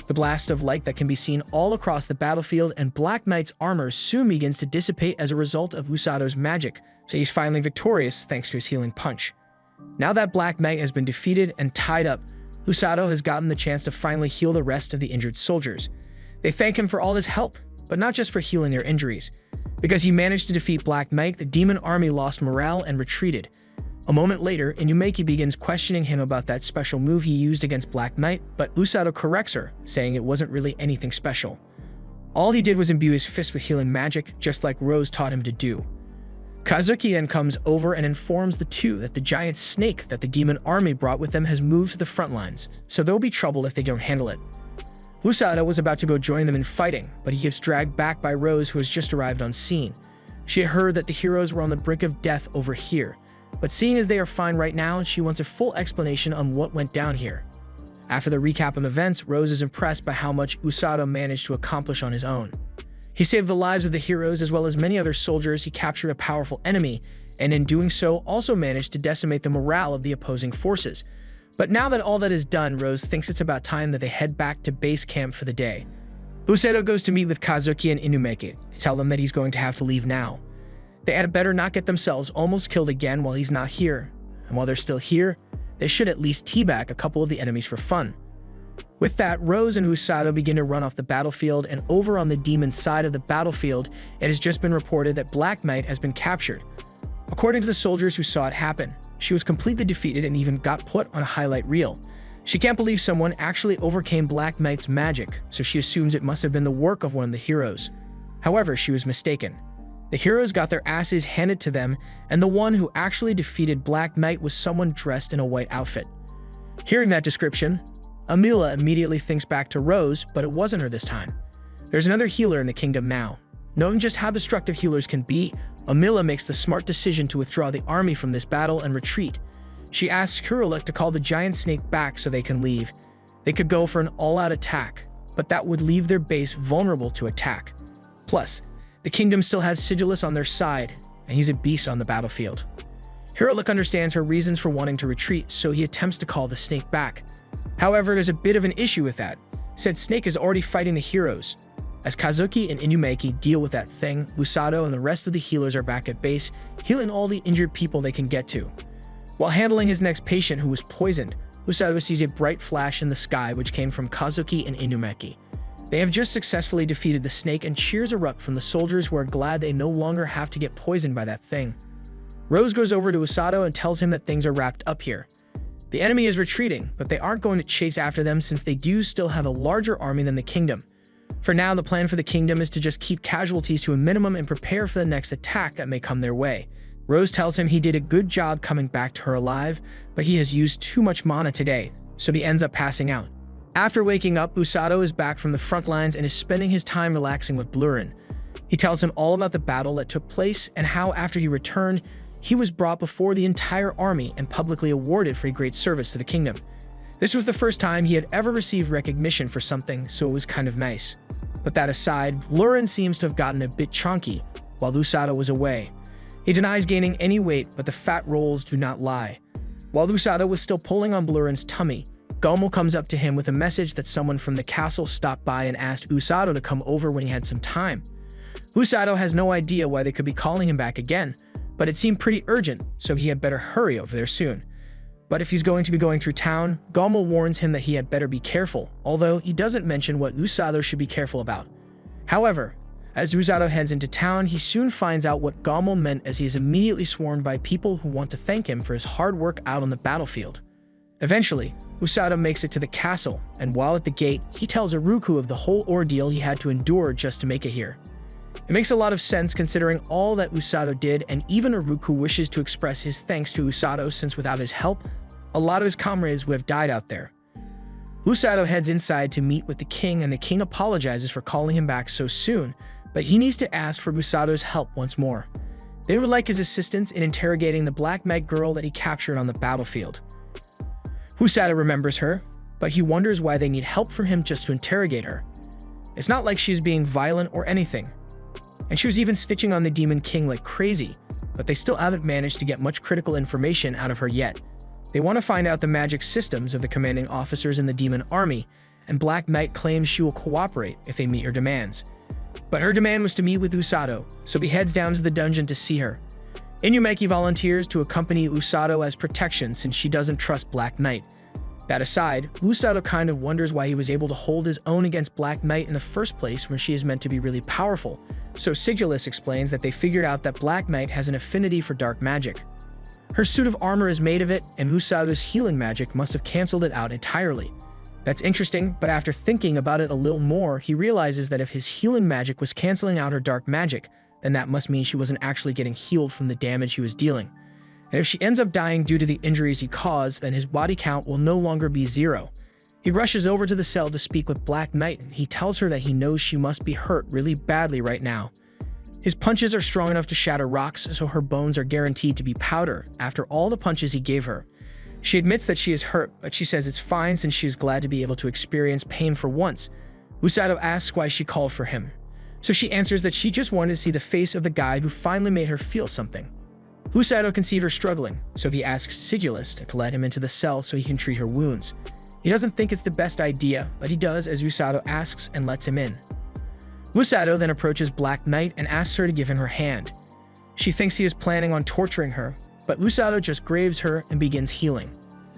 The blast of light that can be seen all across the battlefield and Black Knight's armor soon begins to dissipate as a result of Usado's magic, so he's finally victorious thanks to his healing punch. Now that Black Knight has been defeated and tied up, Usado has gotten the chance to finally heal the rest of the injured soldiers. They thank him for all his help, but not just for healing their injuries. Because he managed to defeat Black Knight, the demon army lost morale and retreated. A moment later, Inumeki begins questioning him about that special move he used against Black Knight, but Usado corrects her, saying it wasn't really anything special. All he did was imbue his fist with healing magic, just like Rose taught him to do. Kazuki then comes over and informs the two that the giant snake that the demon army brought with them has moved to the front lines, so there'll be trouble if they don't handle it. Usado was about to go join them in fighting, but he gets dragged back by Rose, who has just arrived on scene. She had heard that the heroes were on the brink of death over here, but seeing as they are fine right now, she wants a full explanation on what went down here. After the recap of events, Rose is impressed by how much Usado managed to accomplish on his own. He saved the lives of the heroes as well as many other soldiers, he captured a powerful enemy, and in doing so also managed to decimate the morale of the opposing forces. But now that all that is done, Rose thinks it's about time that they head back to base camp for the day. Usado goes to meet with Kazuki and Inumeki to tell them that he's going to have to leave now. They had better not get themselves almost killed again while he's not here, and while they're still here, they should at least teabag a couple of the enemies for fun. With that, Rose and Usado begin to run off the battlefield, and over on the demon side of the battlefield, it has just been reported that Black Knight has been captured. According to the soldiers who saw it happen, she was completely defeated and even got put on a highlight reel. She can't believe someone actually overcame Black Knight's magic, so she assumes it must have been the work of one of the heroes. However, she was mistaken. The heroes got their asses handed to them, and the one who actually defeated Black Knight was someone dressed in a white outfit. Hearing that description, Amila immediately thinks back to Rose, but it wasn't her this time. There's another healer in the kingdom now. Knowing just how destructive healers can be, Amila makes the smart decision to withdraw the army from this battle and retreat. She asks Kuruluk to call the giant snake back so they can leave. They could go for an all-out attack, but that would leave their base vulnerable to attack. Plus, the kingdom still has Sigillus on their side, and he's a beast on the battlefield. Kuruluk understands her reasons for wanting to retreat, so he attempts to call the snake back. However, there's a bit of an issue with that. Said snake is already fighting the heroes. As Kazuki and Inumeki deal with that thing, Usado and the rest of the healers are back at base, healing all the injured people they can get to. While handling his next patient who was poisoned, Usado sees a bright flash in the sky which came from Kazuki and Inumeki. They have just successfully defeated the snake, and cheers erupt from the soldiers who are glad they no longer have to get poisoned by that thing. Rose goes over to Usado and tells him that things are wrapped up here. The enemy is retreating, but they aren't going to chase after them since they do still have a larger army than the kingdom. For now, the plan for the kingdom is to just keep casualties to a minimum and prepare for the next attack that may come their way. Rose tells him he did a good job coming back to her alive, but he has used too much mana today, so he ends up passing out. After waking up, Usado is back from the front lines and is spending his time relaxing with Blurin. He tells him all about the battle that took place and how after he returned, he was brought before the entire army and publicly awarded for a great service to the kingdom. This was the first time he had ever received recognition for something, so it was kind of nice. But that aside, Blurin seems to have gotten a bit chunky while Usado was away. He denies gaining any weight, but the fat rolls do not lie. While Usado was still pulling on Blurin's tummy, Gomel comes up to him with a message that someone from the castle stopped by and asked Usado to come over when he had some time. Usado has no idea why they could be calling him back again, but it seemed pretty urgent, so he had better hurry over there soon. But if he's going to be going through town, Gomel warns him that he had better be careful, although he doesn't mention what Usado should be careful about. However, as Usado heads into town, he soon finds out what Gomel meant as he is immediately swarmed by people who want to thank him for his hard work out on the battlefield. Eventually, Usado makes it to the castle, and while at the gate, he tells Iruku of the whole ordeal he had to endure just to make it here. It makes a lot of sense considering all that Usado did, and even Iruku wishes to express his thanks to Usado since without his help, a lot of his comrades would have died out there. Usado heads inside to meet with the king, and the king apologizes for calling him back so soon, but he needs to ask for Usado's help once more. They would like his assistance in interrogating the Black Meg girl that he captured on the battlefield. Usado remembers her, but he wonders why they need help from him just to interrogate her. It's not like she's being violent or anything. And she was even snitching on the Demon King like crazy, but they still haven't managed to get much critical information out of her yet. They want to find out the magic systems of the commanding officers in the demon army, and Black Knight claims she will cooperate if they meet her demands. But her demand was to meet with Usado, so he heads down to the dungeon to see her. Inumeki volunteers to accompany Usado as protection since she doesn't trust Black Knight. That aside, Usado kind of wonders why he was able to hold his own against Black Knight in the first place when she is meant to be really powerful, so Sigillus explains that they figured out that Black Knight has an affinity for dark magic. Her suit of armor is made of it, and Usado's healing magic must have cancelled it out entirely. That's interesting, but after thinking about it a little more, he realizes that if his healing magic was cancelling out her dark magic, then that must mean she wasn't actually getting healed from the damage he was dealing. And if she ends up dying due to the injuries he caused, then his body count will no longer be 0. He rushes over to the cell to speak with Black Knight, and he tells her that he knows she must be hurt really badly right now. His punches are strong enough to shatter rocks, so her bones are guaranteed to be powder after all the punches he gave her. She admits that she is hurt, but she says it's fine since she is glad to be able to experience pain for once. Usado asks why she called for him, so she answers that she just wanted to see the face of the guy who finally made her feel something. Usado can see her struggling, so he asks Sigillus to let him into the cell so he can treat her wounds. He doesn't think it's the best idea, but he does as Usado asks and lets him in. Usado then approaches Black Knight and asks her to give him her hand. She thinks he is planning on torturing her, but Usado just grabs her and begins healing.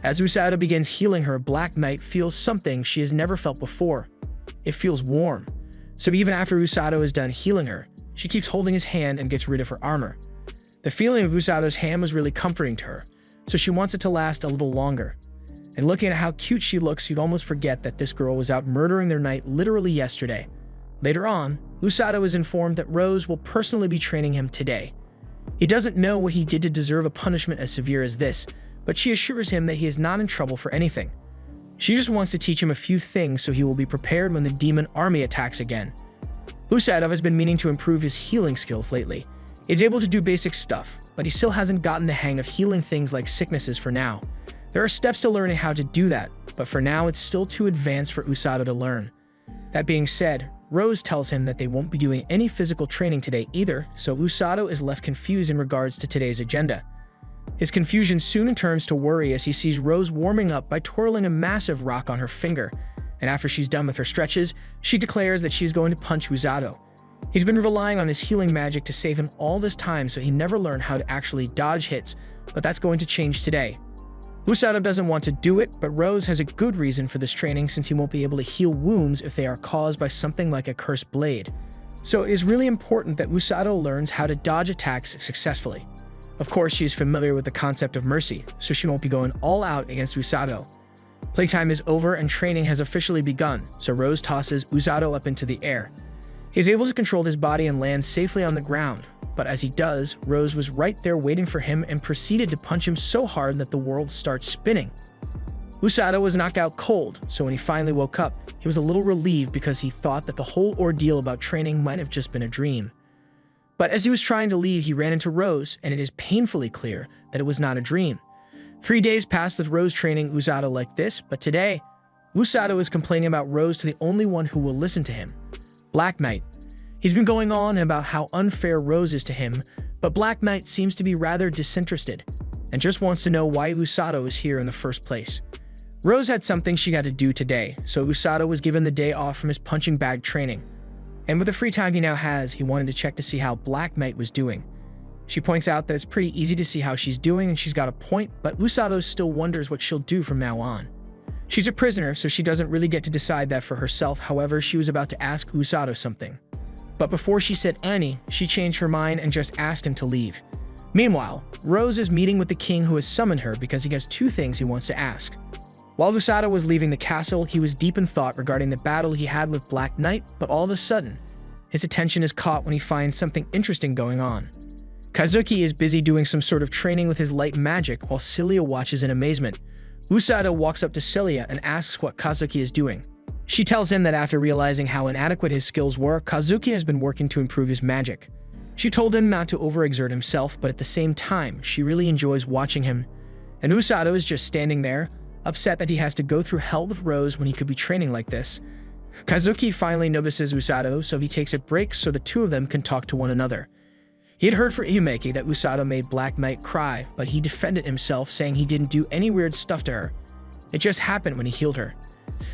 As Usado begins healing her, Black Knight feels something she has never felt before. It feels warm. So even after Usado is done healing her, she keeps holding his hand and gets rid of her armor. The feeling of Usado's hand was really comforting to her, so she wants it to last a little longer. And looking at how cute she looks, you'd almost forget that this girl was out murdering their knight literally yesterday. Later on, Usado is informed that Rose will personally be training him today. He doesn't know what he did to deserve a punishment as severe as this, but she assures him that he is not in trouble for anything. She just wants to teach him a few things so he will be prepared when the demon army attacks again. Usado has been meaning to improve his healing skills lately. He's able to do basic stuff, but he still hasn't gotten the hang of healing things like sicknesses for now. There are steps to learning how to do that, but for now it's still too advanced for Usado to learn. That being said, Rose tells him that they won't be doing any physical training today either, so Usado is left confused in regards to today's agenda. His confusion soon turns to worry as he sees Rose warming up by twirling a massive rock on her finger, and after she's done with her stretches, she declares that she's going to punch Usado. He's been relying on his healing magic to save him all this time, so he never learned how to actually dodge hits, but that's going to change today. Usado doesn't want to do it, but Rose has a good reason for this training since he won't be able to heal wounds if they are caused by something like a cursed blade. So it is really important that Usado learns how to dodge attacks successfully. Of course, she is familiar with the concept of mercy, so she won't be going all out against Usado. Playtime is over and training has officially begun, so Rose tosses Usado up into the air. He is able to control his body and land safely on the ground, but as he does, Rose was right there waiting for him and proceeded to punch him so hard that the world starts spinning. Usado was knocked out cold, so when he finally woke up, he was a little relieved because he thought that the whole ordeal about training might have just been a dream. But as he was trying to leave, he ran into Rose, and it is painfully clear that it was not a dream. 3 days passed with Rose training Usado like this, but today, Usado is complaining about Rose to the only one who will listen to him, Black Knight. He's been going on about how unfair Rose is to him, but Black Knight seems to be rather disinterested and just wants to know why Usado is here in the first place. Rose had something she had to do today, so Usado was given the day off from his punching bag training. And with the free time he now has, he wanted to check to see how Black Knight was doing. She points out that it's pretty easy to see how she's doing and she's got a point, but Usado still wonders what she'll do from now on. She's a prisoner, so she doesn't really get to decide that for herself. However, she was about to ask Usado something. But before she said any, she changed her mind and just asked him to leave. Meanwhile, Rose is meeting with the king who has summoned her because he has 2 things he wants to ask. While Usado was leaving the castle, he was deep in thought regarding the battle he had with Black Knight, but all of a sudden, his attention is caught when he finds something interesting going on. Kazuki is busy doing some sort of training with his light magic while Celia watches in amazement. Usado walks up to Celia and asks what Kazuki is doing. She tells him that after realizing how inadequate his skills were, Kazuki has been working to improve his magic. She told him not to overexert himself, but at the same time, she really enjoys watching him. And Usado is just standing there, upset that he has to go through hell with Rose when he could be training like this. Kazuki finally notices Usado, so he takes a break so the 2 of them can talk to one another. He had heard from Iyumeki that Usado made Black Knight cry, but he defended himself, saying he didn't do any weird stuff to her. It just happened when he healed her.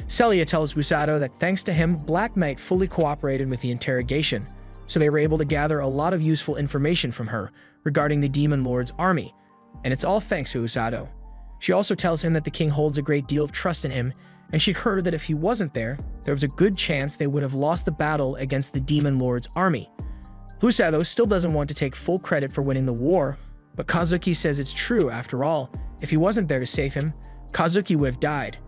Celia tells Usado that thanks to him, Black Knight fully cooperated with the interrogation, so they were able to gather a lot of useful information from her regarding the Demon Lord's army, and it's all thanks to Usado. She also tells him that the king holds a great deal of trust in him, and she heard that if he wasn't there, there was a good chance they would have lost the battle against the Demon Lord's army. Usado still doesn't want to take full credit for winning the war, but Kazuki says it's true after all. If he wasn't there to save him, Kazuki would have died.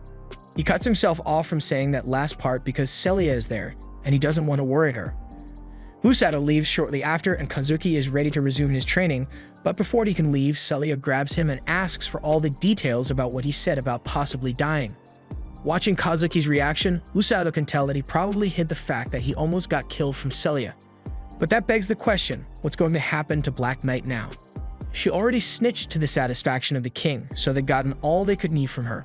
He cuts himself off from saying that last part because Celia is there, and he doesn't want to worry her. Usado leaves shortly after, and Kazuki is ready to resume his training, but before he can leave, Celia grabs him and asks for all the details about what he said about possibly dying. Watching Kazuki's reaction, Usado can tell that he probably hid the fact that he almost got killed from Celia. But that begs the question, what's going to happen to Black Knight now? She already snitched to the satisfaction of the king, so they'd gotten all they could need from her.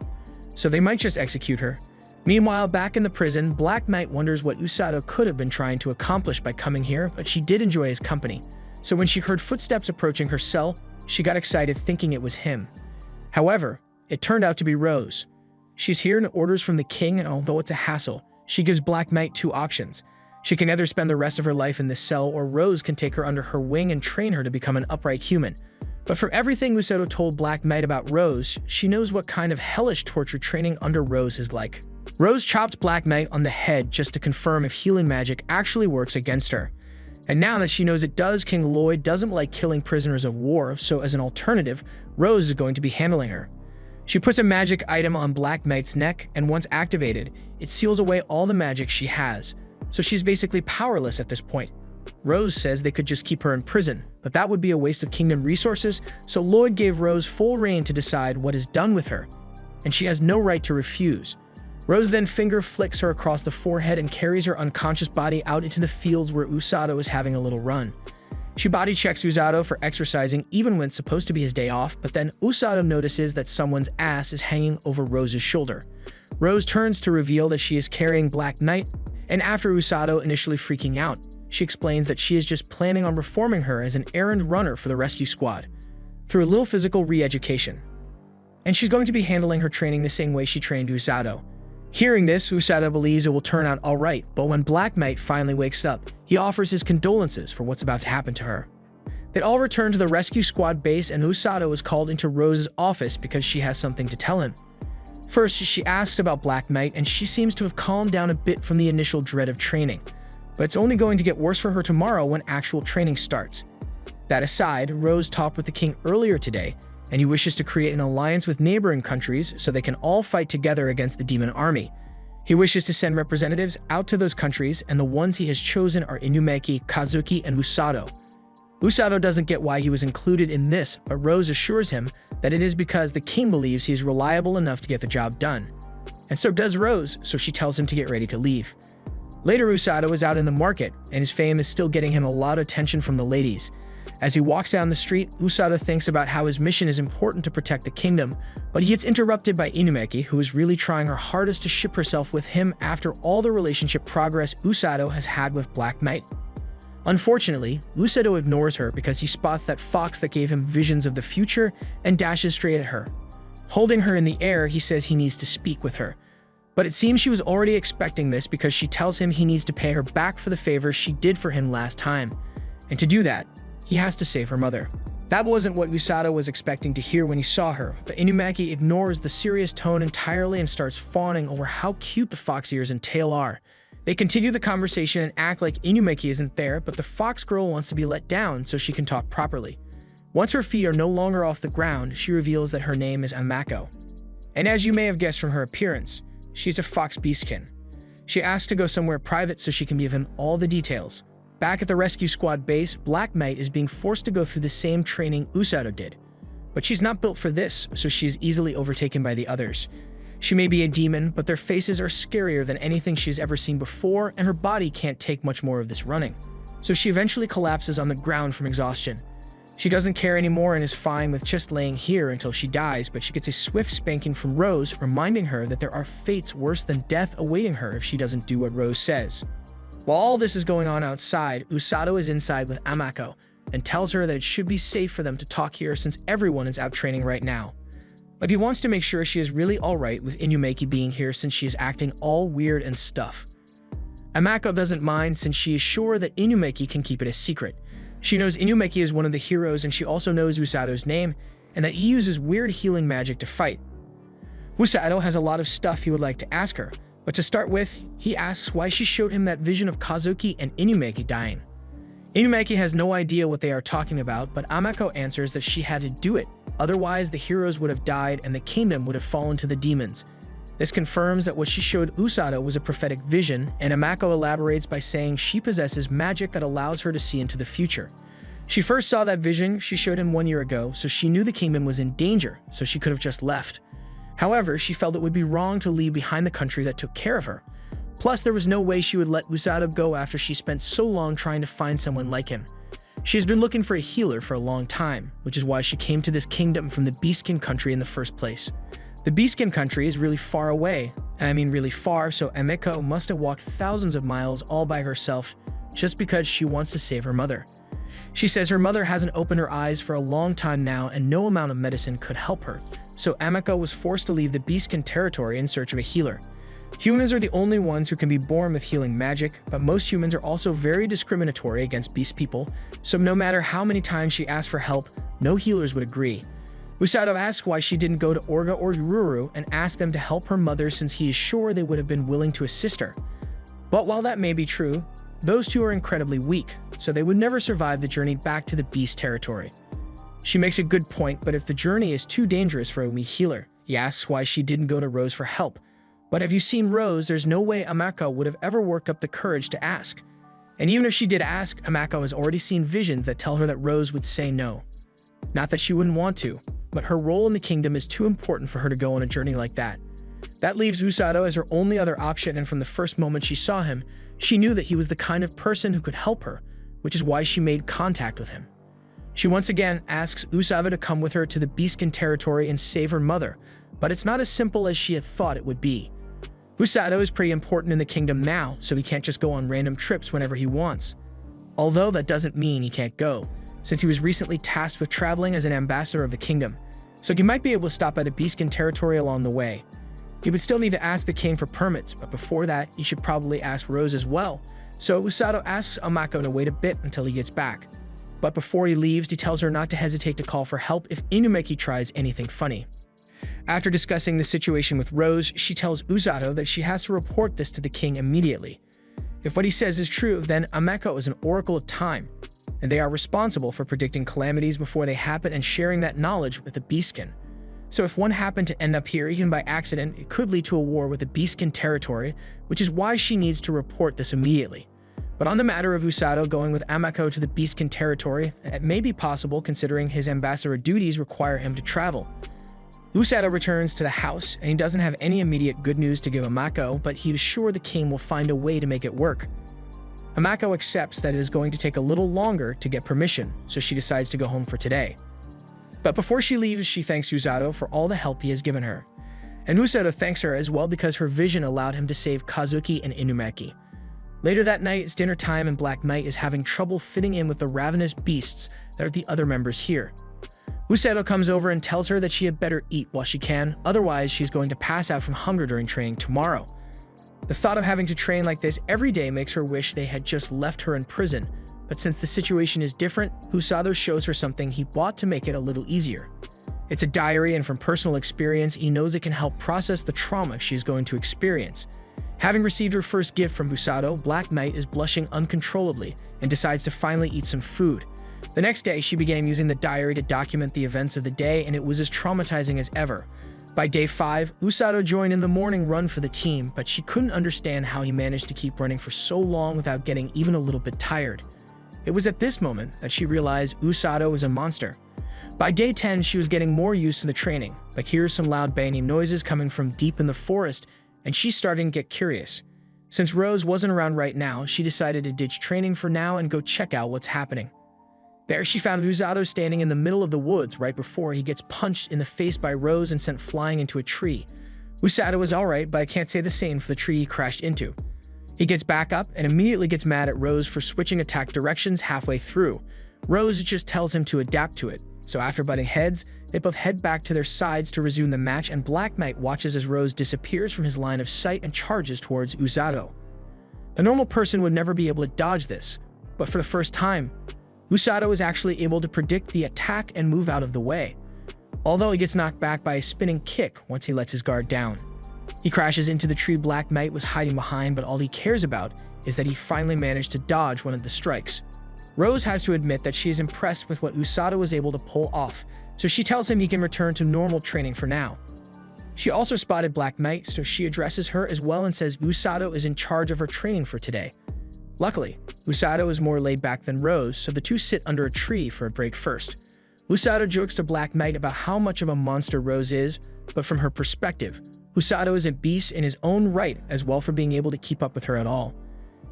So they might just execute her. Meanwhile, back in the prison, Black Knight wonders what Usado could have been trying to accomplish by coming here, but she did enjoy his company. So when she heard footsteps approaching her cell, she got excited thinking it was him. However, it turned out to be Rose. She's here in orders from the king, and although it's a hassle, she gives Black Knight 2 options. She can either spend the rest of her life in this cell, or Rose can take her under her wing and train her to become an upright human. But from everything Usado told Black Knight about Rose, she knows what kind of hellish torture training under Rose is like. Rose chopped Black Knight on the head just to confirm if healing magic actually works against her. And now that she knows it does, King Lloyd doesn't like killing prisoners of war, so as an alternative, Rose is going to be handling her. She puts a magic item on Black Knight's neck, and once activated, it seals away all the magic she has, so she's basically powerless at this point. Rose says they could just keep her in prison, but that would be a waste of kingdom resources, so Lloyd gave Rose full reign to decide what is done with her, and she has no right to refuse. Rose then finger flicks her across the forehead and carries her unconscious body out into the fields where Usado is having a little run. She body checks Usado for exercising even when it's supposed to be his day off, but then Usado notices that someone's ass is hanging over Rose's shoulder. Rose turns to reveal that she is carrying Black Knight, and after Usado initially freaking out, she explains that she is just planning on reforming her as an errand runner for the rescue squad, through a little physical re-education. And she's going to be handling her training the same way she trained Usado. Hearing this, Usado believes it will turn out alright, but when Black Knight finally wakes up, he offers his condolences for what's about to happen to her. They all return to the rescue squad base, and Usado is called into Rose's office because she has something to tell him. First, she asks about Black Knight, and she seems to have calmed down a bit from the initial dread of training. But it's only going to get worse for her tomorrow when actual training starts. That aside, Rose talked with the king earlier today, and he wishes to create an alliance with neighboring countries so they can all fight together against the demon army. He wishes to send representatives out to those countries, and the ones he has chosen are Inumeki, Kazuki, and Usado. Usado doesn't get why he was included in this, but Rose assures him that it is because the king believes he is reliable enough to get the job done. And so does Rose, so she tells him to get ready to leave. Later, Usado is out in the market, and his fame is still getting him a lot of attention from the ladies. As he walks down the street, Usado thinks about how his mission is important to protect the kingdom, but he gets interrupted by Inumeki, who is really trying her hardest to ship herself with him after all the relationship progress Usado has had with Black Knight. Unfortunately, Usado ignores her because he spots that fox that gave him visions of the future and dashes straight at her. Holding her in the air, he says he needs to speak with her. But it seems she was already expecting this because she tells him he needs to pay her back for the favor she did for him last time. And to do that, he has to save her mother. That wasn't what Usado was expecting to hear when he saw her, but Inumeki ignores the serious tone entirely and starts fawning over how cute the fox ears and tail are. They continue the conversation and act like Inumeki isn't there, but the fox girl wants to be let down so she can talk properly. Once her feet are no longer off the ground, she reveals that her name is Amako. And as you may have guessed from her appearance, she's a fox beastkin. She asks to go somewhere private so she can give him all the details. Back at the rescue squad base, Black Knight is being forced to go through the same training Usado did. But she's not built for this, so she is easily overtaken by the others. She may be a demon, but their faces are scarier than anything she's ever seen before, and her body can't take much more of this running. So she eventually collapses on the ground from exhaustion. She doesn't care anymore and is fine with just laying here until she dies, but she gets a swift spanking from Rose, reminding her that there are fates worse than death awaiting her if she doesn't do what Rose says. While all this is going on outside, Usado is inside with Amako and tells her that it should be safe for them to talk here since everyone is out training right now. But he wants to make sure she is really alright with Inumeki being here since she is acting all weird and stuff. Amako doesn't mind since she is sure that Inumeki can keep it a secret. She knows Inumeki is one of the heroes, and she also knows Usado's name and that he uses weird healing magic to fight. Usado has a lot of stuff he would like to ask her, but to start with, he asks why she showed him that vision of Kazuki and Inumeki dying. Inumeki has no idea what they are talking about, but Amako answers that she had to do it, otherwise the heroes would have died and the kingdom would have fallen to the demons. This confirms that what she showed Usado was a prophetic vision, and Amako elaborates by saying she possesses magic that allows her to see into the future. She first saw that vision she showed him 1 year ago, so she knew the kingdom was in danger, so she could have just left. However, she felt it would be wrong to leave behind the country that took care of her. Plus, there was no way she would let Usado go after she spent so long trying to find someone like him. She has been looking for a healer for a long time, which is why she came to this kingdom from the Beastkin country in the first place. The Beastkin country is really far away, and I mean really far, so Ameko must have walked thousands of miles all by herself just because she wants to save her mother. She says her mother hasn't opened her eyes for a long time now and no amount of medicine could help her, so Ameko was forced to leave the Beastkin territory in search of a healer. Humans are the only ones who can be born with healing magic, but most humans are also very discriminatory against beast people, so no matter how many times she asked for help, no healers would agree. Usado asks why she didn't go to Orga or Ururu and ask them to help her mother since he is sure they would have been willing to assist her. But while that may be true, those two are incredibly weak, so they would never survive the journey back to the beast territory. She makes a good point, but if the journey is too dangerous for a weak healer, he asks why she didn't go to Rose for help. But have you seen Rose, there's no way Amako would have ever worked up the courage to ask. And even if she did ask, Amako has already seen visions that tell her that Rose would say no. Not that she wouldn't want to, but her role in the kingdom is too important for her to go on a journey like that. That leaves Usado as her only other option, and from the first moment she saw him, she knew that he was the kind of person who could help her, which is why she made contact with him. She once again asks Usado to come with her to the Beastkin territory and save her mother, but it's not as simple as she had thought it would be. Usado is pretty important in the kingdom now, so he can't just go on random trips whenever he wants. Although that doesn't mean he can't go, since he was recently tasked with traveling as an ambassador of the kingdom, so he might be able to stop by the Beastkin territory along the way. He would still need to ask the king for permits, but before that, he should probably ask Rose as well, so Usado asks Amako to wait a bit until he gets back. But before he leaves, he tells her not to hesitate to call for help if Inumeki tries anything funny. After discussing the situation with Rose, she tells Usado that she has to report this to the king immediately. If what he says is true, then Ameko is an oracle of time, and they are responsible for predicting calamities before they happen and sharing that knowledge with the Beastkin. So if one happened to end up here, even by accident, it could lead to a war with the Beastkin territory, which is why she needs to report this immediately. But on the matter of Usado going with Ameko to the Beastkin territory, it may be possible considering his ambassador duties require him to travel. Usado returns to the house, and he doesn't have any immediate good news to give Ameko, but he is sure the king will find a way to make it work. Ameko accepts that it is going to take a little longer to get permission, so she decides to go home for today. But before she leaves, she thanks Usado for all the help he has given her. And Usado thanks her as well because her vision allowed him to save Kazuki and Inumeki. Later that night, it's dinner time and Black Knight is having trouble fitting in with the ravenous beasts that are the other members here. Usado comes over and tells her that she had better eat while she can, otherwise she's going to pass out from hunger during training tomorrow. The thought of having to train like this every day makes her wish they had just left her in prison, but since the situation is different, Usado shows her something he bought to make it a little easier. It's a diary, and from personal experience, he knows it can help process the trauma she's going to experience. Having received her first gift from Usado, Black Knight is blushing uncontrollably and decides to finally eat some food. The next day, she began using the diary to document the events of the day, and it was as traumatizing as ever. By day 5, Usado joined in the morning run for the team, but she couldn't understand how he managed to keep running for so long without getting even a little bit tired. It was at this moment that she realized Usado was a monster. By day 10, she was getting more used to the training, but hears some loud banging noises coming from deep in the forest, and she's starting to get curious. Since Rose wasn't around right now, she decided to ditch training for now and go check out what's happening. There she found Usado standing in the middle of the woods right before he gets punched in the face by Rose and sent flying into a tree. Usado is alright, but I can't say the same for the tree he crashed into. He gets back up and immediately gets mad at Rose for switching attack directions halfway through. Rose just tells him to adapt to it, so after butting heads, they both head back to their sides to resume the match, and Black Knight watches as Rose disappears from his line of sight and charges towards Usado. A normal person would never be able to dodge this, but for the first time, Usado is actually able to predict the attack and move out of the way, although he gets knocked back by a spinning kick once he lets his guard down. He crashes into the tree Black Knight was hiding behind, but all he cares about is that he finally managed to dodge one of the strikes. Rose has to admit that she is impressed with what Usado was able to pull off, so she tells him he can return to normal training for now. She also spotted Black Knight, so she addresses her as well and says Usado is in charge of her training for today. Luckily, Usado is more laid back than Rose, so the two sit under a tree for a break first. Usado jokes to Black Knight about how much of a monster Rose is, but from her perspective, Usado is a beast in his own right as well for being able to keep up with her at all.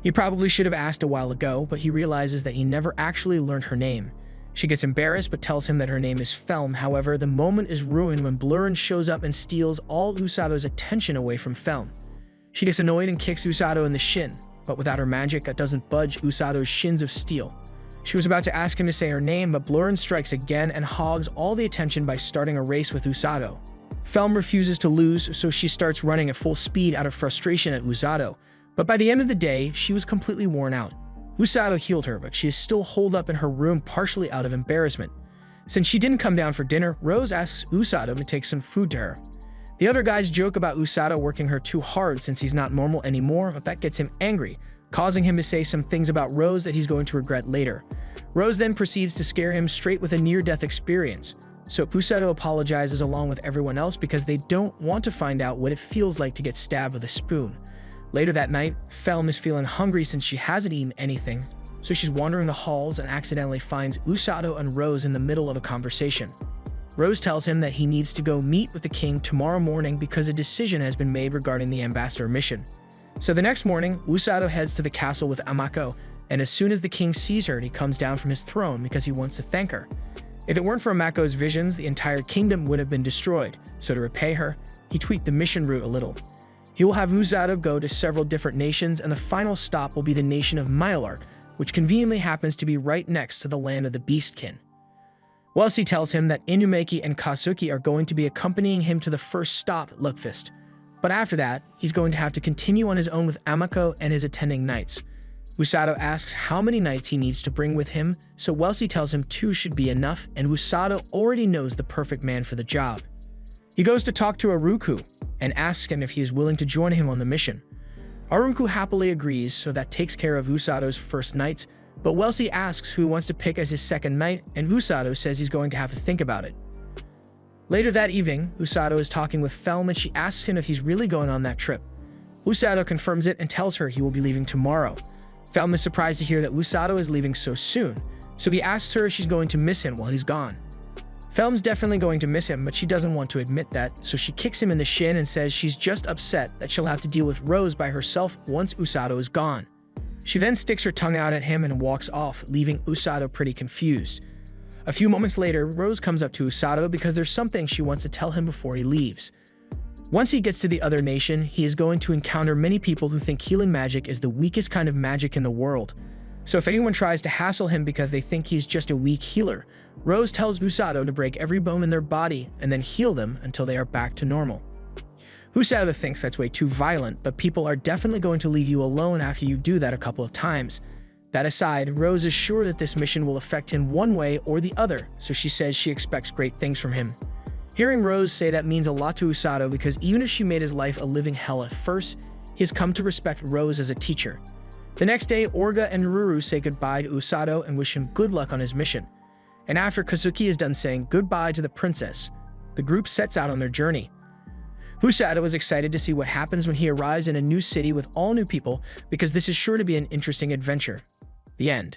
He probably should have asked a while ago, but he realizes that he never actually learned her name. She gets embarrassed but tells him that her name is Felm. However, the moment is ruined when Blurren shows up and steals all Usado's attention away from Felm. She gets annoyed and kicks Usado in the shin, but without her magic, that doesn't budge Usado's shins of steel. She was about to ask him to say her name, but Blurren strikes again and hogs all the attention by starting a race with Usado. Felm refuses to lose, so she starts running at full speed out of frustration at Usado, but by the end of the day, she was completely worn out. Usado healed her, but she is still holed up in her room partially out of embarrassment. Since she didn't come down for dinner, Rose asks Usado to take some food to her. The other guys joke about Usado working her too hard since he's not normal anymore, but that gets him angry, causing him to say some things about Rose that he's going to regret later. Rose then proceeds to scare him straight with a near-death experience, so Usado apologizes along with everyone else because they don't want to find out what it feels like to get stabbed with a spoon. Later that night, Felm is feeling hungry since she hasn't eaten anything, so she's wandering the halls and accidentally finds Usado and Rose in the middle of a conversation. Rose tells him that he needs to go meet with the king tomorrow morning because a decision has been made regarding the ambassador mission. So the next morning, Usado heads to the castle with Amako, and as soon as the king sees her, he comes down from his throne because he wants to thank her. If it weren't for Amako's visions, the entire kingdom would have been destroyed, so to repay her, he tweaked the mission route a little. He will have Usado go to several different nations, and the final stop will be the nation of Myolark, which conveniently happens to be right next to the land of the Beastkin. Whilst he tells him that Inumeki and Kazuki are going to be accompanying him to the first stop, Lookfist. But after that, he's going to have to continue on his own with Amako and his attending knights. Usado asks how many knights he needs to bring with him, so Wellesley tells him 2 should be enough, and Usado already knows the perfect man for the job. He goes to talk to Aruku and asks him if he is willing to join him on the mission. Aruku happily agrees, so that takes care of Usado's first knights, but Wellesley asks who he wants to pick as his second knight, and Usado says he's going to have to think about it. Later that evening, Usado is talking with Felm and she asks him if he's really going on that trip. Usado confirms it and tells her he will be leaving tomorrow. Felm is surprised to hear that Usado is leaving so soon, so he asks her if she's going to miss him while he's gone. Felm's definitely going to miss him, but she doesn't want to admit that, so she kicks him in the shin and says she's just upset that she'll have to deal with Rose by herself once Usado is gone. She then sticks her tongue out at him and walks off, leaving Usado pretty confused. A few moments later, Rose comes up to Usado because there's something she wants to tell him before he leaves. Once he gets to the other nation, he is going to encounter many people who think healing magic is the weakest kind of magic in the world. So if anyone tries to hassle him because they think he's just a weak healer, Rose tells Usado to break every bone in their body and then heal them until they are back to normal. Usado thinks that's way too violent, but people are definitely going to leave you alone after you do that a couple of times. That aside, Rose is sure that this mission will affect him one way or the other, so she says she expects great things from him. Hearing Rose say that means a lot to Usado because even if she made his life a living hell at first, he has come to respect Rose as a teacher. The next day, Orga and Ruru say goodbye to Usado and wish him good luck on his mission. And after Kazuki is done saying goodbye to the princess, the group sets out on their journey. Usado is excited to see what happens when he arrives in a new city with all new people because this is sure to be an interesting adventure. The end.